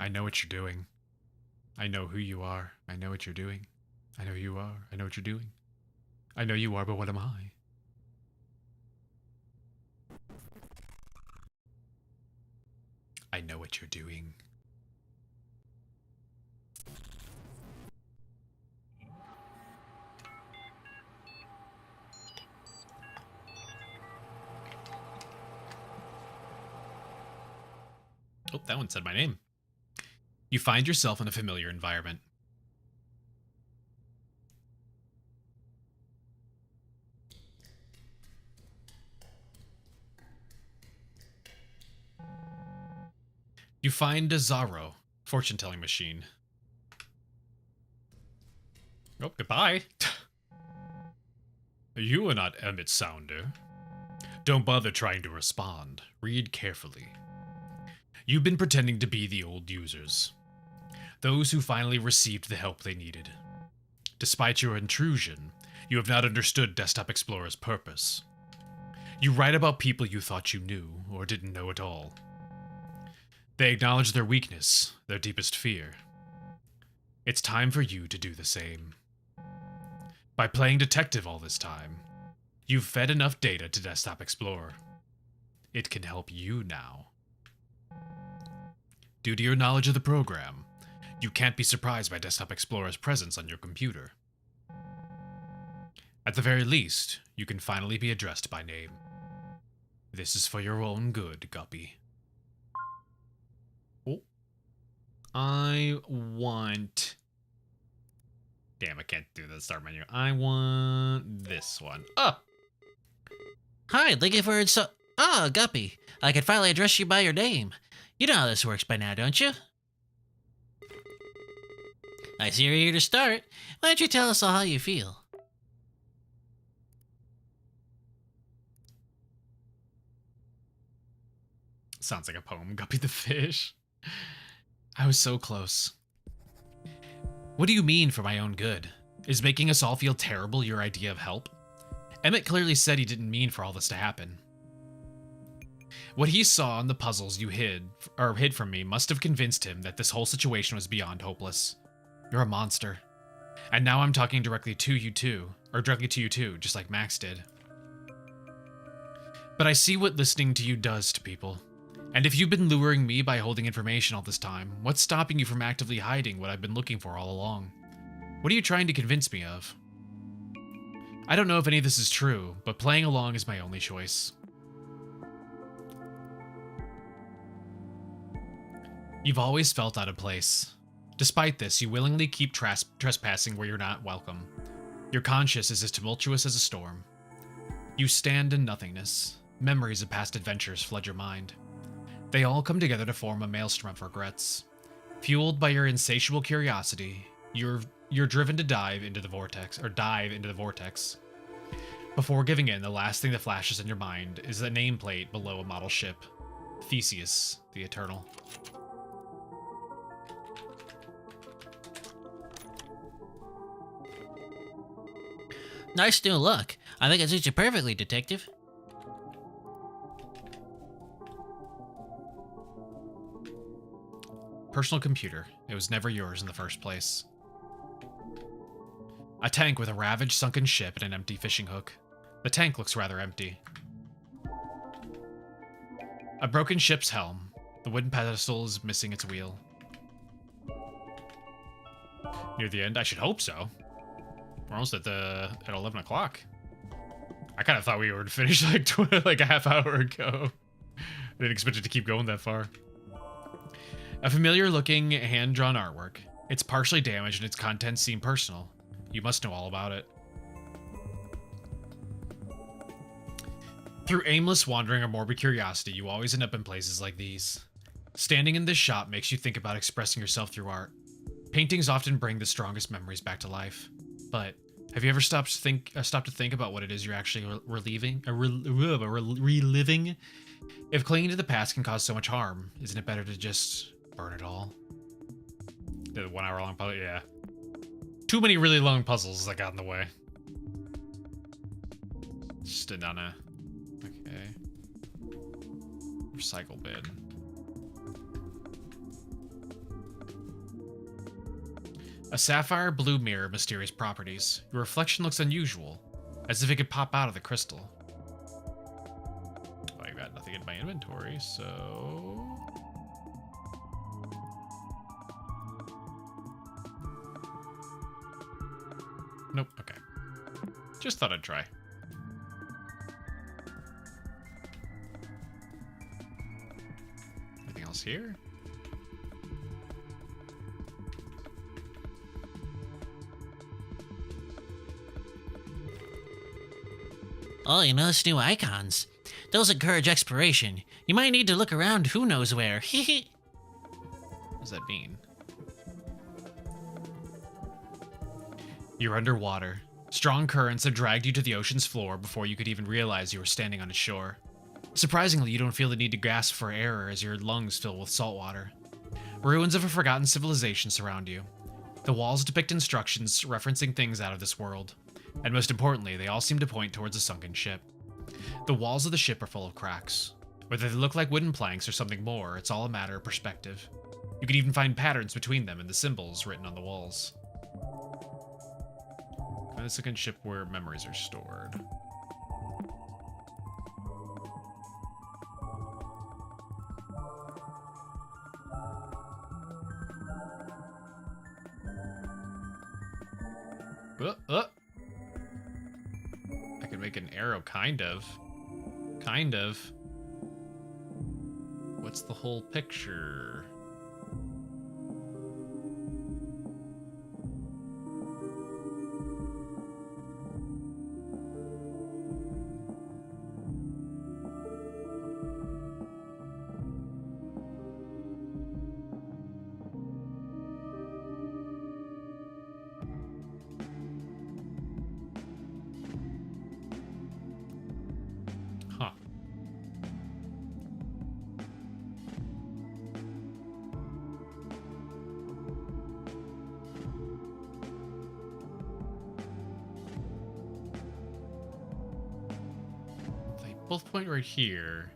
I know what you're doing. I know who you are. I know what you're doing. I know who you are. I know what you're doing. I know you are, but what am I? I know what you're doing. Oh, that one said my name. You find yourself in a familiar environment. You find a Zaro, fortune-telling machine. Oh, goodbye. You are not Emmett Sounder. Don't bother trying to respond. Read carefully. You've been pretending to be the old users. Those who finally received the help they needed. Despite your intrusion, you have not understood Desktop Explorer's purpose. You write about people you thought you knew, or didn't know at all. They acknowledge their weakness, their deepest fear. It's time for you to do the same. By playing detective all this time, you've fed enough data to Desktop Explorer. It can help you now. Due to your knowledge of the program, you can't be surprised by Desktop Explorer's presence on your computer. At the very least, you can finally be addressed by name. This is for your own good, Guppy. Oh. I want... Damn, I can't do the start menu. I want this one. Oh! Hi, looking for Guppy. I can finally address you by your name. You know how this works by now, don't you? I see you're here to start. Why don't you tell us all how you feel? Sounds like a poem, Guppy the fish. I was so close. What do you mean for my own good? Is making us all feel terrible your idea of help? Emmett clearly said he didn't mean for all this to happen. What he saw in the puzzles you hid from me must have convinced him that this whole situation was beyond hopeless. You're a monster. And now I'm talking directly to you too, just like Max did. But I see what listening to you does to people. And if you've been luring me by holding information all this time, what's stopping you from actively hiding what I've been looking for all along? What are you trying to convince me of? I don't know if any of this is true, but playing along is my only choice. You've always felt out of place. Despite this, you willingly keep trespassing where you're not welcome. Your conscience is as tumultuous as a storm. You stand in nothingness. Memories of past adventures flood your mind. They all come together to form a maelstrom of regrets. Fueled by your insatiable curiosity, you're driven to dive into the vortex. Before giving in, the last thing that flashes in your mind is the nameplate below a model ship. Theseus, the Eternal. Nice new look. I think it suits you perfectly, Detective. Personal computer. It was never yours in the first place. A tank with a ravaged sunken ship and an empty fishing hook. The tank looks rather empty. A broken ship's helm. The wooden pedestal is missing its wheel. Near the end? I should hope so. We're almost at 11 o'clock. I kind of thought we were finished like a half hour ago. I didn't expect it to keep going that far. A familiar-looking, hand-drawn artwork. It's partially damaged and its contents seem personal. You must know all about it. Through aimless wandering or morbid curiosity, you always end up in places like these. Standing in this shop makes you think about expressing yourself through art. Paintings often bring the strongest memories back to life. But have you ever stopped to think about what it is you're actually reliving? If clinging to the past can cause so much harm, isn't it better to just burn it all? The 1 hour long puzzle, yeah. Too many really long puzzles that got in the way. Just down a... Okay. Recycle bin. A sapphire blue mirror, mysterious properties. Your reflection looks unusual, as if it could pop out of the crystal. Oh, I got nothing in my inventory, so... Nope. Okay. Just thought I'd try. Anything else here? Oh, you notice new icons? Those encourage exploration. You might need to look around who knows where. What does that mean? You're underwater. Strong currents have dragged you to the ocean's floor before you could even realize you were standing on its shore. Surprisingly, you don't feel the need to gasp for air as your lungs fill with salt water. Ruins of a forgotten civilization surround you. The walls depict instructions referencing things out of this world. And most importantly, they all seem to point towards a sunken ship. The walls of the ship are full of cracks. Whether they look like wooden planks or something more, it's all a matter of perspective. You can even find patterns between them and the symbols written on the walls. Find the sunken ship where memories are stored. I can make an arrow, kind of. Kind of. What's the whole picture? Huh. They both point right here.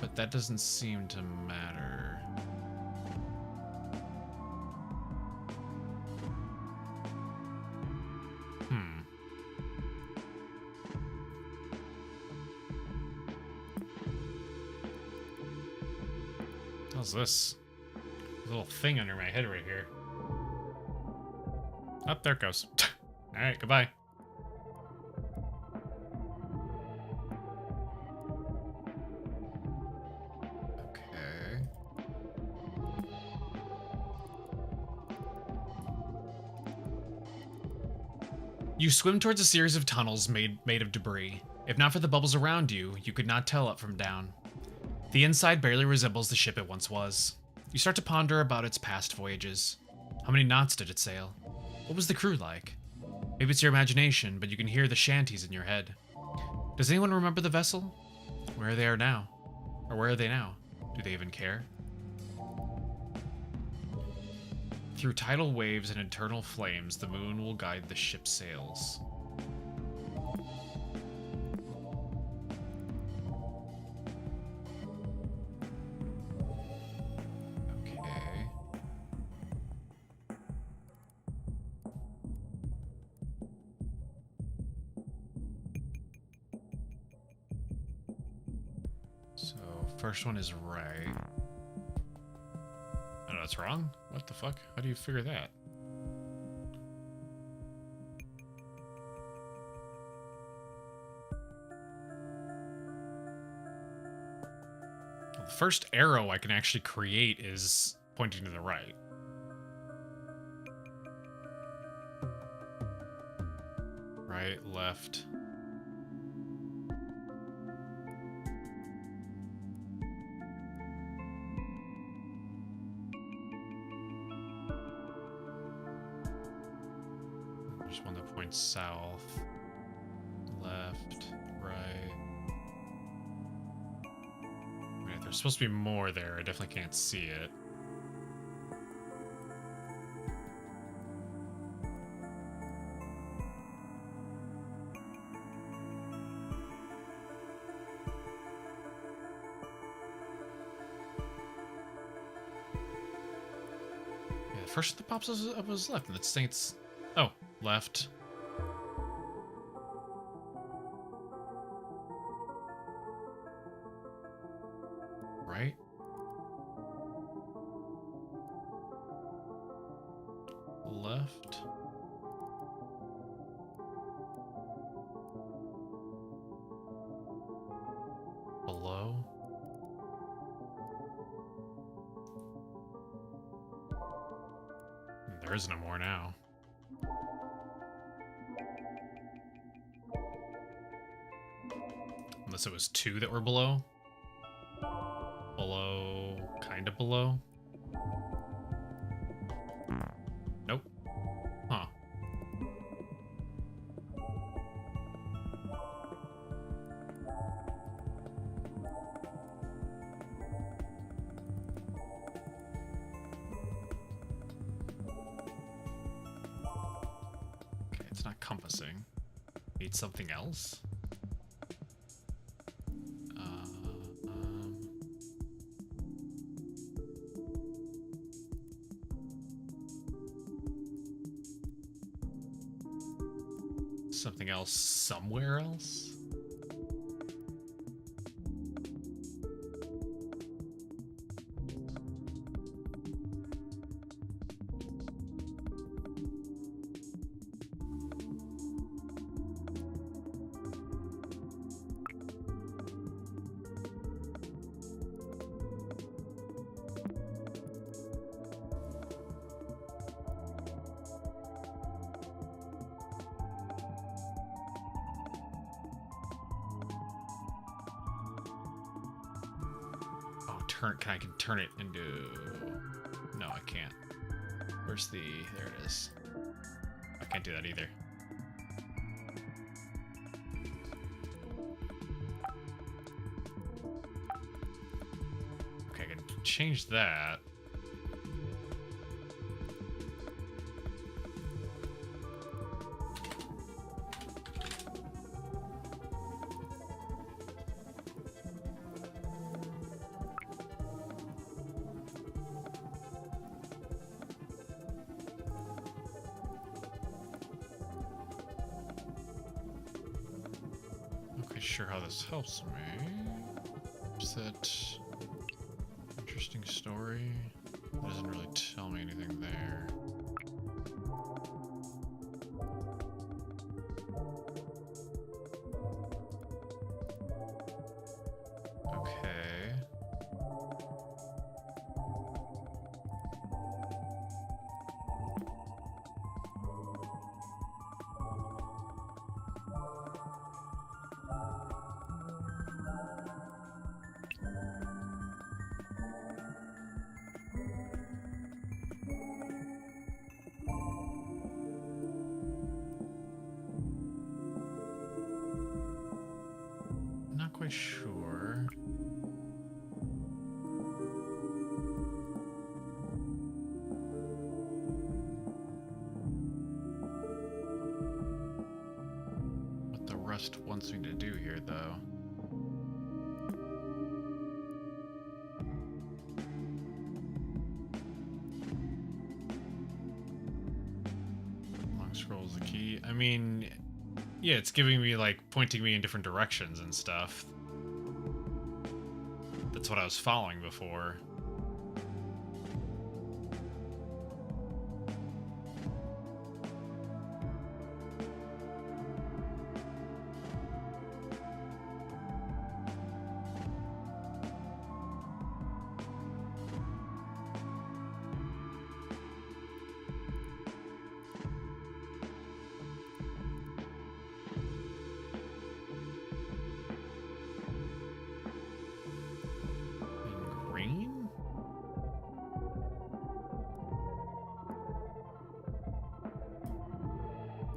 But that doesn't seem to matter. How's this? There's a little thing under my head right here. Oh, there it goes. Alright, goodbye. Okay. You swim towards a series of tunnels made of debris. If not for the bubbles around you, you could not tell up from down. The inside barely resembles the ship it once was. You start to ponder about its past voyages. How many knots did it sail? What was the crew like? Maybe it's your imagination, but you can hear the shanties in your head. Does anyone remember the vessel? Where they are now? Or where are they now? Do they even care? Through tidal waves and eternal flames, the moon will guide the ship's sails. First one is right. Oh, no, that's wrong? What the fuck? How do you figure that? Well, the first arrow I can actually create is pointing to the right. Right, left. There's one that points south, left, right. Right, there's supposed to be more there. I definitely can't see it. Yeah, the first that pops up was left, and it's saying it's... Oh, left. Right. left. Below. There is no more now. Unless it was 2 that were below. Below, kind of below. Nope. Huh. Okay, it's not compassing. Need something else? Something else somewhere else? I can turn it into... No, I can't. Where's the... There it is. I can't do that either. Okay, I can change that. Sure how this helps me. Is that interesting story? It doesn't really tell me anything there. Okay. Not quite sure. What the rest wants me to do here, though. Long scroll is the key. I mean... Yeah, it's giving me, like, pointing me in different directions and stuff. That's what I was following before.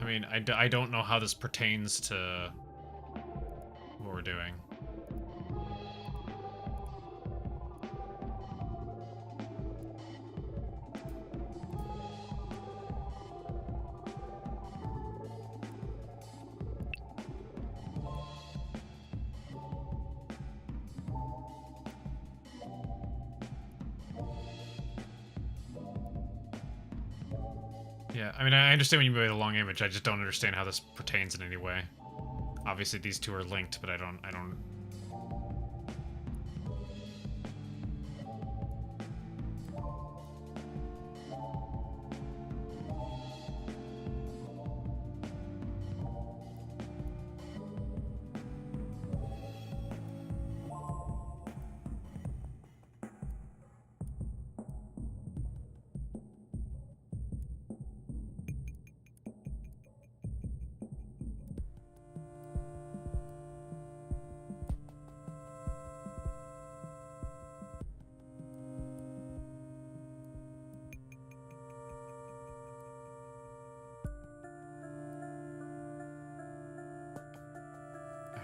I mean, I don't know how this pertains to what we're doing. Yeah, I mean, I understand when you move the long image, I just don't understand how this pertains in any way. Obviously, these two are linked, but I don't...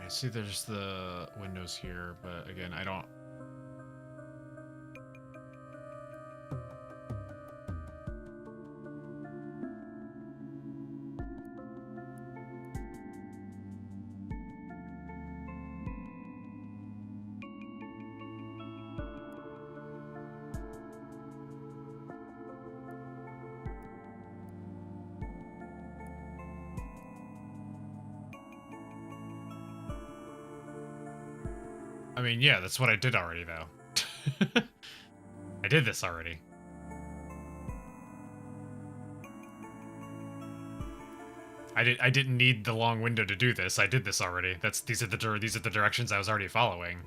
I see there's the windows here, but again, I don't... I mean, yeah, that's what I did already, though. I did this already. I didn't need the long window to do this. I did this already. These are the directions I was already following.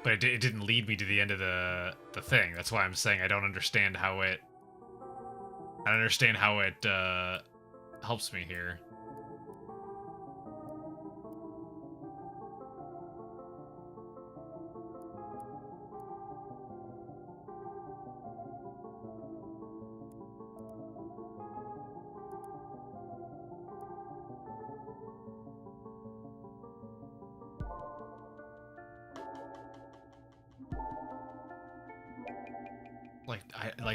But it didn't lead me to the end of the thing. That's why I'm saying I don't understand how it... I don't understand how it helps me here.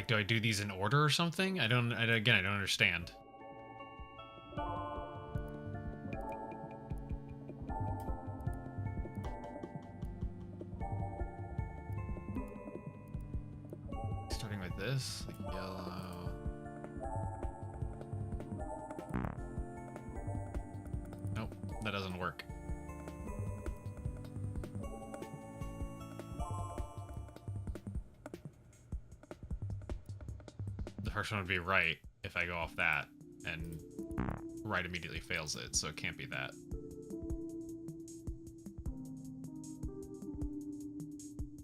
Do I do these in order or something? Again, I don't understand. Starting with this, like yellow. Nope, that doesn't work. First one would be right if I go off that, and right immediately fails it, so it can't be that.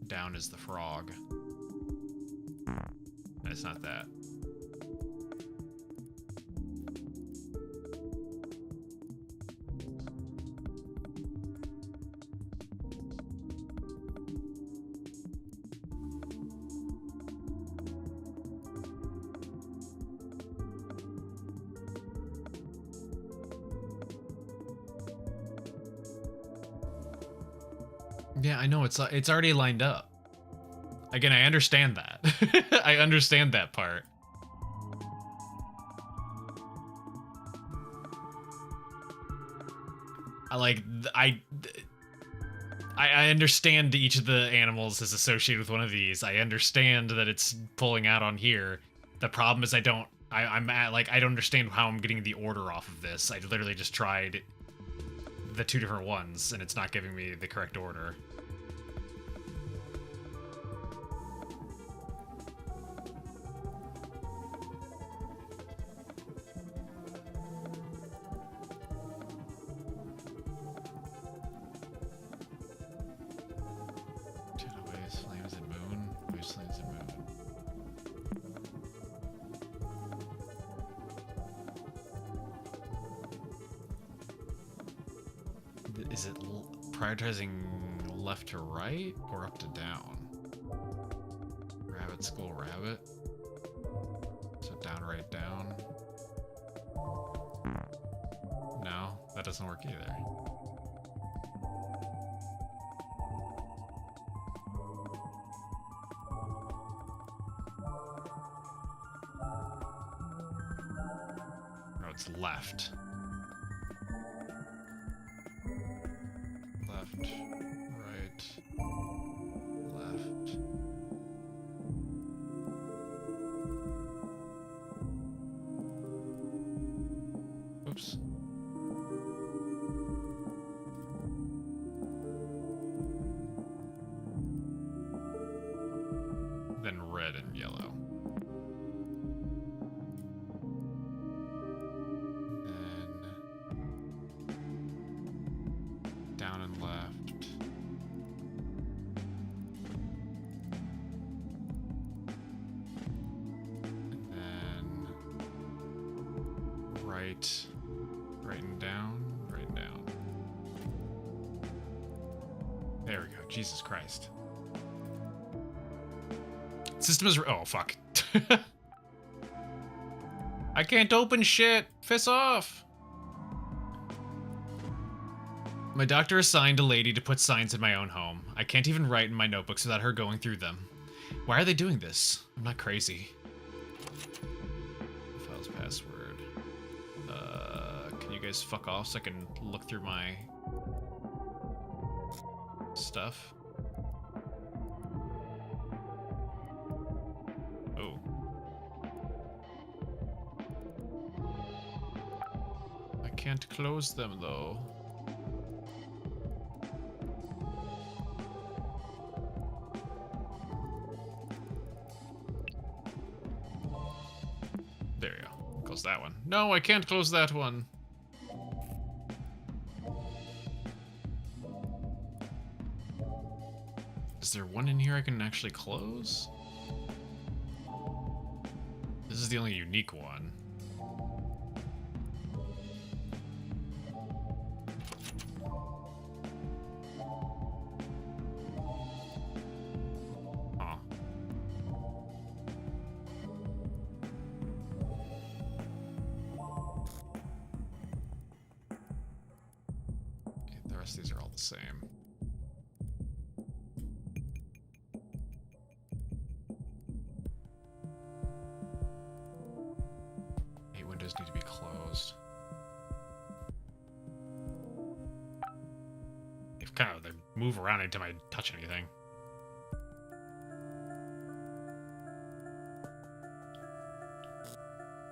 Down is the frog. And it's not that. Yeah, I know, it's already lined up. Again, I understand that. I understand that part. I understand each of the animals is associated with one of these. I understand that it's pulling out on here. The problem is I don't understand how I'm getting the order off of this. I literally just tried the two different ones, and it's not giving me the correct order. Flames and moon. Waves, flames and moon. Is it prioritizing left to right or up to down? Rabbit, skull, rabbit. So down, right, down. No, that doesn't work either. No, it's left. Left, right, left. Oops. Then red and yellow. Down and left. And then right, right and down, right and down. There we go. Jesus Christ. System is... Oh, fuck. I can't open shit. Piss off. My doctor assigned a lady to put signs in my own home. I can't even write in my notebooks without her going through them. Why are they doing this? I'm not crazy. Files password. Can you guys fuck off so I can look through my stuff? Oh. I can't close them though. There you go. Close that one. No, I can't close that one. Is there one in here I can actually close? This is the only unique one. Huh. Okay, the rest of these are all the same. Windows need to be closed. They move around anytime I touch anything.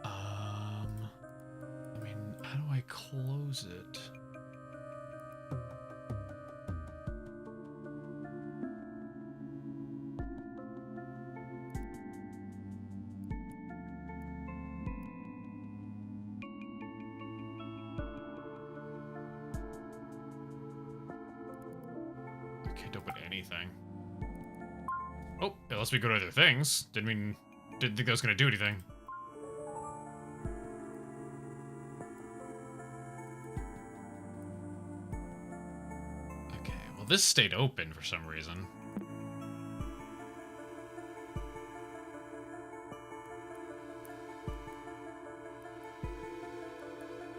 I mean, how do I close it? Can't open anything. Oh, unless we go to other things. Didn't think that was gonna do anything. Okay, well this stayed open for some reason.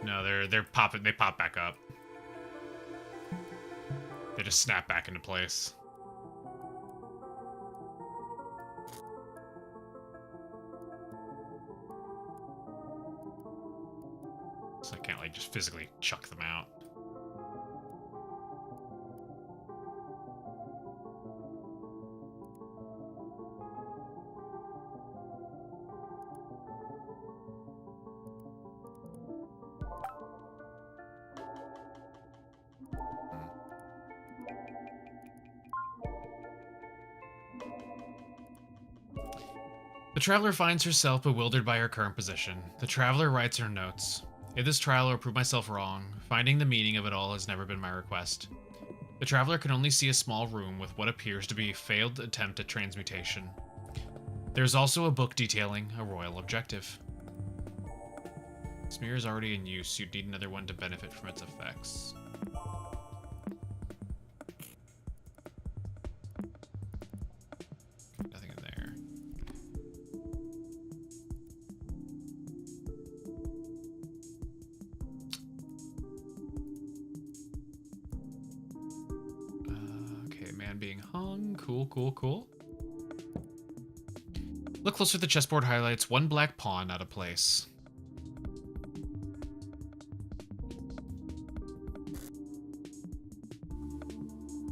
No, they pop back up. They just snap back into place. So I can't, like, just physically chuck them out. The traveler finds herself bewildered by her current position. The traveler writes her notes. In this trial, I will prove myself wrong. Finding the meaning of it all has never been my request. The traveler can only see a small room with what appears to be a failed attempt at transmutation. There is also a book detailing a royal objective. Smear is already in use. You'd need another one to benefit from its effects. Nothing in there. Okay, man being hung. Cool, cool, cool. Look closer at the chessboard highlights. One black pawn out of place.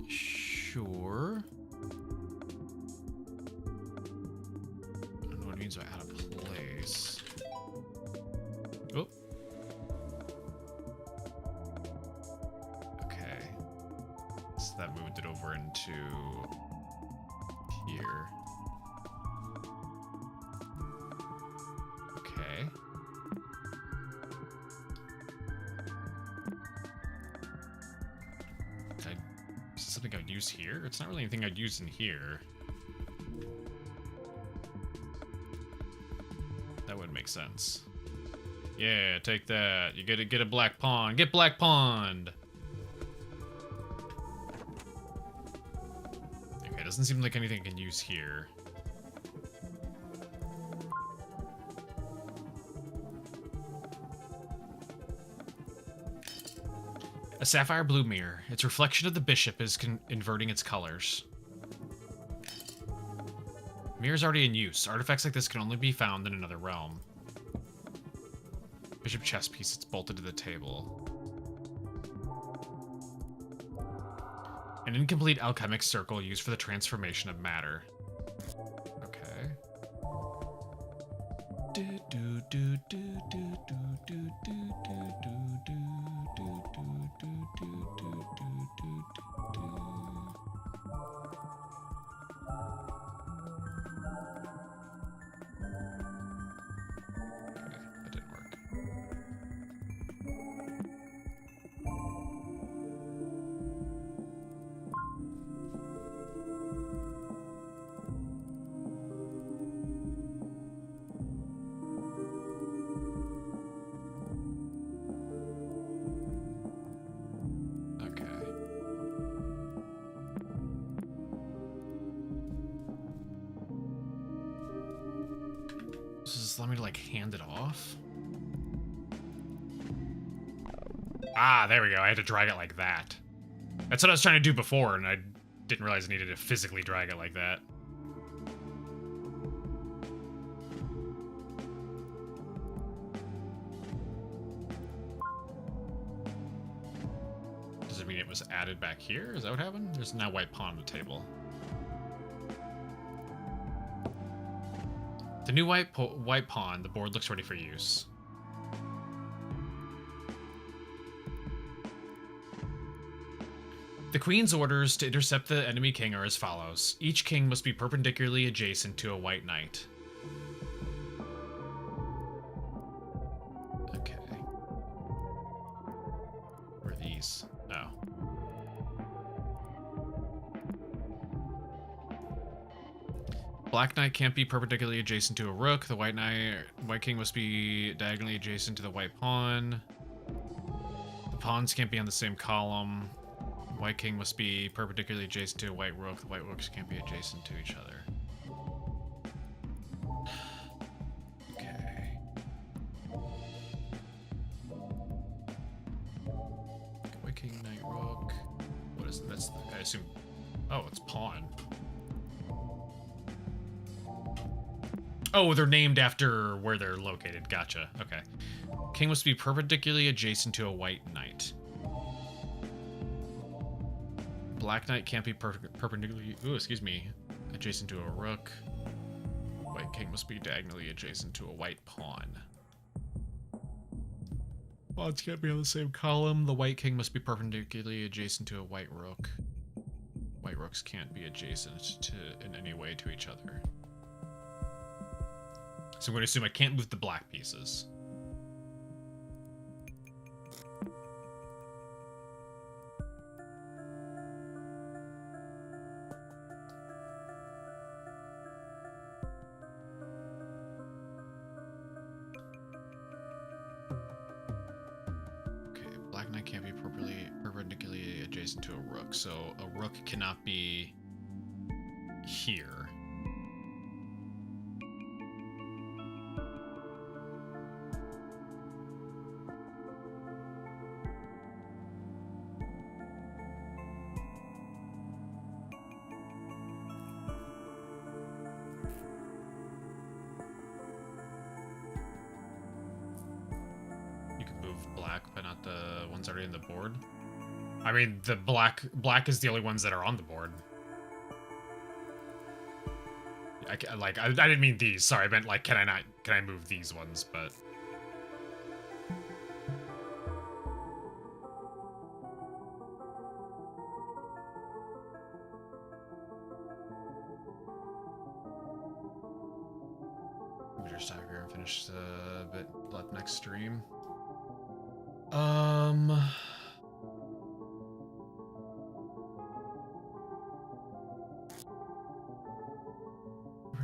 Sure. I don't know what it means by out of place. Oh. Okay. So that moved it over into here. Okay. Is this something I'd use here? It's not really anything I'd use in here. That wouldn't make sense. Yeah, take that. You get a black pawn. Get black pawned. Okay, doesn't seem like anything I can use here. A sapphire blue mirror. Its reflection of the bishop is inverting its colors. Mirror's already in use. Artifacts like this can only be found in another realm. Bishop chess piece. It's bolted to the table. An incomplete alchemic circle used for the transformation of matter. Okay. That didn't work. Okay. Does this allow me to, like, hand it off? Ah, there we go. I had to drag it like that. That's what I was trying to do before, and I didn't realize I needed to physically drag it like that. Does it mean it was added back here? Is that what happened? There's now white pawn on the table. The new white pawn, the board looks ready for use. The queen's orders to intercept the enemy king are as follows. Each king must be perpendicularly adjacent to a white knight. Okay. Where are these? Oh. Black knight can't be perpendicularly adjacent to a rook. The white king must be diagonally adjacent to the white pawn. The pawns can't be on the same column. White king must be perpendicularly adjacent to a white rook. The white rooks can't be adjacent to each other. Okay. White king, knight, rook. What is that's? I assume. Oh, it's pawn. Oh, they're named after where they're located. Gotcha. Okay. King must be perpendicularly adjacent to a white knight. Black knight can't be perpendicularly, adjacent to a rook. White king must be diagonally adjacent to a white pawn. Pawns can't be on the same column. The white king must be perpendicularly adjacent to a white rook. White rooks can't be adjacent to in any way to each other. So I'm going to assume I can't move the black pieces. Black knight can't be perpendicularly adjacent to a rook, so a rook cannot be here. But not the ones already in the board. I mean, the black is the only ones that are on the board. I didn't mean these. Sorry, I meant like, can I move these ones? But let me just stop here and finish the bit left next stream. We're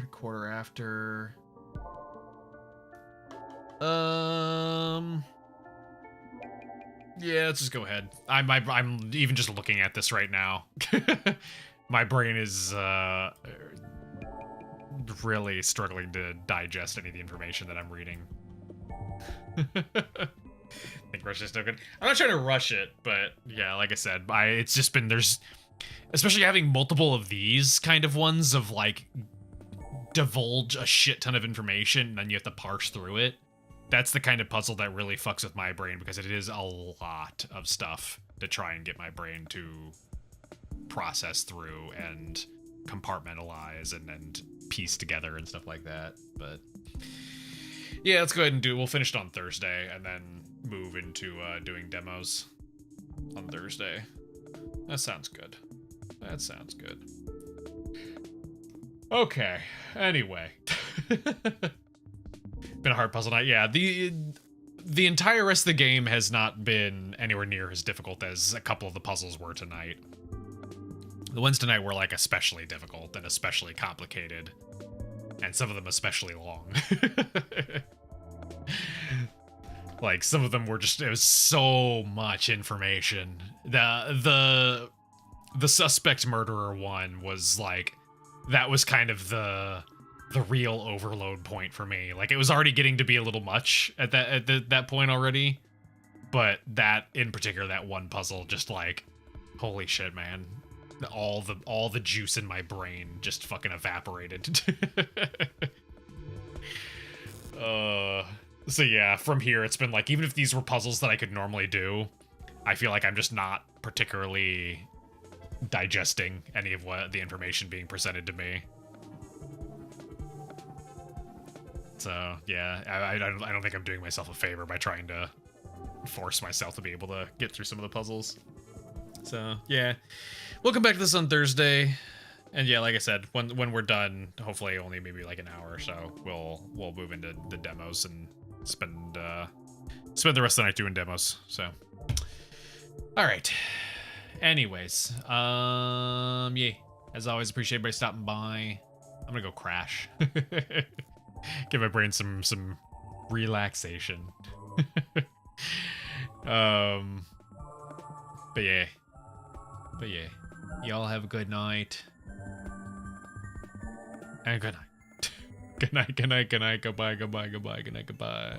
a quarter after. Yeah, let's just go ahead. I'm even just looking at this right now. My brain is really struggling to digest any of the information that I'm reading. Thank rush is no good. I'm not trying to rush it, but yeah, like I said, it's just been there's, especially having multiple of these kind of ones of like divulge a shit ton of information and then you have to parse through it. That's the kind of puzzle that really fucks with my brain because it is a lot of stuff to try and get my brain to process through and compartmentalize and piece together and stuff like that. But yeah, let's go ahead and we'll finish it on Thursday and then move into doing demos on Thursday. That sounds good. That sounds good. Okay, anyway. Been a hard puzzle night. Yeah, the entire rest of the game has not been anywhere near as difficult as a couple of the puzzles were tonight. The ones tonight were like especially difficult and especially complicated, and some of them especially long. Like some of them were just, it was so much information. The suspect murderer one was like, that was kind of the real overload point for me. Like it was already getting to be a little much at that point already, but that in particular, that one puzzle, just like, holy shit, man. All the juice in my brain just fucking evaporated. So yeah, from here it's been like, even if these were puzzles that I could normally do, I feel like I'm just not particularly digesting any of the information being presented to me. So yeah, I don't think I'm doing myself a favor by trying to force myself to be able to get through some of the puzzles. So yeah, we'll come back to this on Thursday, and yeah, like I said, when we're done, hopefully only maybe like an hour or so, we'll move into the demos and spend the rest of the night doing demos. So, all right. Anyways, yeah, as always, appreciate everybody stopping by. I'm gonna go crash. Give my brain some relaxation. But yeah, y'all have a good night. And good night. Good night, goodbye, goodbye, good night, goodbye.